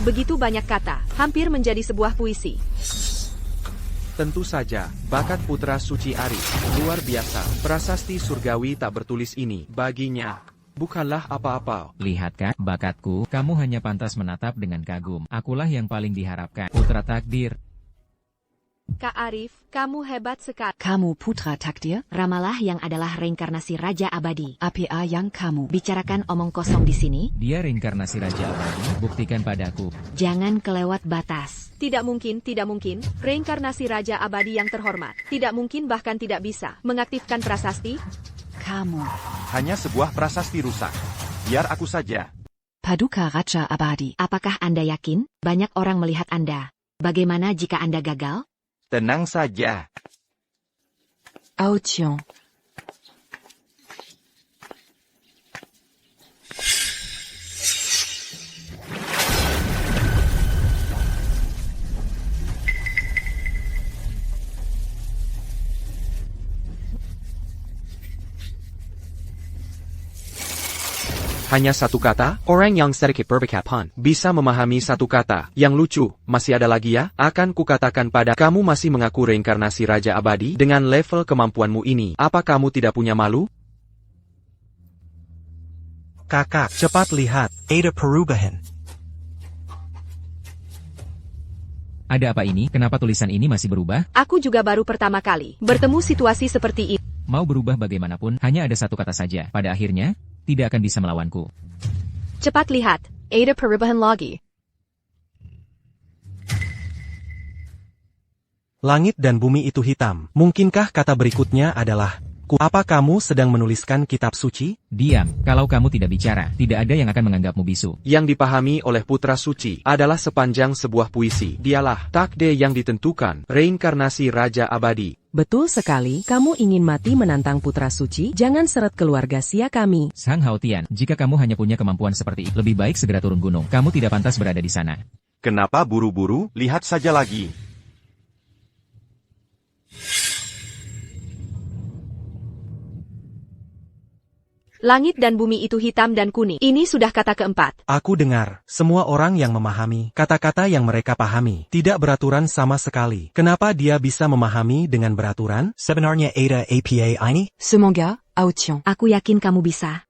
Begitu banyak kata, hampir menjadi sebuah puisi. Tentu saja, bakat putra suci Arif, luar biasa. Prasasti surgawi tak bertulis ini, baginya, bukanlah apa-apa. Lihat kak, bakatku, kamu hanya pantas menatap dengan kagum. Akulah yang paling diharapkan, putra takdir. Kak Arif, kamu hebat sekali. Kamu putra takdir? Ramalah yang adalah reinkarnasi Raja Abadi. APA yang kamu. Bicarakan omong kosong di sini. Dia reinkarnasi Raja Abadi, buktikan padaku. Jangan kelewat batas. Tidak mungkin, reinkarnasi Raja Abadi yang terhormat. Tidak mungkin bahkan tidak bisa mengaktifkan prasasti. Kamu. Hanya sebuah prasasti rusak. Biar aku saja. Paduka Raja Abadi. Apakah Anda yakin? Banyak orang melihat Anda. Bagaimana jika Anda gagal? Tenang saja. Aotion. Hanya satu kata, orang yang sedikit berpikir bisa memahami satu kata. Yang lucu, masih ada lagi ya? Akan kukatakan pada kamu masih mengaku reinkarnasi Raja Abadi dengan level kemampuanmu ini. Apa kamu tidak punya malu? Kakak, cepat lihat. Ada perubahan. Ada apa ini? Kenapa tulisan ini masih berubah? Aku juga baru pertama kali bertemu situasi seperti itu. Mau berubah bagaimanapun, hanya ada satu kata saja. Pada akhirnya, tidak akan bisa melawanku. Cepat lihat, ada perubahan lagi. Langit dan bumi itu hitam. Mungkinkah kata berikutnya adalah, apa kamu sedang menuliskan kitab suci? Diam, kalau kamu tidak bicara, tidak ada yang akan menganggapmu bisu. Yang dipahami oleh putra suci adalah sepanjang sebuah puisi. Dialah takdir yang ditentukan, reinkarnasi Raja Abadi. Betul sekali, kamu ingin mati menantang putra suci? Jangan seret keluarga sia kami. Sang Haotian, jika kamu hanya punya kemampuan seperti itu, lebih baik segera turun gunung. Kamu tidak pantas berada di sana. Kenapa buru-buru? Lihat saja lagi. Langit dan bumi itu hitam dan kuning. Ini sudah kata keempat. Aku dengar, semua orang yang memahami kata-kata yang mereka pahami tidak beraturan sama sekali. Kenapa dia bisa memahami dengan beraturan? Sebenarnya ada APA ini? Semoga, Aotion. Aku yakin kamu bisa.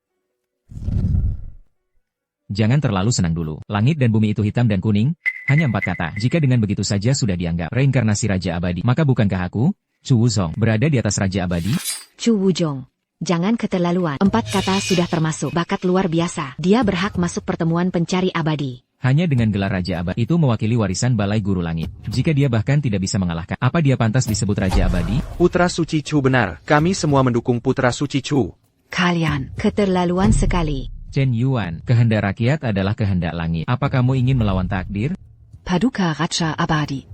Jangan terlalu senang dulu. Langit dan bumi itu hitam dan kuning, hanya 4 kata. Jika dengan begitu saja sudah dianggap reinkarnasi Raja Abadi, maka bukankah aku, Chu Wuzong, berada di atas Raja Abadi? Chu Wuzong. Jangan keterlaluan. 4 kata sudah termasuk bakat luar biasa. Dia berhak masuk pertemuan pencari abadi. Hanya dengan gelar Raja Abadi itu mewakili warisan Balai Guru Langit. Jika dia bahkan tidak bisa mengalahkan, apa dia pantas disebut Raja Abadi? Putra Suci Chu benar. Kami semua mendukung Putra Suci Chu. Kalian keterlaluan sekali. Chen Yuan, kehendak rakyat adalah kehendak langit. Apa kamu ingin melawan takdir? Paduka Raja Abadi.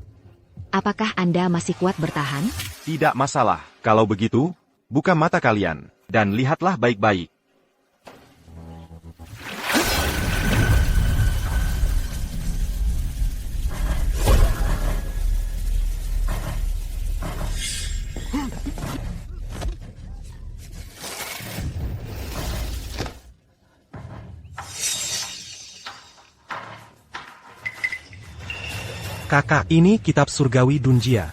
Apakah Anda masih kuat bertahan? Tidak masalah. Kalau begitu, buka mata kalian, dan lihatlah baik-baik. Kakak, ini kitab surgawi Dunjia.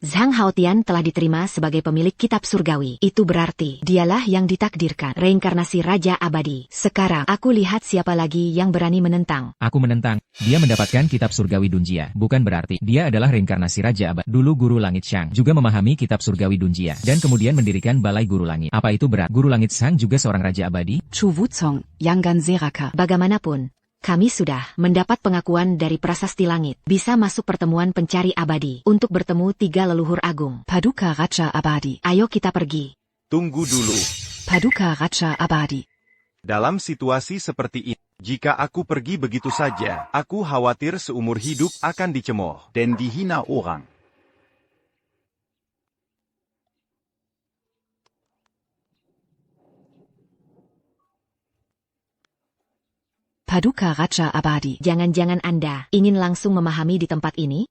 Zhang Haotian telah diterima sebagai pemilik kitab surgawi. Itu berarti dialah yang ditakdirkan reinkarnasi Raja Abadi. Sekarang aku lihat siapa lagi yang berani menentang. Aku menentang. Dia mendapatkan kitab surgawi Dunjia. Bukan berarti dia adalah reinkarnasi Raja Abadi. Dulu Guru Langit Shang juga memahami kitab surgawi Dunjia dan kemudian mendirikan Balai Guru Langit. Apa itu berat? Guru Langit Shang juga seorang Raja Abadi? Chu Wucong, Yanggan Zeraka. Bagaimanapun, kami sudah mendapat pengakuan dari Prasasti Langit. Bisa masuk pertemuan pencari abadi untuk bertemu 3 leluhur agung. Paduka Raja Abadi. Ayo kita pergi. Tunggu dulu. Paduka Raja Abadi. Dalam situasi seperti ini, jika aku pergi begitu saja, aku khawatir seumur hidup akan dicemooh dan dihina orang. Paduka Raja Abadi. Jangan-jangan Anda ingin langsung memahami di tempat ini?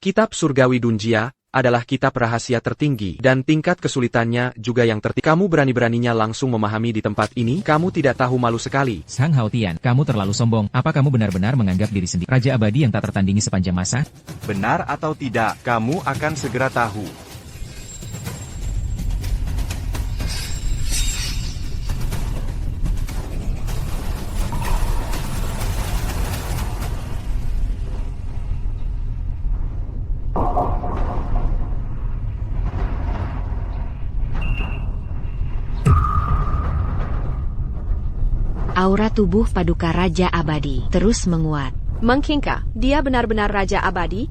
Kitab surgawi Dunjia adalah kitab rahasia tertinggi dan tingkat kesulitannya juga yang tertinggi. Kamu berani-beraninya langsung memahami di tempat ini? Kamu tidak tahu malu sekali. Zhang Haotian, kamu terlalu sombong. Apa kamu benar-benar menganggap diri sendiri Raja Abadi yang tak tertandingi sepanjang masa? Benar atau tidak, kamu akan segera tahu. Aura tubuh Paduka Raja Abadi terus menguat. Mungkinkah dia benar-benar Raja Abadi?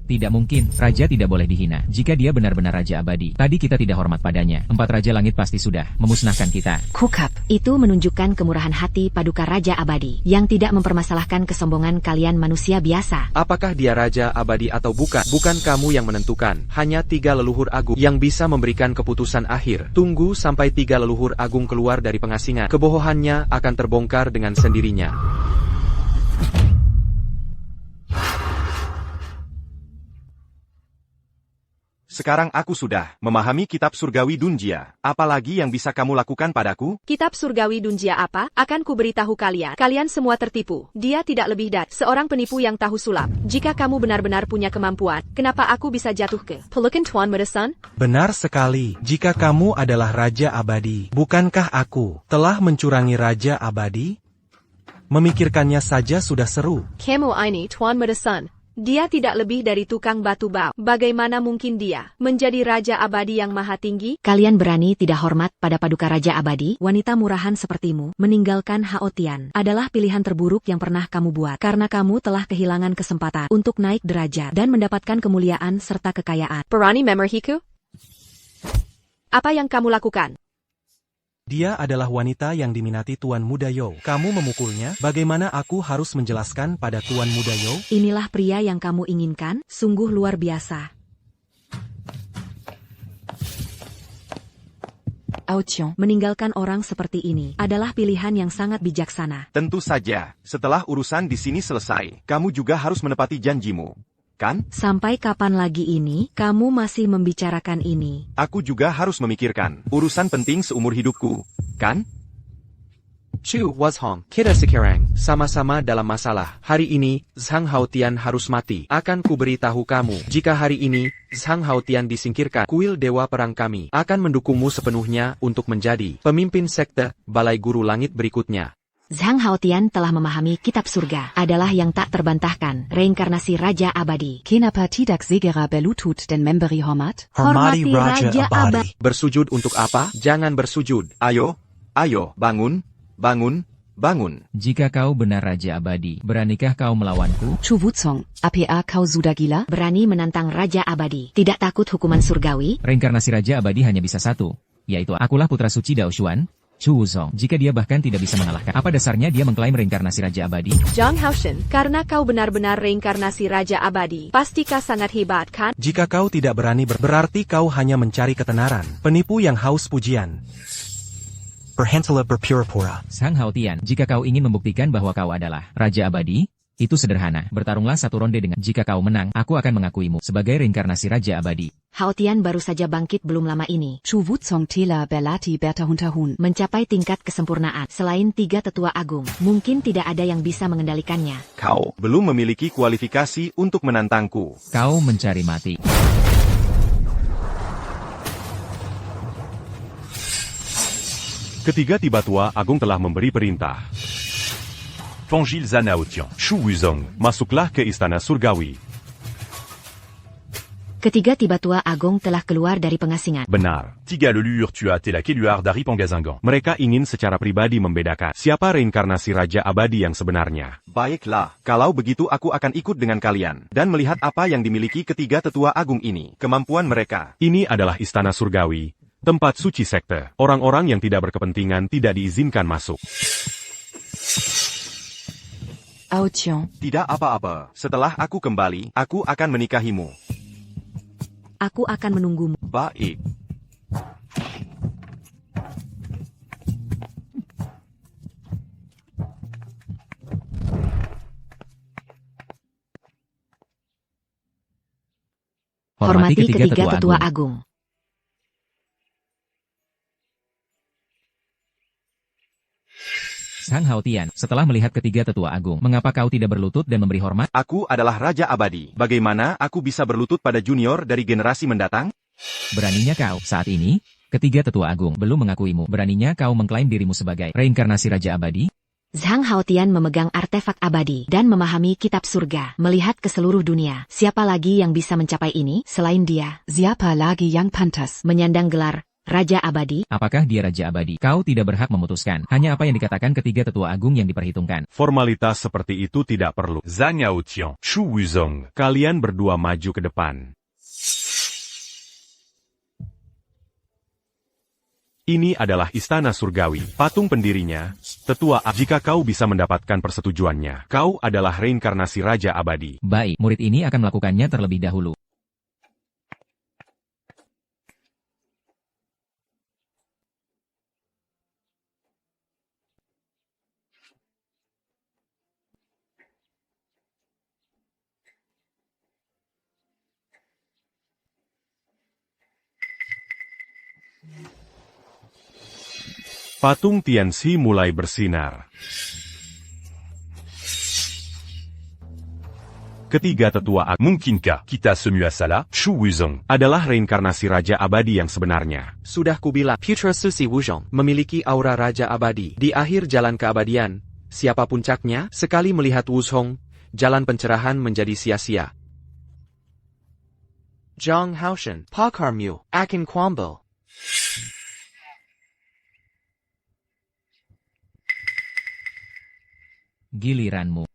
Tidak mungkin, Raja tidak boleh dihina. Jika dia benar-benar Raja Abadi, tadi kita tidak hormat padanya. 4 Raja Langit pasti sudah memusnahkan kita. Kukap, itu menunjukkan kemurahan hati Paduka Raja Abadi, yang tidak mempermasalahkan kesombongan kalian manusia biasa. Apakah dia Raja Abadi atau bukan? Bukan kamu yang menentukan. Hanya 3 leluhur agung yang bisa memberikan keputusan akhir. Tunggu sampai 3 leluhur agung keluar dari pengasingan. Kebohongannya akan terbongkar dengan sendirinya. Sekarang aku sudah memahami kitab surgawi Dunjia. Apalagi yang bisa kamu lakukan padaku? Kitab surgawi Dunjia apa? Akan kuberitahu kalian. Kalian semua tertipu. Dia tidak lebih dari seorang penipu yang tahu sulap. Jika kamu benar-benar punya kemampuan, kenapa aku bisa jatuh ke pelukan Tuan Muda Sun? Benar sekali. Jika kamu adalah Raja Abadi, bukankah aku telah mencurangi Raja Abadi? Memikirkannya saja sudah seru. Kamu ini Tuan Muda Sun. Dia tidak lebih dari tukang batu bau. Bagaimana mungkin dia menjadi Raja Abadi yang maha tinggi? Kalian berani tidak hormat pada Paduka Raja Abadi? Wanita murahan sepertimu, meninggalkan Haotian adalah pilihan terburuk yang pernah kamu buat. Karena kamu telah kehilangan kesempatan untuk naik derajat dan mendapatkan kemuliaan serta kekayaan. Berani memerhiku? Apa yang kamu lakukan? Dia adalah wanita yang diminati Tuan Muda Yo. Kamu memukulnya? Bagaimana aku harus menjelaskan pada Tuan Muda Yo? Inilah pria yang kamu inginkan? Sungguh luar biasa. Haotian. Meninggalkan orang seperti ini adalah pilihan yang sangat bijaksana. Tentu saja, setelah urusan di sini selesai, kamu juga harus menepati janjimu. Kan? Sampai kapan lagi ini, kamu masih membicarakan ini? Aku juga harus memikirkan urusan penting seumur hidupku, kan? Chu Wazhong, kita sekarang sama-sama dalam masalah. Hari ini, Zhang Haotian harus mati. Akan kuberitahu kamu, jika hari ini, Zhang Haotian disingkirkan, kuil Dewa Perang kami akan mendukungmu sepenuhnya untuk menjadi pemimpin sekte Balai Guru Langit berikutnya. Zhang Haotian telah memahami kitab surga adalah yang tak terbantahkan, reinkarnasi Raja Abadi. Kenapa tidak segera berlutut dan memberi hormat? Hormati Raja Abadi. Bersujud untuk apa? Jangan bersujud. Ayo, bangun, bangun, bangun. Jika kau benar Raja Abadi, beranikah kau melawanku? Chu Wucong, apa kau sudah gila? Berani menantang Raja Abadi, tidak takut hukuman surgawi? Reinkarnasi Raja Abadi hanya bisa satu, yaitu akulah putra suci Dao Xuan, Chu Wuzong. Jika dia bahkan tidak bisa mengalahkan, apa dasarnya dia mengklaim reinkarnasi Raja Abadi? Zhang Haotian, karena kau benar-benar reinkarnasi Raja Abadi, pastikah sangat hebat, kan? Jika kau tidak berani berarti kau hanya mencari ketenaran. Penipu yang haus pujian. Berhentilah berpura-pura. Zhang Haotian, jika kau ingin membuktikan bahwa kau adalah Raja Abadi, itu sederhana. Bertarunglah 1 ronde dengan. Jika kau menang, aku akan mengakuimu sebagai reinkarnasi Raja Abadi. Haotian baru saja bangkit belum lama ini. Chu Wucong telah berlatih bertahun-tahun. Mencapai tingkat kesempurnaan. Selain 3 tetua agung, mungkin tidak ada yang bisa mengendalikannya. Kau belum memiliki kualifikasi untuk menantangku. Kau mencari mati. Ketiga tiba tua agung telah memberi perintah. Fangil Zanaotian, Shu Wuzong, Masuklah ke istana surgawi. Ketiga tiba tua agung telah keluar dari pengasingan. Benar. Tiga Lelur tua Tela Keluar dari Pangasingan. Mereka ingin secara pribadi membedakan siapa reinkarnasi Raja Abadi yang sebenarnya. Baiklah, kalau begitu aku akan ikut dengan kalian, dan melihat apa yang dimiliki ketiga tetua agung ini, kemampuan mereka. Ini adalah istana surgawi, tempat suci sekte. Orang-orang yang tidak berkepentingan tidak diizinkan masuk. Aotian. Tidak apa-apa, setelah aku kembali, aku akan menikahimu. Aku akan menunggumu. Baik. Hormati ketiga tetua agung. Sang Haotian, setelah melihat ketiga tetua agung, mengapa kau tidak berlutut dan memberi hormat? Aku adalah Raja Abadi. Bagaimana aku bisa berlutut pada junior dari generasi mendatang? Beraninya kau, saat ini, ketiga tetua agung belum mengakuimu. Beraninya kau mengklaim dirimu sebagai reinkarnasi Raja Abadi? Zhang Haotian memegang artefak abadi dan memahami kitab surga, melihat ke seluruh dunia. Siapa lagi yang bisa mencapai ini selain dia? Siapa lagi yang pantas Menyandang gelar Raja Abadi? Apakah dia Raja Abadi? Kau tidak berhak memutuskan. Hanya apa yang dikatakan ketiga tetua agung yang diperhitungkan. Formalitas seperti itu tidak perlu. Zanaotian, Shu Wuzong. Kalian berdua maju ke depan. Ini adalah istana surgawi. Patung pendirinya, tetua. Jika kau bisa mendapatkan persetujuannya, kau adalah reinkarnasi Raja Abadi. Baik, murid ini akan melakukannya terlebih dahulu. Patung Tianxi mulai bersinar. Ketiga tetua agung Mungkinkah kita semua salah? Shu Wuzong adalah reinkarnasi Raja Abadi yang sebenarnya. Sudah kubilang, Putra Susi Wuzong memiliki aura Raja Abadi. Di akhir jalan keabadian, siapa puncaknya, sekali melihat Wuzong, jalan pencerahan menjadi sia-sia. Zhang Haoshen, Pakar Mu, Akin Kwambel. Giliranmu.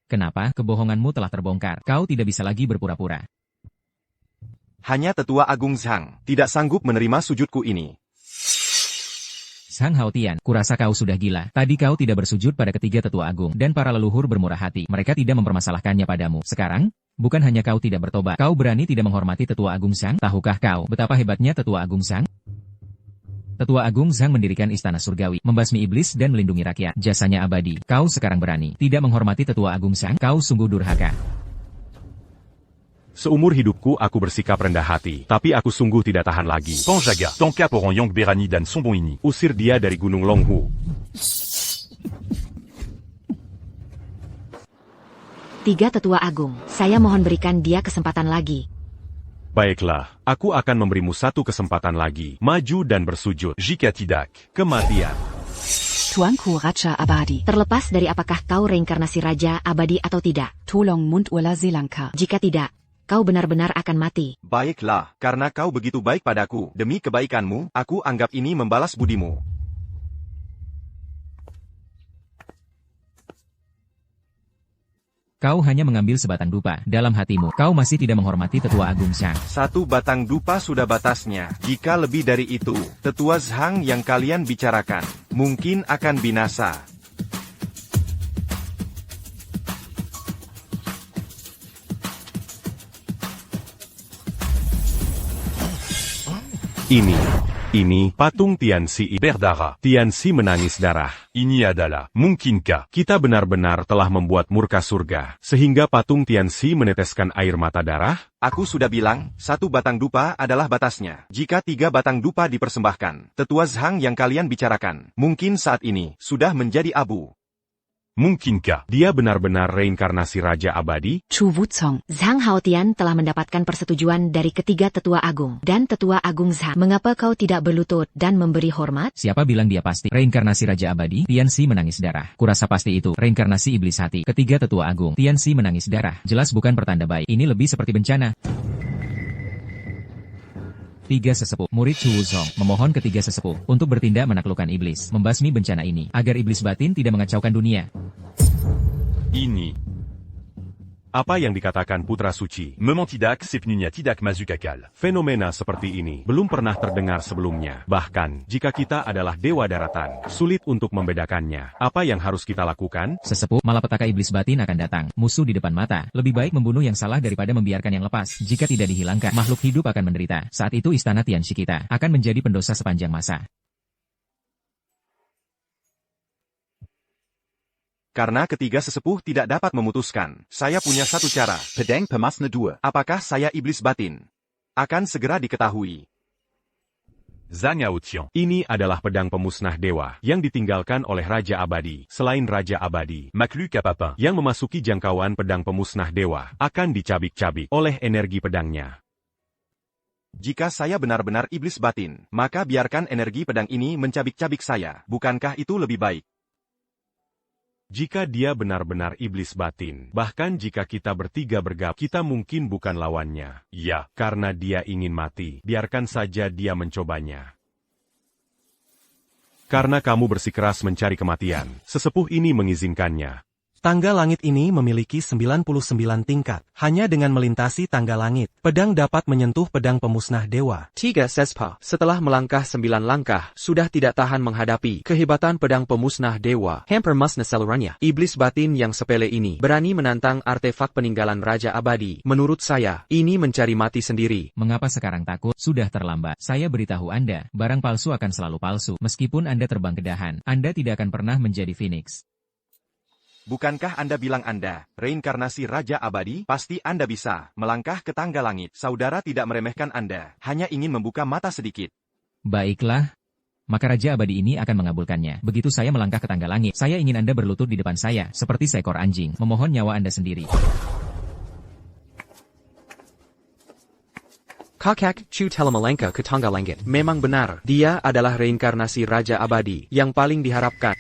Kenapa kebohonganmu telah terbongkar? Kau tidak bisa lagi berpura-pura. Hanya tetua agung Zhang tidak sanggup menerima sujudku ini. Sang Haotian, kurasa kau sudah gila. Tadi kau tidak bersujud pada ketiga tetua agung, dan para leluhur bermurah hati. Mereka tidak mempermasalahkannya padamu. Sekarang, bukan hanya kau tidak bertobat, kau berani tidak menghormati tetua agung Zhang? Tahukah kau betapa hebatnya tetua agung Zhang? Tetua agung Zhang mendirikan istana surgawi, membasmi iblis dan melindungi rakyat. Jasanya abadi. Kau sekarang berani tidak menghormati tetua agung Zhang? Kau sungguh durhaka. Seumur hidupku aku bersikap rendah hati, tapi aku sungguh tidak tahan lagi. Panjaga, Tongkap Orang Yang Berani dan Sombong ini. Usir dia dari Gunung Longhu. Tiga tetua agung, saya mohon berikan dia kesempatan lagi. Baiklah, aku akan memberimu satu kesempatan lagi. Maju dan bersujud. Jika tidak, kematian. Tuanku Raja Abadi. Terlepas dari apakah kau reinkarnasi Raja Abadi atau tidak. Tolong Mundula Zelangka. Jika tidak, kau benar-benar akan mati. Baiklah, karena kau begitu baik padaku. Demi kebaikanmu, aku anggap ini membalas budimu. Kau hanya mengambil sebatang dupa. Dalam hatimu, kau masih tidak menghormati tetua agung Zhang. Satu batang dupa sudah batasnya. Jika lebih dari itu, tetua Zhang yang kalian bicarakan, mungkin akan binasa. Ini patung Tianxi berdarah. Tianxi menangis darah. Ini adalah mungkinkah kita benar-benar telah membuat murka surga, sehingga patung Tianxi meneteskan air mata darah? Aku sudah bilang, satu batang dupa adalah batasnya. Jika 3 batang dupa dipersembahkan, tetua Zhang yang kalian bicarakan, mungkin saat ini sudah menjadi abu. Mungkinkah? Dia benar-benar reinkarnasi Raja Abadi? Chu Wucong. Zhang Haotian telah mendapatkan persetujuan dari ketiga tetua agung. Dan tetua agung Zhang, mengapa kau tidak berlutut dan memberi hormat? Siapa bilang dia pasti? Reinkarnasi Raja Abadi? Tianxi menangis darah. Kurasa pasti itu. Reinkarnasi iblis hati. Ketiga tetua agung. Tianxi menangis darah. Jelas bukan pertanda baik. Ini lebih seperti bencana. Tiga sesepuh, murid Chu Wuzong, memohon ketiga sesepuh untuk bertindak menaklukkan iblis, membasmi bencana ini, agar iblis batin tidak mengacaukan dunia. Ini. Apa yang dikatakan Putra Suci? Mementidak sepnunya tidak mazukakal. Fenomena seperti ini belum pernah terdengar sebelumnya. Bahkan, jika kita adalah dewa daratan, sulit untuk membedakannya. Apa yang harus kita lakukan? Sesepuh, malapetaka iblis batin akan datang, musuh di depan mata. Lebih baik membunuh yang salah daripada membiarkan yang lepas. Jika tidak dihilangkan, makhluk hidup akan menderita. Saat itu istana Tianxi kita akan menjadi pendosa sepanjang masa. Karena ketiga sesepuh tidak dapat memutuskan, saya punya satu cara. Pedang pemasna 2. Apakah saya iblis batin? Akan segera diketahui. Zhang Haotian. Ini adalah pedang pemusnah dewa yang ditinggalkan oleh Raja Abadi. Selain Raja Abadi, Makhluk Kapapin. yang memasuki jangkauan pedang pemusnah dewa akan dicabik-cabik oleh energi pedangnya. Jika saya benar-benar iblis batin, maka biarkan energi pedang ini mencabik-cabik saya. Bukankah itu lebih baik? Jika dia benar-benar iblis batin, bahkan jika kita bertiga bergabung, kita mungkin bukan lawannya. Ya, karena dia ingin mati, biarkan saja dia mencobanya. Karena kamu bersikeras mencari kematian, sesepuh ini mengizinkannya. Tangga langit ini memiliki 99 tingkat. Hanya dengan melintasi tangga langit, pedang dapat menyentuh pedang pemusnah dewa. Tiga Sespa, setelah melangkah 9 langkah, sudah tidak tahan menghadapi kehebatan pedang pemusnah dewa. Hampir musnah seluruhnya. Iblis batin yang sepele ini berani menantang artefak peninggalan Raja Abadi. Menurut saya, ini mencari mati sendiri. Mengapa sekarang takut? Sudah terlambat. Saya beritahu Anda, barang palsu akan selalu palsu. Meskipun Anda terbang ke dahan, Anda tidak akan pernah menjadi Phoenix. Bukankah Anda bilang Anda, reinkarnasi Raja Abadi? Pasti Anda bisa melangkah ke tangga langit. Saudara tidak meremehkan Anda, hanya ingin membuka mata sedikit. Baiklah. Maka Raja Abadi ini akan mengabulkannya. Begitu saya melangkah ke tangga langit, saya ingin Anda berlutut di depan saya, seperti seekor anjing, memohon nyawa Anda sendiri. Kakak Chu Telemalanka ke tangga langit. Memang benar, dia adalah reinkarnasi Raja Abadi yang paling diharapkan.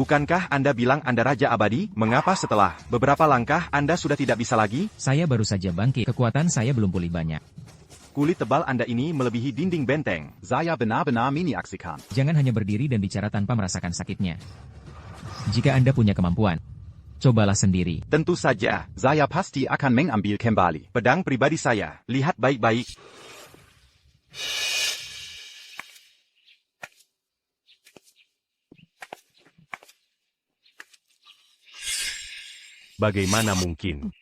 Bukankah Anda bilang Anda Raja Abadi? Mengapa setelah beberapa langkah Anda sudah tidak bisa lagi? Saya baru saja bangkit, kekuatan saya belum pulih banyak. Kulit tebal Anda ini melebihi dinding benteng. Saya benar-benar mini-aksikan. Jangan hanya berdiri dan bicara tanpa merasakan sakitnya. Jika Anda punya kemampuan, cobalah sendiri. Tentu saja. Saya pasti akan mengambil kembali Pedang pribadi saya. Lihat baik-baik. Bagaimana mungkin?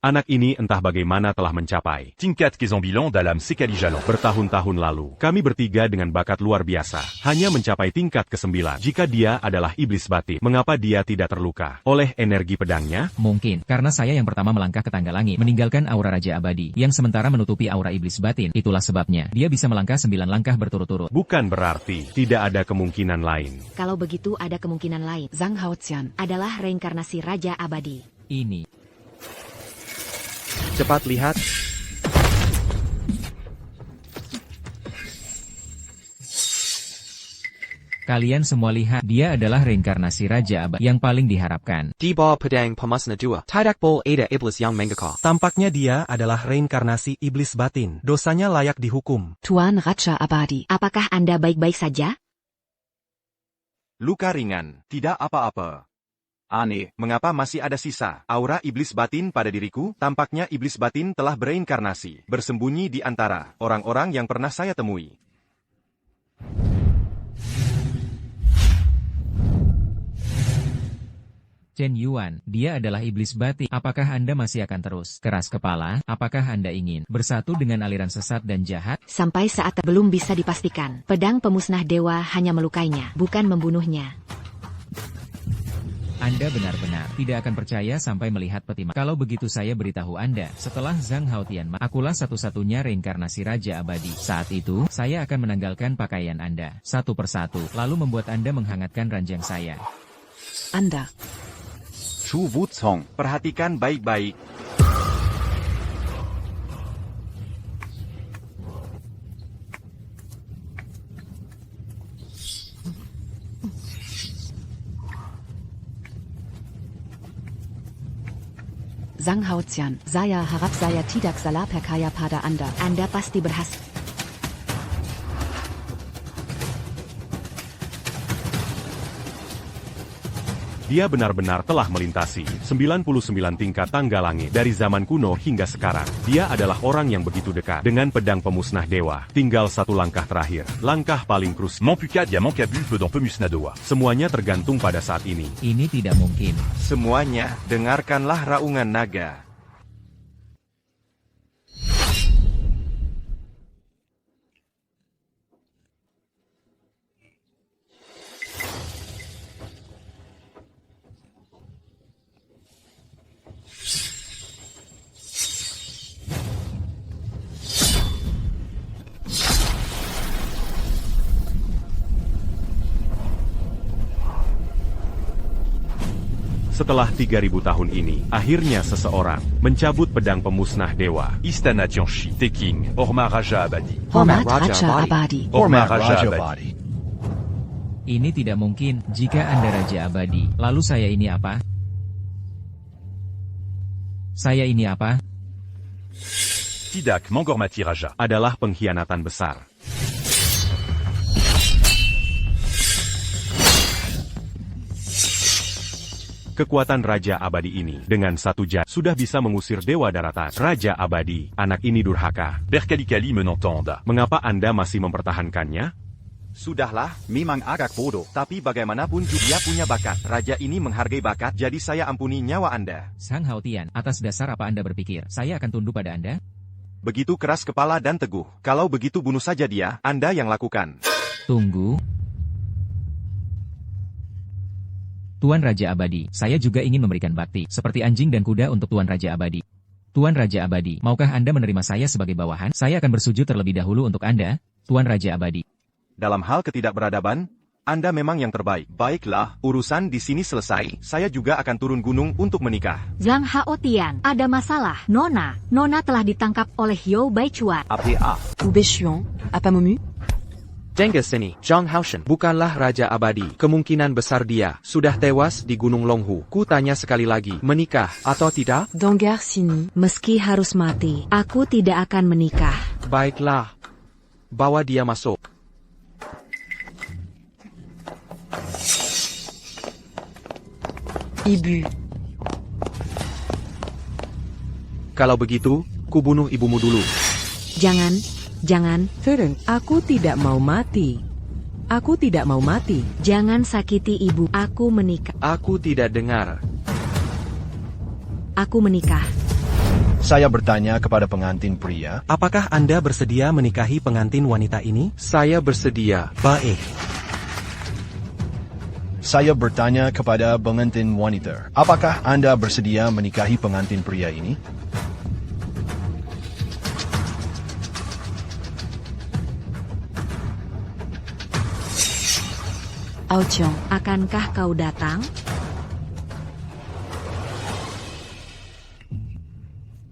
Anak ini entah bagaimana telah mencapai tingkat kezambilan dalam sekali jalan. Bertahun-tahun lalu, kami bertiga dengan bakat luar biasa, hanya mencapai tingkat ke-9. Jika dia adalah iblis batin, mengapa dia tidak terluka oleh energi pedangnya? Mungkin, karena saya yang pertama melangkah ke tangga langit, meninggalkan aura Raja Abadi, yang sementara menutupi aura iblis batin. Itulah sebabnya, dia bisa melangkah 9 langkah berturut-turut. Bukan berarti tidak ada kemungkinan lain. Kalau begitu ada kemungkinan lain. Zhang Haotian Adalah reinkarnasi Raja Abadi. Ini. Cepat lihat. Kalian semua lihat, dia adalah reinkarnasi Raja Abadi yang paling diharapkan. Di bawah pedang pemasna 2, tidak bol ada iblis yang mengekal. Tampaknya dia adalah reinkarnasi iblis batin. Dosanya layak dihukum. Tuan Raja Abadi. Apakah Anda baik-baik saja? Luka ringan, tidak apa-apa. Aneh, mengapa masih ada sisa aura iblis batin pada diriku? Tampaknya iblis batin telah bereinkarnasi, bersembunyi di antara orang-orang yang pernah saya temui. Chen Yuan, dia adalah iblis batin. Apakah Anda masih akan terus keras kepala? Apakah Anda ingin bersatu dengan aliran sesat dan jahat? Sampai saat belum bisa dipastikan. Pedang pemusnah dewa hanya melukainya, bukan membunuhnya. Anda benar-benar tidak akan percaya sampai melihat peti mati. Kalau begitu saya beritahu Anda, setelah Zhang Haotian, akulah satu-satunya reinkarnasi Raja Abadi. Saat itu, saya akan menanggalkan pakaian Anda, satu persatu, lalu membuat Anda menghangatkan ranjang saya. Anda. Shu Wucong, perhatikan baik-baik. Zhang Haotian, saya harap saya tidak salah percaya pada Anda. Anda pasti berhasil. Dia benar-benar telah melintasi 99 tingkat tangga langit dari zaman kuno hingga sekarang. Dia adalah orang yang begitu dekat dengan pedang pemusnah dewa. Tinggal satu langkah terakhir, langkah paling krusial. Mampuka diamant kabul pedang pemusnah dewa. Semuanya tergantung pada saat ini. Ini tidak mungkin. Semuanya, dengarkanlah raungan naga. Setelah 3000 tahun ini, akhirnya seseorang mencabut pedang pemusnah dewa. Istana Tianchi, Teking, Orma Raja Abadi. Hormat Raja Abadi. Orma Raja Abadi. Ini tidak mungkin, jika Anda Raja Abadi. Lalu saya ini apa? Saya ini apa? Tidak menghormati Raja. Adalah pengkhianatan besar. Kekuatan Raja Abadi ini, dengan satu jat, sudah bisa mengusir Dewa Daratan. Raja Abadi, anak ini durhaka. Berkali-kali menentang. Mengapa Anda masih mempertahankannya? Sudahlah, memang agak bodoh. Tapi bagaimanapun juga dia punya bakat. Raja ini menghargai bakat, jadi saya ampuni nyawa Anda. Zhang Haotian, atas dasar apa Anda berpikir, saya akan tunduk pada Anda? Begitu keras kepala dan teguh. Kalau begitu bunuh saja dia, Anda yang lakukan. Tunggu. Tuan Raja Abadi, saya juga ingin memberikan bakti, seperti anjing dan kuda untuk Tuan Raja Abadi. Tuan Raja Abadi, maukah Anda menerima saya sebagai bawahan? Saya akan bersujud terlebih dahulu untuk Anda, Tuan Raja Abadi. Dalam hal ketidakberadaban, Anda memang yang terbaik. Baiklah, urusan di sini selesai. Saya juga akan turun gunung untuk menikah. Zhang Haotian, ada masalah. Nona telah ditangkap oleh You Baichuan. APA. Ubeshuan, apa Mumu? Genghis ini, Zhang Haotian, bukanlah Raja Abadi. Kemungkinan besar dia sudah tewas di Gunung Longhu. Ku tanya sekali lagi, menikah atau tidak? Donggar sini. Meski harus mati, aku tidak akan menikah. Baiklah, bawa dia masuk. Ibu. Kalau begitu, ku bunuh ibumu dulu. Jangan. Feren, aku tidak mau mati. Aku tidak mau mati. Jangan sakiti ibu. Aku menikah. Aku tidak dengar. Aku menikah. Saya bertanya kepada pengantin pria. Apakah Anda bersedia menikahi pengantin wanita ini? Saya bersedia. Baik. Saya bertanya kepada pengantin wanita. Apakah Anda bersedia menikahi pengantin pria ini? Haotian, akankah kau datang?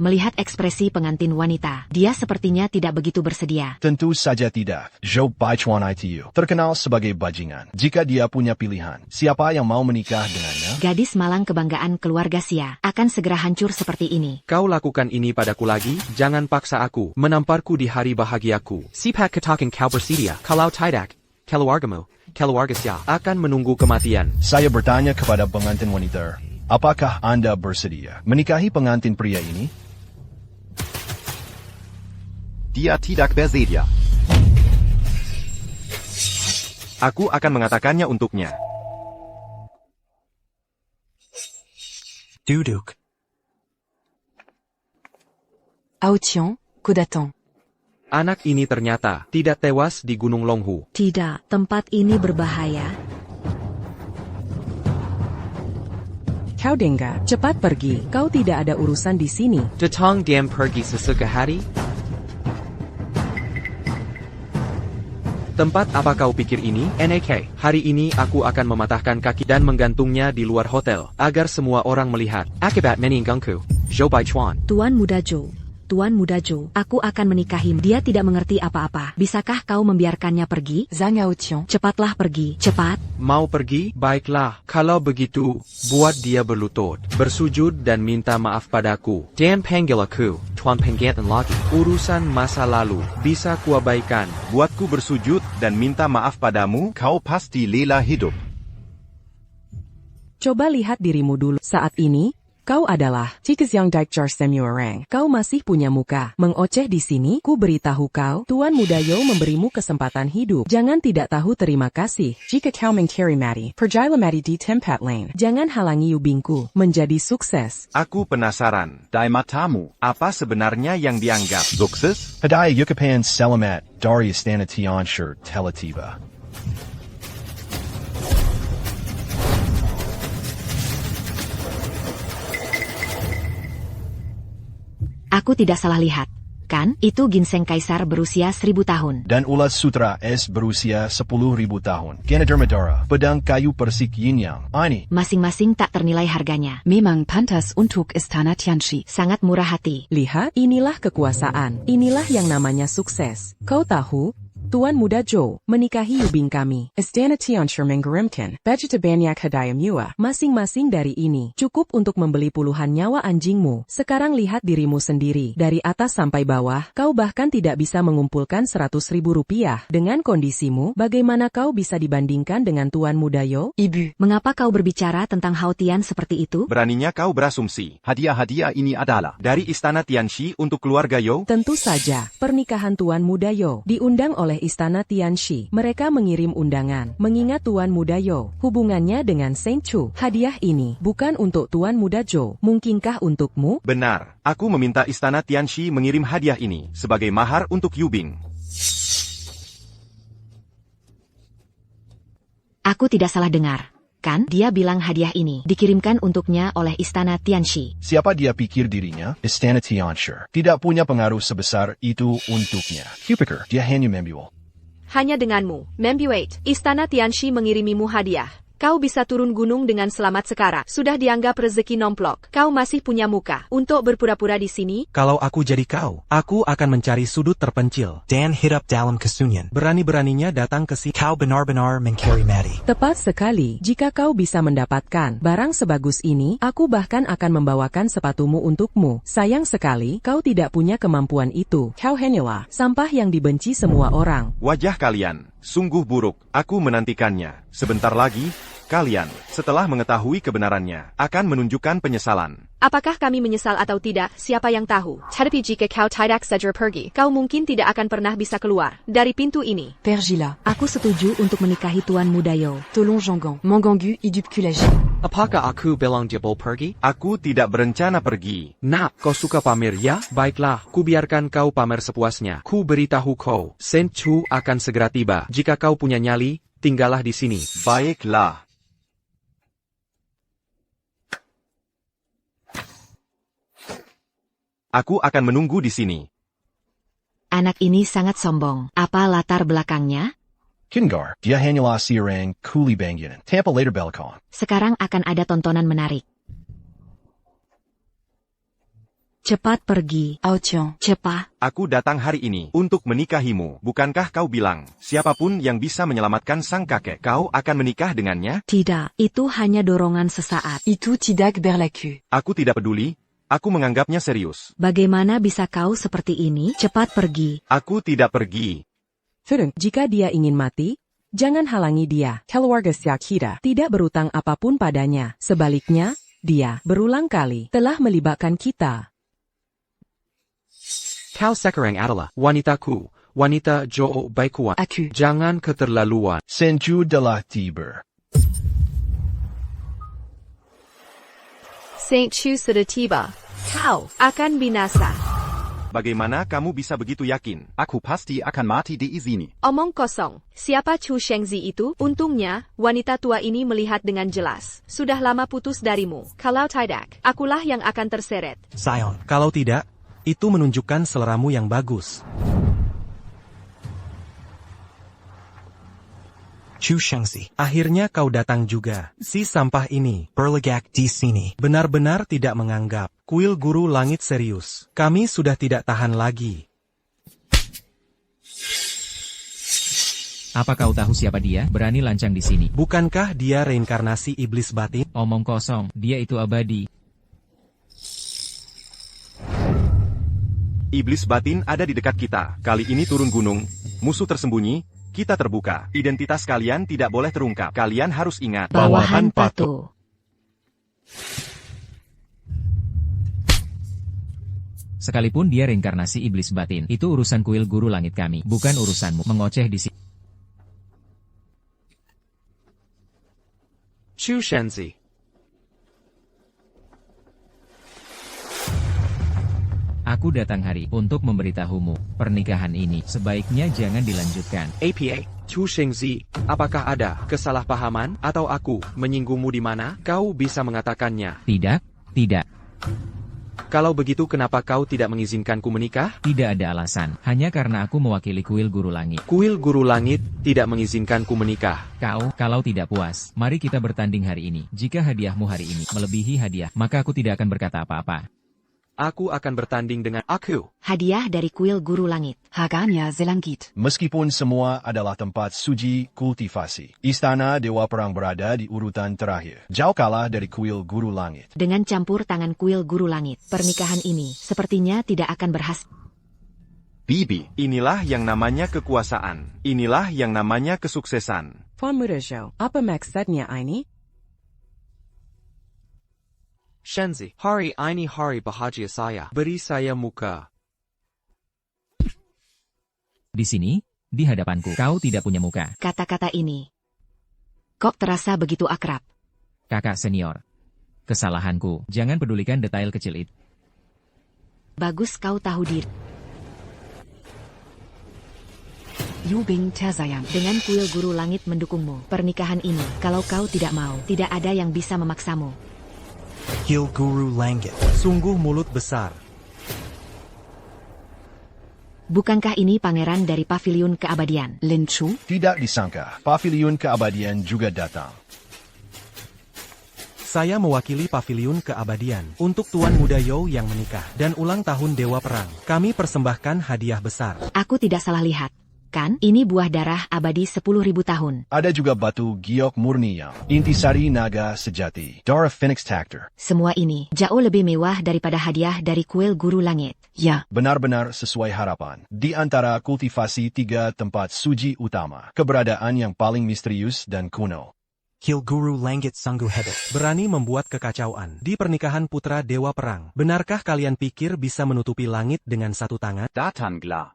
Melihat ekspresi pengantin wanita, dia sepertinya tidak begitu bersedia. Tentu saja tidak. Zhou Baichuan ITU terkenal sebagai bajingan. Jika dia punya pilihan, siapa yang mau menikah dengannya? Gadis malang kebanggaan keluarga Xia akan segera hancur seperti ini. Kau lakukan ini padaku lagi, jangan paksa aku, menamparku di hari bahagiaku. Sipak katakan kau bersedia, kalau tidak, keluargamu, keluarga Xia akan menunggu kematian. Saya bertanya kepada pengantin wanita, apakah Anda bersedia menikahi pengantin pria ini? Dia tidak bersedia. Aku akan mengatakannya untuknya. Duduk. Aotian, Kodatan. Anak ini ternyata tidak tewas di Gunung Longhu. Tidak, tempat ini berbahaya. Kau Dengga, cepat pergi. Kau tidak ada urusan di sini. Datang diam pergi sesuka hati? Tempat apa kau pikir ini? NAK, hari ini aku akan mematahkan kaki dan menggantungnya di luar hotel, agar semua orang melihat. Akibat meninggalku, Zhou Baichuan. Tuan Muda Zhou. Tuan Muda Zhou, aku akan menikahimu. Dia tidak mengerti apa-apa. Bisakah kau membiarkannya pergi? Zhang Aotian. Cepatlah pergi, cepat. Mau pergi? Baiklah, kalau begitu, buat dia berlutut, bersujud dan minta maaf padaku. Dan panggil aku, Tuan Pengantin lagi. Urusan masa lalu, bisa kuabaikan. Buatku bersujud dan minta maaf padamu, kau pasti lela hidup. Coba lihat dirimu dulu. Saat ini, kau adalah Cikezyang Daikjar Semuarang. Kau masih punya muka mengoceh di sini. Ku beritahu kau, Tuan Muda Yo memberimu kesempatan hidup. Jangan tidak tahu terima kasih. Jika kau mengcari mati, pergilah mati di tempat lain. Jangan halangi Yubingku menjadi sukses. Aku penasaran. Dai matamu. Apa sebenarnya yang dianggap sukses? Hadaya Yukapan Selamat dari Istana Tianshi telah tiba. Aku tidak salah lihat, kan? Itu ginseng kaisar berusia 1000 tahun. Dan ulas sutra es berusia 10.000 tahun. Ganodermadara, pedang kayu persik yin yang. Ini. Masing-masing tak ternilai harganya. Memang pantas untuk Istana Tianshi. Sangat murah hati. Lihat, inilah kekuasaan. Inilah yang namanya sukses. Kau tahu? Tuan Muda Zhou menikahi Yubing kami. Istana Tianshi mengirimkan budget banyak hadiah mewah. Masing-masing dari ini cukup untuk membeli puluhan nyawa anjingmu. Sekarang lihat dirimu sendiri. Dari atas sampai bawah, kau bahkan tidak bisa mengumpulkan 100.000 rupiah. Dengan kondisimu, bagaimana kau bisa dibandingkan dengan Tuan Muda Yo? Ibu, mengapa kau berbicara tentang Haotian seperti itu? Beraninya kau berasumsi. Hadiah-hadiah ini adalah dari Istana Tianshi untuk keluarga Yo? Tentu saja, pernikahan Tuan Muda Yo diundang oleh Istana Tianshi. Mereka mengirim undangan. Mengingat Tuan Muda Yo hubungannya dengan Saint Chu, hadiah ini bukan untuk Tuan Muda Zhou. Mungkinkah untukmu? Benar. Aku meminta Istana Tianshi mengirim hadiah ini sebagai mahar untuk Yubing. Aku tidak salah dengar. Kan, dia bilang hadiah ini dikirimkan untuknya oleh Istana Tianshi. Siapa dia pikir dirinya? Istana Tianshi tidak punya pengaruh sebesar itu untuknya. Kupikir, dia hanya membual. Hanya denganmu, Membuate, Istana Tianshi mengirimimu hadiah. Kau bisa turun gunung dengan selamat sekarang. Sudah dianggap rezeki nomplok. Kau masih punya muka untuk berpura-pura di sini? Kalau aku jadi kau, aku akan mencari sudut terpencil Dan hirap dalam kesunyian. Berani-beraninya datang ke sini. Kau benar-benar mencari mati. Tepat sekali. Jika kau bisa mendapatkan barang sebagus ini, aku bahkan akan membawakan sepatumu untukmu. Sayang sekali, kau tidak punya kemampuan itu. Kau hanyalah sampah yang dibenci semua orang. Wajah kalian sungguh buruk. Aku menantikannya. Sebentar lagi, kalian, setelah mengetahui kebenarannya, akan menunjukkan penyesalan. Apakah kami menyesal atau tidak, siapa yang tahu? Tetapi jika kau tidak saja pergi, kau mungkin tidak akan pernah bisa keluar dari pintu ini. Pergila. Aku setuju untuk menikahi Tuan Muda Yo. Tolong Jonggang. Mangangu hidup kulaji. Apakah aku bilang dia mau pergi? Aku tidak berencana pergi. Nah, kau suka pamer ya? Baiklah, ku biarkan kau pamer sepuasnya. Ku beritahu kau, Saint Chu akan segera tiba. Jika kau punya nyali, tinggallah di sini. Baiklah. Aku akan menunggu di sini. Anak ini sangat sombong. Apa latar belakangnya? Kingar, dia hanyalah seorang kuli bangunan. Tanpa later belakang. Sekarang akan ada tontonan menarik. Cepat pergi. Aotian. Cepat. Aku datang hari ini untuk menikahimu. Bukankah kau bilang, siapapun yang bisa menyelamatkan sang kakek, kau akan menikah dengannya? Tidak, itu hanya dorongan sesaat. Itu tidak berlaku. Aku tidak peduli. Aku menganggapnya serius. Bagaimana bisa kau seperti ini? Cepat pergi. Aku tidak pergi. Furung, jika dia ingin mati, jangan halangi dia. Keluarga Syakira tidak berutang apapun padanya. Sebaliknya, dia berulang kali telah melibatkan kita. Kau sekarang adalah wanitaku, wanita Zhou Baikuan. Aku. Jangan keterlaluan. Senju telah tiba. Saint Chu sudah tiba. Kau akan binasa. Bagaimana kamu bisa begitu yakin? Aku pasti akan mati di sini. Omong kosong. Siapa Chu Shengzi itu? Untungnya, wanita tua ini melihat dengan jelas. Sudah lama putus darimu. Kalau tidak, akulah yang akan terseret. Sion, kalau tidak, itu menunjukkan seleramu yang bagus. Chu Shengzi. Akhirnya kau datang juga. Si sampah ini Berlagak di sini. benar-benar tidak menganggap. Kuil Guru Langit serius. Kami sudah tidak tahan lagi. Apa kau tahu siapa dia? Berani lancang di sini. Bukankah dia reinkarnasi iblis batin? Omong kosong, dia itu abadi. Iblis batin ada di dekat kita. Kali ini turun gunung. Musuh tersembunyi. Kita terbuka. Identitas kalian tidak boleh terungkap. Kalian harus ingat. Bawahan Patu. Sekalipun dia reinkarnasi iblis batin, itu urusan kuil Guru Langit kami, bukan urusanmu. Mengoceh di sini. Chu Shengzi. Aku datang hari untuk memberitahumu, pernikahan ini sebaiknya jangan dilanjutkan. APA, Chu Shengzi, apakah ada kesalahpahaman atau aku menyinggungmu di mana? Kau bisa mengatakannya. Tidak. Kalau begitu kenapa kau tidak mengizinkanku menikah? Tidak ada alasan, hanya karena aku mewakili kuil Guru Langit. Kuil Guru Langit tidak mengizinkanku menikah. Kalau tidak puas, mari kita bertanding hari ini. Jika hadiahmu hari ini melebihi hadiah, maka aku tidak akan berkata apa-apa. Aku akan bertanding dengan aku. Hadiah dari kuil Guru Langit. Harganya selangit. Meskipun semua adalah tempat suci kultivasi, istana Dewa Perang berada di urutan terakhir. Jauh kalah dari kuil Guru Langit. Dengan campur tangan kuil Guru Langit, pernikahan ini sepertinya tidak akan berhasil. Bibi, inilah yang namanya kekuasaan. Inilah yang namanya kesuksesan. Tuan Muda Zhou, apa maksudnya ini? Shengzi, hari ini hari bahagia saya. Beri saya muka. Di sini, di hadapanku, kau tidak punya muka. Kata-kata ini kok terasa begitu akrab. Kakak senior. Kesalahanku, jangan pedulikan detail kecil itu. Bagus kau tahu diri. Yubing tersayang. Dengan kuil Guru Langit mendukungmu, pernikahan ini, kalau kau tidak mau, tidak ada yang bisa memaksamu. Kuil Guru Langit. Sungguh mulut besar. Bukankah ini pangeran dari Paviliun Keabadian? Lin Chu? Tidak disangka, Paviliun Keabadian juga datang. Saya mewakili Paviliun Keabadian untuk Tuan Muda You yang menikah dan ulang tahun Dewa Perang. Kami persembahkan hadiah besar. Aku tidak salah lihat. Kan, ini buah darah abadi 10.000 tahun. Ada juga batu giok murni yang intisari naga sejati. Dora Phoenix Tactor. Semua ini jauh lebih mewah daripada hadiah dari kuil Guru Langit. Ya. Benar-benar sesuai harapan. Di antara kultivasi 3 tempat suci utama, keberadaan yang paling misterius dan kuno. Kuil Guru Langit sungguh hebat. Berani membuat kekacauan di pernikahan putra Dewa Perang. Benarkah kalian pikir bisa menutupi langit dengan satu tangan? Datanglah.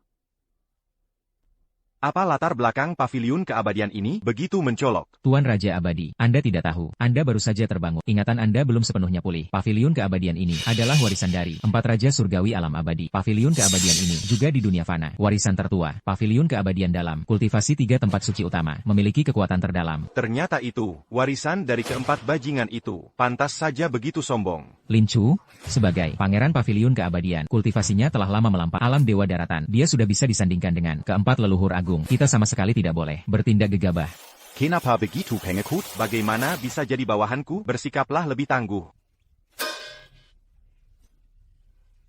Apa latar belakang Paviliun Keabadian ini begitu mencolok? Tuan Raja Abadi, Anda tidak tahu. Anda baru saja terbangun. Ingatan Anda belum sepenuhnya pulih. Paviliun Keabadian ini adalah warisan dari 4 Raja Surgawi Alam Abadi. Paviliun Keabadian ini juga di dunia fana. Warisan tertua, Paviliun Keabadian dalam. Kultivasi 3 tempat suci utama. Memiliki kekuatan terdalam. Ternyata itu, warisan dari keempat bajingan itu. Pantas saja begitu sombong. Lin Chu, sebagai Pangeran Paviliun Keabadian, kultivasinya telah lama melampaui alam Dewa Daratan. Dia sudah bisa disandingkan dengan keempat leluhur agung. Kita sama sekali tidak boleh bertindak gegabah. Kenapa begitu pengikut? Bagaimana bisa jadi bawahanku? Bersikaplah lebih tangguh.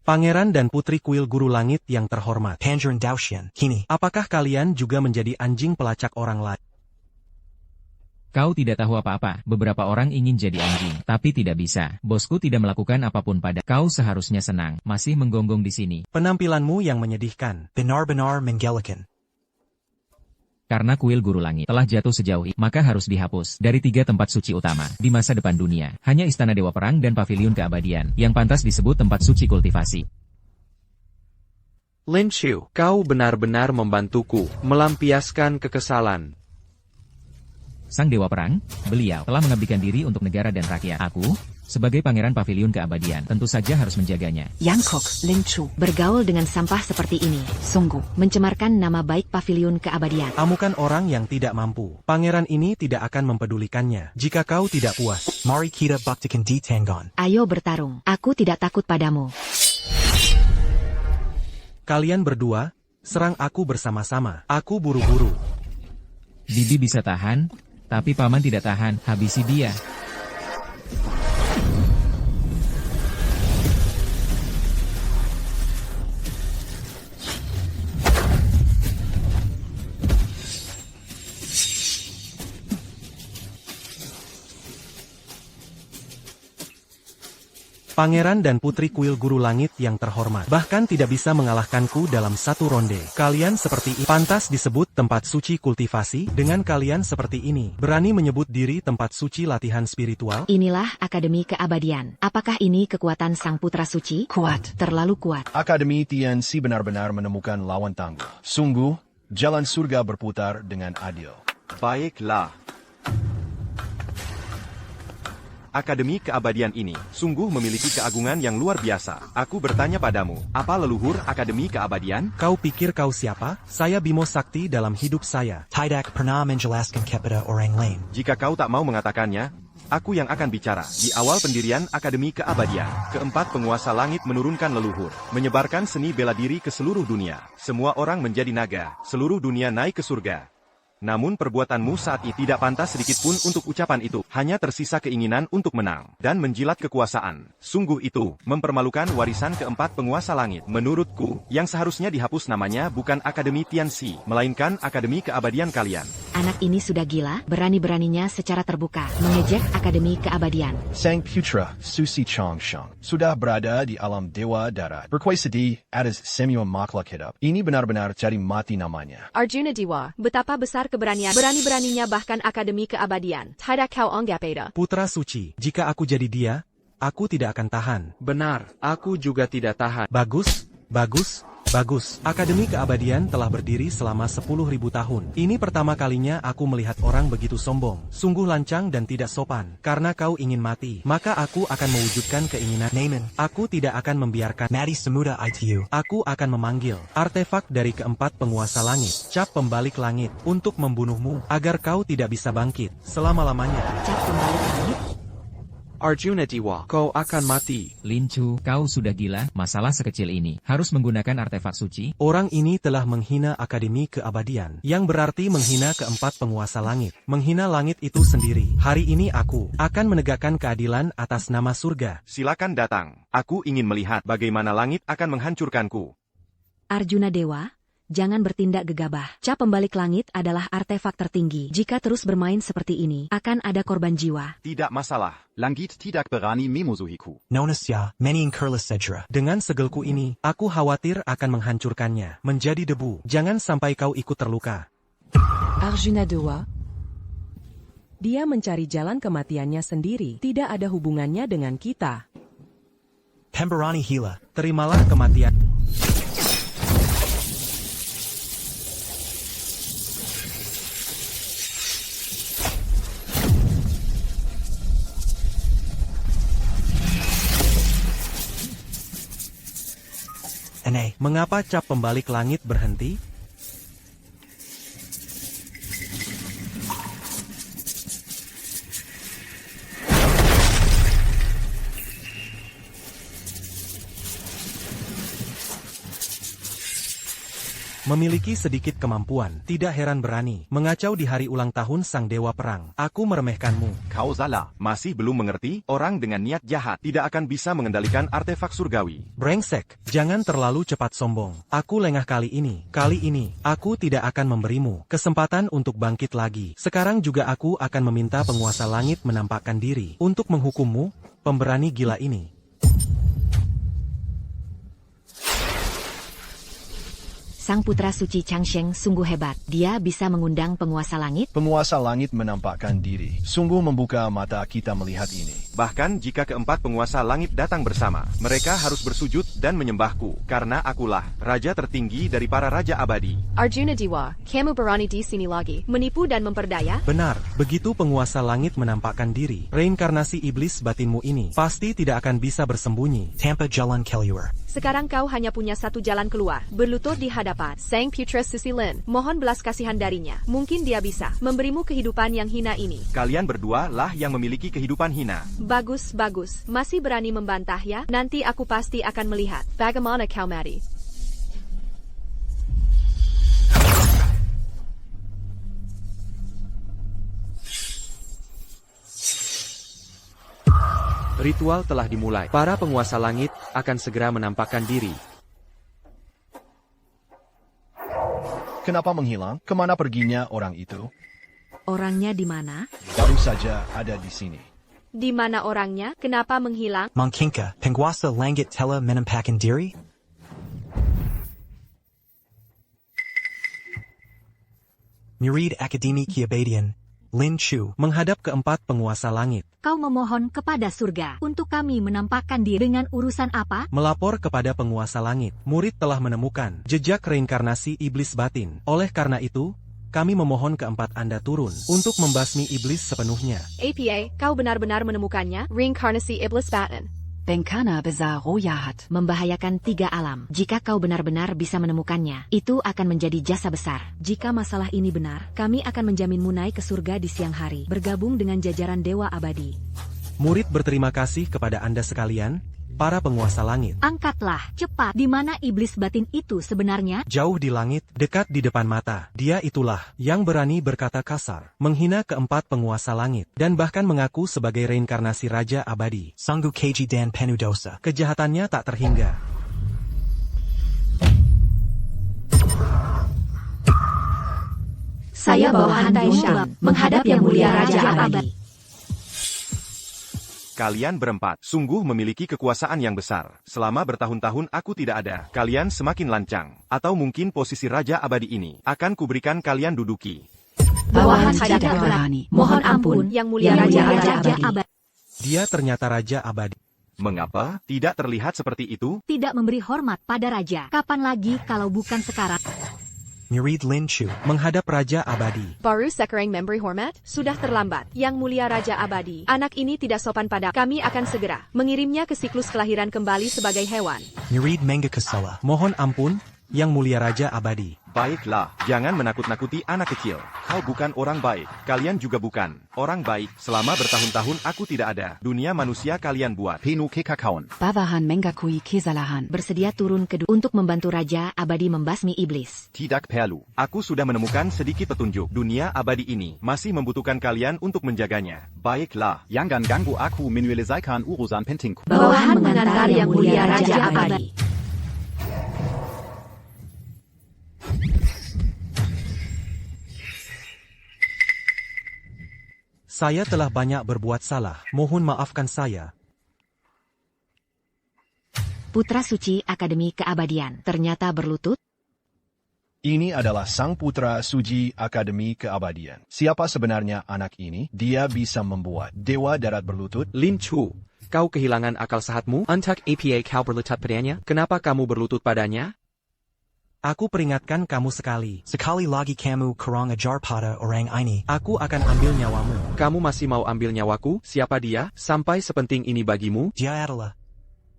Pangeran dan Putri Kuil Guru Langit yang terhormat. Tangerine Daoshan, kini. Apakah kalian juga menjadi anjing pelacak orang lain? Kau tidak tahu apa-apa. Beberapa orang ingin jadi anjing, tapi tidak bisa. Bosku tidak melakukan apapun pada kau. Seharusnya senang, masih menggonggong di sini. Penampilanmu yang menyedihkan. Benar-benar menggelikan. Karena kuil Guru Langit telah jatuh sejauh ini, maka harus dihapus dari 3 tempat suci utama di masa depan dunia. Hanya Istana Dewa Perang dan Paviliun Keabadian yang pantas disebut tempat suci kultivasi. Lin Chu, kau benar-benar membantuku melampiaskan kekesalan. Sang Dewa Perang, beliau telah mengabdikan diri untuk negara dan rakyat. Aku, sebagai Pangeran Pavilion Keabadian, tentu saja harus menjaganya. Yangkok, Lingchu. Bergaul dengan sampah seperti ini, sungguh mencemarkan nama baik Pavilion Keabadian. Amukan orang yang tidak mampu. Pangeran ini tidak akan mempedulikannya. Jika kau tidak puas, Mari kita buktikan di Tanggon. Ayo bertarung, aku tidak takut padamu. kalian berdua, serang aku bersama-sama. Aku buru-buru. Bibi bisa tahan, tapi Paman tidak tahan, habisi dia. Pangeran dan Putri Kuil Guru Langit yang terhormat, bahkan tidak bisa mengalahkanku dalam satu ronde. Kalian seperti ini, pantas disebut tempat suci kultivasi. Dengan kalian seperti ini, berani menyebut diri tempat suci latihan spiritual? Inilah Akademi Keabadian. Apakah ini kekuatan Sang Putra Suci? Kuat. Terlalu kuat. Akademi Tianxi benar-benar menemukan lawan tangguh. Sungguh, jalan surga berputar dengan adil. Baiklah. Akademi Keabadian ini sungguh memiliki keagungan yang luar biasa. Aku bertanya padamu, apa leluhur Akademi Keabadian? Kau pikir kau siapa? Saya Bimo Sakti dalam hidup saya. Tidak pernah menjelaskan kepada orang lain. Jika kau tak mau mengatakannya, aku yang akan bicara. Di awal pendirian Akademi Keabadian, keempat penguasa langit menurunkan leluhur, menyebarkan seni bela diri ke seluruh dunia. Semua orang menjadi naga, seluruh dunia naik ke surga. Namun perbuatanmu saat ini tidak pantas sedikit pun untuk ucapan itu. Hanya tersisa keinginan untuk menang dan menjilat kekuasaan. Sungguh itu mempermalukan warisan keempat penguasa langit. Menurutku, yang seharusnya dihapus namanya bukan Akademi Tianxi, melainkan Akademi Keabadian kalian. Anak ini sudah gila, berani-beraninya secara terbuka mengejek Akademi Keabadian. Sang Putra Susi Changsheng sudah berada di alam Dewa Darat, berkuasa di atas semua makhluk hidup. Ini benar-benar cari mati namanya. Arjuna Dewa, betapa besar keberanian, berani-beraninya bahkan Akademi Keabadian. Tidak kau anggap ada. Putra Suci, jika aku jadi dia, aku tidak akan tahan. Benar, aku juga tidak tahan. Bagus, bagus, bagus. Akademi Keabadian telah berdiri selama 10.000 tahun. Ini pertama kalinya aku melihat orang begitu sombong. Sungguh lancang dan tidak sopan. Karena kau ingin mati, maka aku akan mewujudkan keinginan. Naaman, Aku tidak akan membiarkan. Mati semudah itu. Aku akan memanggil artefak dari keempat penguasa langit, cap pembalik langit, untuk membunuhmu, agar kau tidak bisa bangkit selama-lamanya. Cap pembalik langit? Arjuna Dewa, kau akan mati. Lincu, kau sudah gila, masalah sekecil ini. Harus menggunakan artefak suci? Orang ini telah menghina Akademi Keabadian, yang berarti menghina keempat penguasa langit. Menghina langit itu sendiri. Hari ini aku akan menegakkan keadilan atas nama surga. Silakan datang. Aku ingin melihat bagaimana langit akan menghancurkanku. Arjuna Dewa, jangan bertindak gegabah. Cap pembalik langit adalah artefak tertinggi. Jika terus bermain seperti ini, akan ada korban jiwa. Tidak masalah. Langit tidak berani memusuhiku. Nonasya, many incurless sedra. Dengan segelku ini, aku khawatir akan menghancurkannya, menjadi debu. Jangan sampai kau ikut terluka. Arjuna Dewa, dia mencari jalan kematiannya sendiri, tidak ada hubungannya dengan kita. Pemberani Hila, Terimalah kematian. Aneh, Mengapa cap pembalik langit berhenti? Memiliki sedikit kemampuan, tidak heran berani mengacau di hari ulang tahun Sang Dewa Perang. Aku meremehkanmu. Kau salah. Masih belum mengerti? Orang dengan niat jahat tidak akan bisa mengendalikan artefak surgawi. Brengsek, jangan terlalu cepat sombong. Aku lengah kali ini. Kali ini, aku tidak akan memberimu kesempatan untuk bangkit lagi. Sekarang juga aku akan meminta penguasa langit menampakkan diri untuk menghukummu, pemberani gila ini. Sang putra suci Changsheng sungguh hebat. Dia bisa mengundang penguasa langit. Penguasa langit menampakkan diri. Sungguh membuka mata kita melihat ini. Bahkan jika keempat penguasa langit datang bersama, mereka harus bersujud dan menyembahku, karena akulah raja tertinggi dari para raja abadi. Arjuna Dewa, kamu berani di sini lagi, menipu dan memperdaya? Benar, begitu penguasa langit menampakkan diri, reinkarnasi iblis batinmu ini pasti tidak akan bisa bersembunyi. Tampa Jalan Keluar. Sekarang kau hanya punya satu jalan keluar, berlutut di hadapan Sang Putra Susilin. Mohon belas kasihan darinya. Mungkin dia bisa memberimu kehidupan yang hina ini. Kalian berdua lah yang memiliki kehidupan hina. Bagus, bagus. Masih berani membantah ya? Nanti aku pasti akan melihat bagaimana kau mati. Ritual telah dimulai. Para penguasa langit akan segera menampakkan diri. Kenapa menghilang? Kemana perginya orang itu? Orangnya di mana? Baru saja ada di sini. Di mana orangnya? Kenapa menghilang? Mangkinka, penguasa langit telah menampakkan diri? Murid Akademi Keabadian, Lin Chu, menghadap keempat penguasa langit. Kau memohon kepada surga untuk kami menampakkan diri dengan urusan apa? Melapor kepada penguasa langit, murid telah menemukan jejak reinkarnasi iblis batin. Oleh karena itu, kami memohon keempat Anda turun untuk membasmi iblis sepenuhnya. APA, kau benar-benar menemukannya? Reinkarnasi iblis batin. Benkana besar royahat. Membahayakan 3 alam. Jika kau benar-benar bisa menemukannya, itu akan menjadi jasa besar. Jika masalah ini benar, kami akan menjaminmu naik ke surga di siang hari, bergabung dengan jajaran dewa abadi. Murid berterima kasih kepada Anda sekalian, para penguasa langit. Angkatlah, cepat. Di mana iblis batin itu sebenarnya? Jauh di langit, dekat di depan mata. Dia itulah yang berani berkata kasar, menghina keempat penguasa langit, dan bahkan mengaku sebagai reinkarnasi raja abadi. Sanggu Keji dan Penudosa. Kejahatannya tak terhingga. Saya bawahan Taishan, menghadap yang mulia raja abadi. Kalian berempat sungguh memiliki kekuasaan yang besar. Selama bertahun-tahun aku tidak ada. Kalian semakin lancang. Atau mungkin posisi raja abadi ini akan kuberikan kalian duduki. Bawahan tidak berani. Mohon ampun, yang mulia raja abadi. Dia ternyata raja abadi. Mengapa tidak terlihat seperti itu? Tidak memberi hormat pada raja. Kapan lagi kalau bukan sekarang? Murid Lin Chu, menghadap raja abadi. Baru sekarang memberi hormat? Sudah terlambat. Yang mulia raja abadi, anak ini tidak sopan pada kami akan segera mengirimnya ke siklus kelahiran kembali sebagai hewan. Murid Mengga Kesala. Mohon ampun, yang mulia raja abadi. Baiklah, jangan menakut-nakuti anak kecil. Kau bukan orang baik. Kalian juga bukan orang baik. Selama bertahun-tahun aku tidak ada. Dunia manusia kalian buat. Penu kekakaon. Bawahan Mengakui Kesalahan. Bersedia turun untuk membantu raja abadi membasmi iblis. Tidak perlu. Aku sudah menemukan sedikit petunjuk. Dunia abadi ini masih membutuhkan kalian untuk menjaganya. Baiklah. Yangan ganggu aku menyelesaikan urusan pentingku. Bawahan mengantar yang mulia raja abadi. Saya telah banyak berbuat salah. Mohon maafkan saya. Putra suci Akademi Keabadian ternyata berlutut. Ini adalah sang putra suci Akademi Keabadian. Siapa sebenarnya anak ini? Dia bisa membuat dewa darat berlutut. Lin Chu, kau kehilangan akal sehatmu? Antak APA kau berlutut padanya? Kenapa kamu berlutut padanya? Aku peringatkan kamu sekali. Sekali lagi kamu kurang ajar pada orang ini. Aku akan ambil nyawamu. Kamu masih mau ambil nyawaku? Siapa dia? Sampai sepenting ini bagimu? Dia adalah.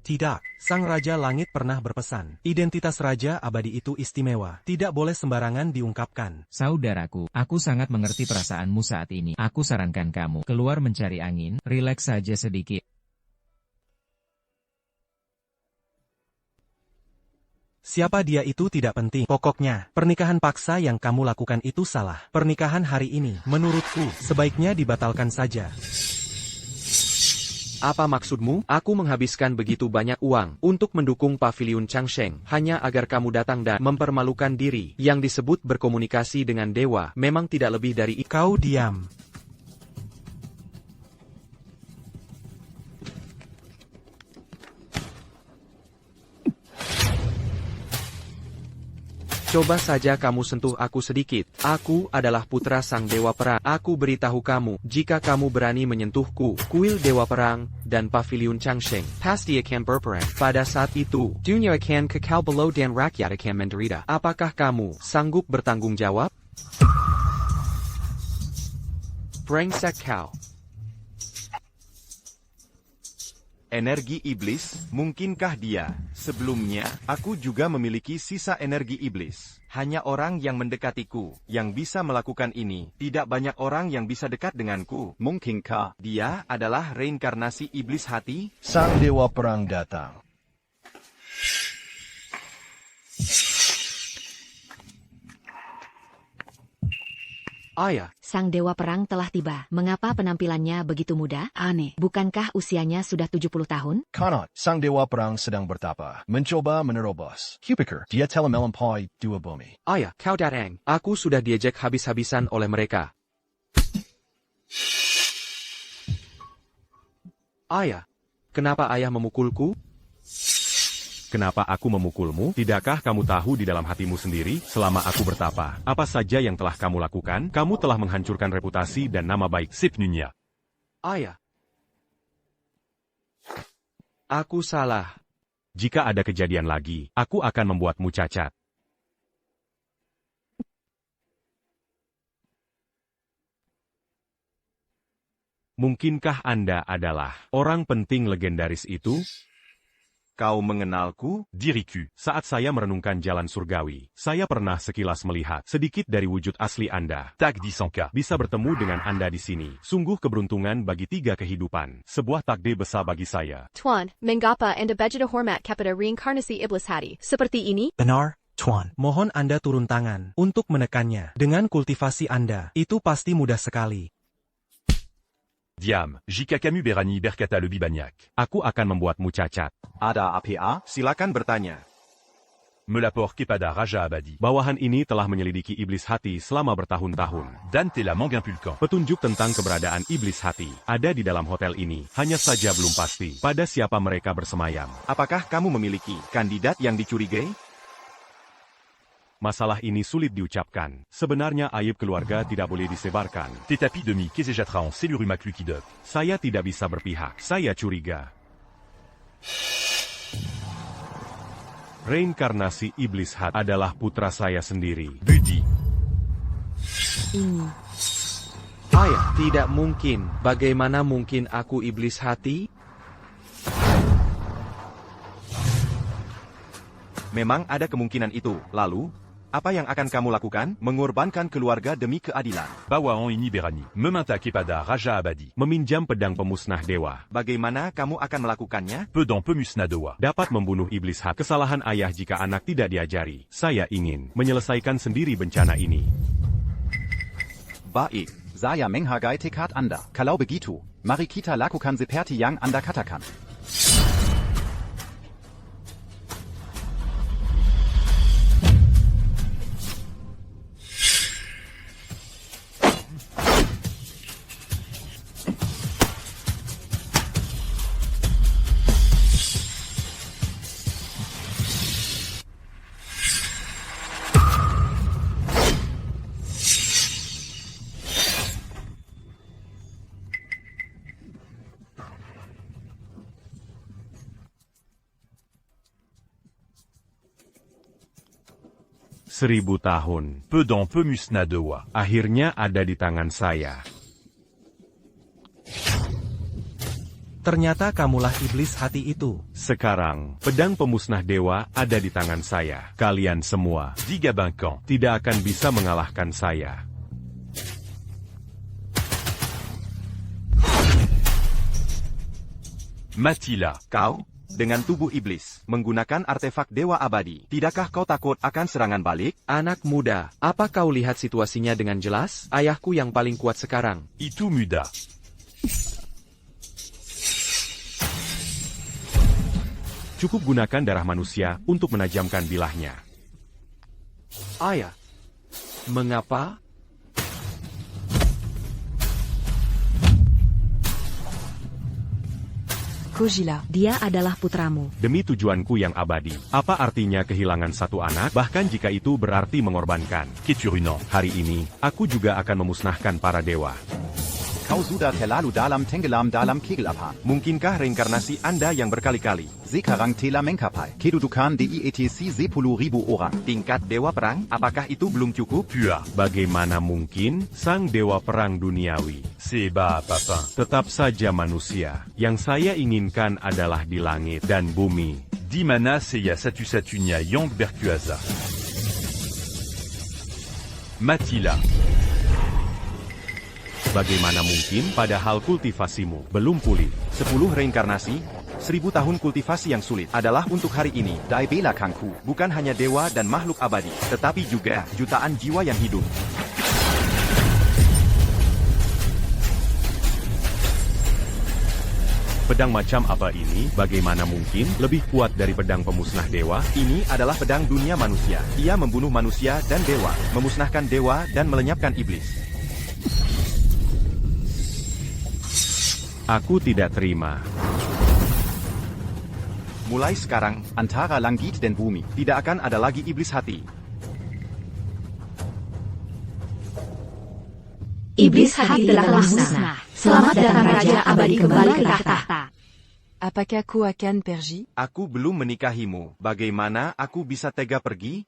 Tidak, Sang Raja Langit pernah berpesan. Identitas Raja Abadi itu istimewa. Tidak boleh sembarangan diungkapkan. Saudaraku, aku sangat mengerti perasaanmu saat ini. Aku sarankan kamu keluar mencari angin, rileks saja sedikit. Siapa dia itu tidak penting. Pokoknya, pernikahan paksa yang kamu lakukan itu salah. Pernikahan hari ini, menurutku, sebaiknya dibatalkan saja. Apa maksudmu? Aku menghabiskan begitu banyak uang untuk mendukung paviliun Changsheng hanya agar kamu datang dan mempermalukan diri. Yang disebut berkomunikasi dengan dewa memang tidak lebih dari itu. Kau diam. Coba saja kamu sentuh aku sedikit. Aku adalah putra sang dewa perang. Aku beritahu kamu, jika kamu berani menyentuhku, kuil dewa perang, dan paviliun Changsheng, pasti akan berperang. Pada saat itu, dunia akan kekal belau dan rakyat akan menderita. Apakah kamu sanggup bertanggung jawab? Brengsek kau. Energi iblis, mungkinkah dia? Sebelumnya, aku juga memiliki sisa energi iblis. Hanya orang yang mendekatiku, yang bisa melakukan ini. Tidak banyak orang yang bisa dekat denganku. Mungkinkah dia adalah reinkarnasi iblis hati? Sang dewa perang datang. Ayah. Sang dewa perang telah tiba. Mengapa penampilannya begitu muda? Aneh. Bukankah usianya sudah 70 tahun? Kanat, sang dewa perang sedang bertapa. Mencoba menerobos. Hupiker, dia telah melampaui dua bumi. Ayah, kau datang. Aku sudah diejek habis-habisan oleh mereka. Ayah, kenapa ayah memukulku? Kenapa aku memukulmu? Tidakkah kamu tahu di dalam hatimu sendiri, selama aku bertapa, apa saja yang telah kamu lakukan? Kamu telah menghancurkan reputasi dan nama baik Sip Nunya. Ayah. Aku salah. Jika ada kejadian lagi, aku akan membuatmu cacat. Mungkinkah Anda adalah orang penting legendaris itu? Kau mengenalku? Diriku, saat saya merenungkan jalan surgawi, saya pernah sekilas melihat sedikit dari wujud asli Anda. Tak disangka. Bisa bertemu dengan Anda di sini. Sungguh keberuntungan bagi 3 kehidupan. Sebuah takdir besar bagi saya. Tuan, mengapa Anda begitu hormat kepada reinkarnasi iblis hati? Seperti ini? Benar, Tuan. Mohon Anda turun tangan untuk menekannya. Dengan kultivasi Anda, itu pasti mudah sekali. Diam, jika kamu berani berkata lebih banyak. Aku akan membuatmu cacat. Ada APA? Silakan bertanya. Me lapor kepada Raja Abadi. Bawahan ini telah menyelidiki iblis hati selama bertahun-tahun. Dan telah mengimpulkan. Petunjuk tentang keberadaan iblis hati ada di dalam hotel ini. Hanya saja belum pasti pada siapa mereka bersemayam. Apakah kamu memiliki kandidat yang dicurigai? Masalah ini sulit diucapkan. Sebenarnya aib keluarga tidak boleh disebarkan. Tetapi demi kesejahteraan seluruh makhluk hidup. Saya tidak bisa berpihak. Saya curiga. Reinkarnasi iblis hati adalah putra saya sendiri. Budi. Ini. Ayah, tidak mungkin. Bagaimana mungkin aku iblis hati? Memang ada kemungkinan itu. Lalu, apa yang akan kamu lakukan? Mengorbankan keluarga demi keadilan. Bawahan ini berani meminta kepada Raja Abadi. Meminjam pedang pemusnah dewa. Bagaimana kamu akan melakukannya? Pedang pemusnah dewa. Dapat membunuh iblis hati. Kesalahan ayah jika anak tidak diajari. Saya ingin menyelesaikan sendiri bencana ini. Baik, saya menghargai tekad Anda. Kalau begitu, mari kita lakukan seperti yang Anda katakan. Seribu tahun. Pedang pemusnah dewa. Akhirnya ada di tangan saya. Ternyata kamulah iblis hati itu. Sekarang, pedang pemusnah dewa ada di tangan saya. Kalian semua, Digabangkan, tidak akan bisa mengalahkan saya. Matila. Kau? Dengan tubuh iblis, menggunakan artefak dewa abadi. Tidakkah kau takut akan serangan balik? Anak muda, apa kau lihat situasinya dengan jelas? Ayahku yang paling kuat sekarang. Itu mudah. Cukup gunakan darah manusia untuk menajamkan bilahnya. Ayah, mengapa? Kojila. Dia adalah putramu. Demi tujuanku yang abadi. Apa artinya kehilangan satu anak, bahkan jika itu berarti mengorbankan? Keturunan. Hari ini, aku juga akan memusnahkan para dewa. Kau sudah terlalu dalam tenggelam dalam kegelapan. Mungkinkah reinkarnasi Anda yang berkali-kali? Sekarang telah mencapai kedudukan DIETC 10.000 orang. Tingkat dewa perang, apakah itu belum cukup? Pua. Bagaimana mungkin sang dewa perang duniawi? Seba papa. Tetap saja manusia. Yang saya inginkan adalah di langit dan bumi. Dimana seya satu satunya yang berkuasa. Matila. Bagaimana mungkin padahal kultivasimu belum pulih? 10 reinkarnasi, 1000 tahun kultivasi yang sulit adalah untuk hari ini. Dai bela kangku. Bukan hanya dewa dan makhluk abadi, tetapi juga jutaan jiwa yang hidup. Pedang macam apa ini? Bagaimana mungkin lebih kuat dari pedang pemusnah dewa? Ini adalah pedang dunia manusia. Ia membunuh manusia dan dewa, memusnahkan dewa dan melenyapkan iblis. Aku tidak terima. Mulai sekarang, Antara langit dan bumi. tidak akan ada lagi iblis hati. Iblis hati telah musnah. Selamat datang Raja Abadi kembali ke tahta. Apakah aku akan pergi? Aku belum menikahimu. Bagaimana aku bisa tega pergi?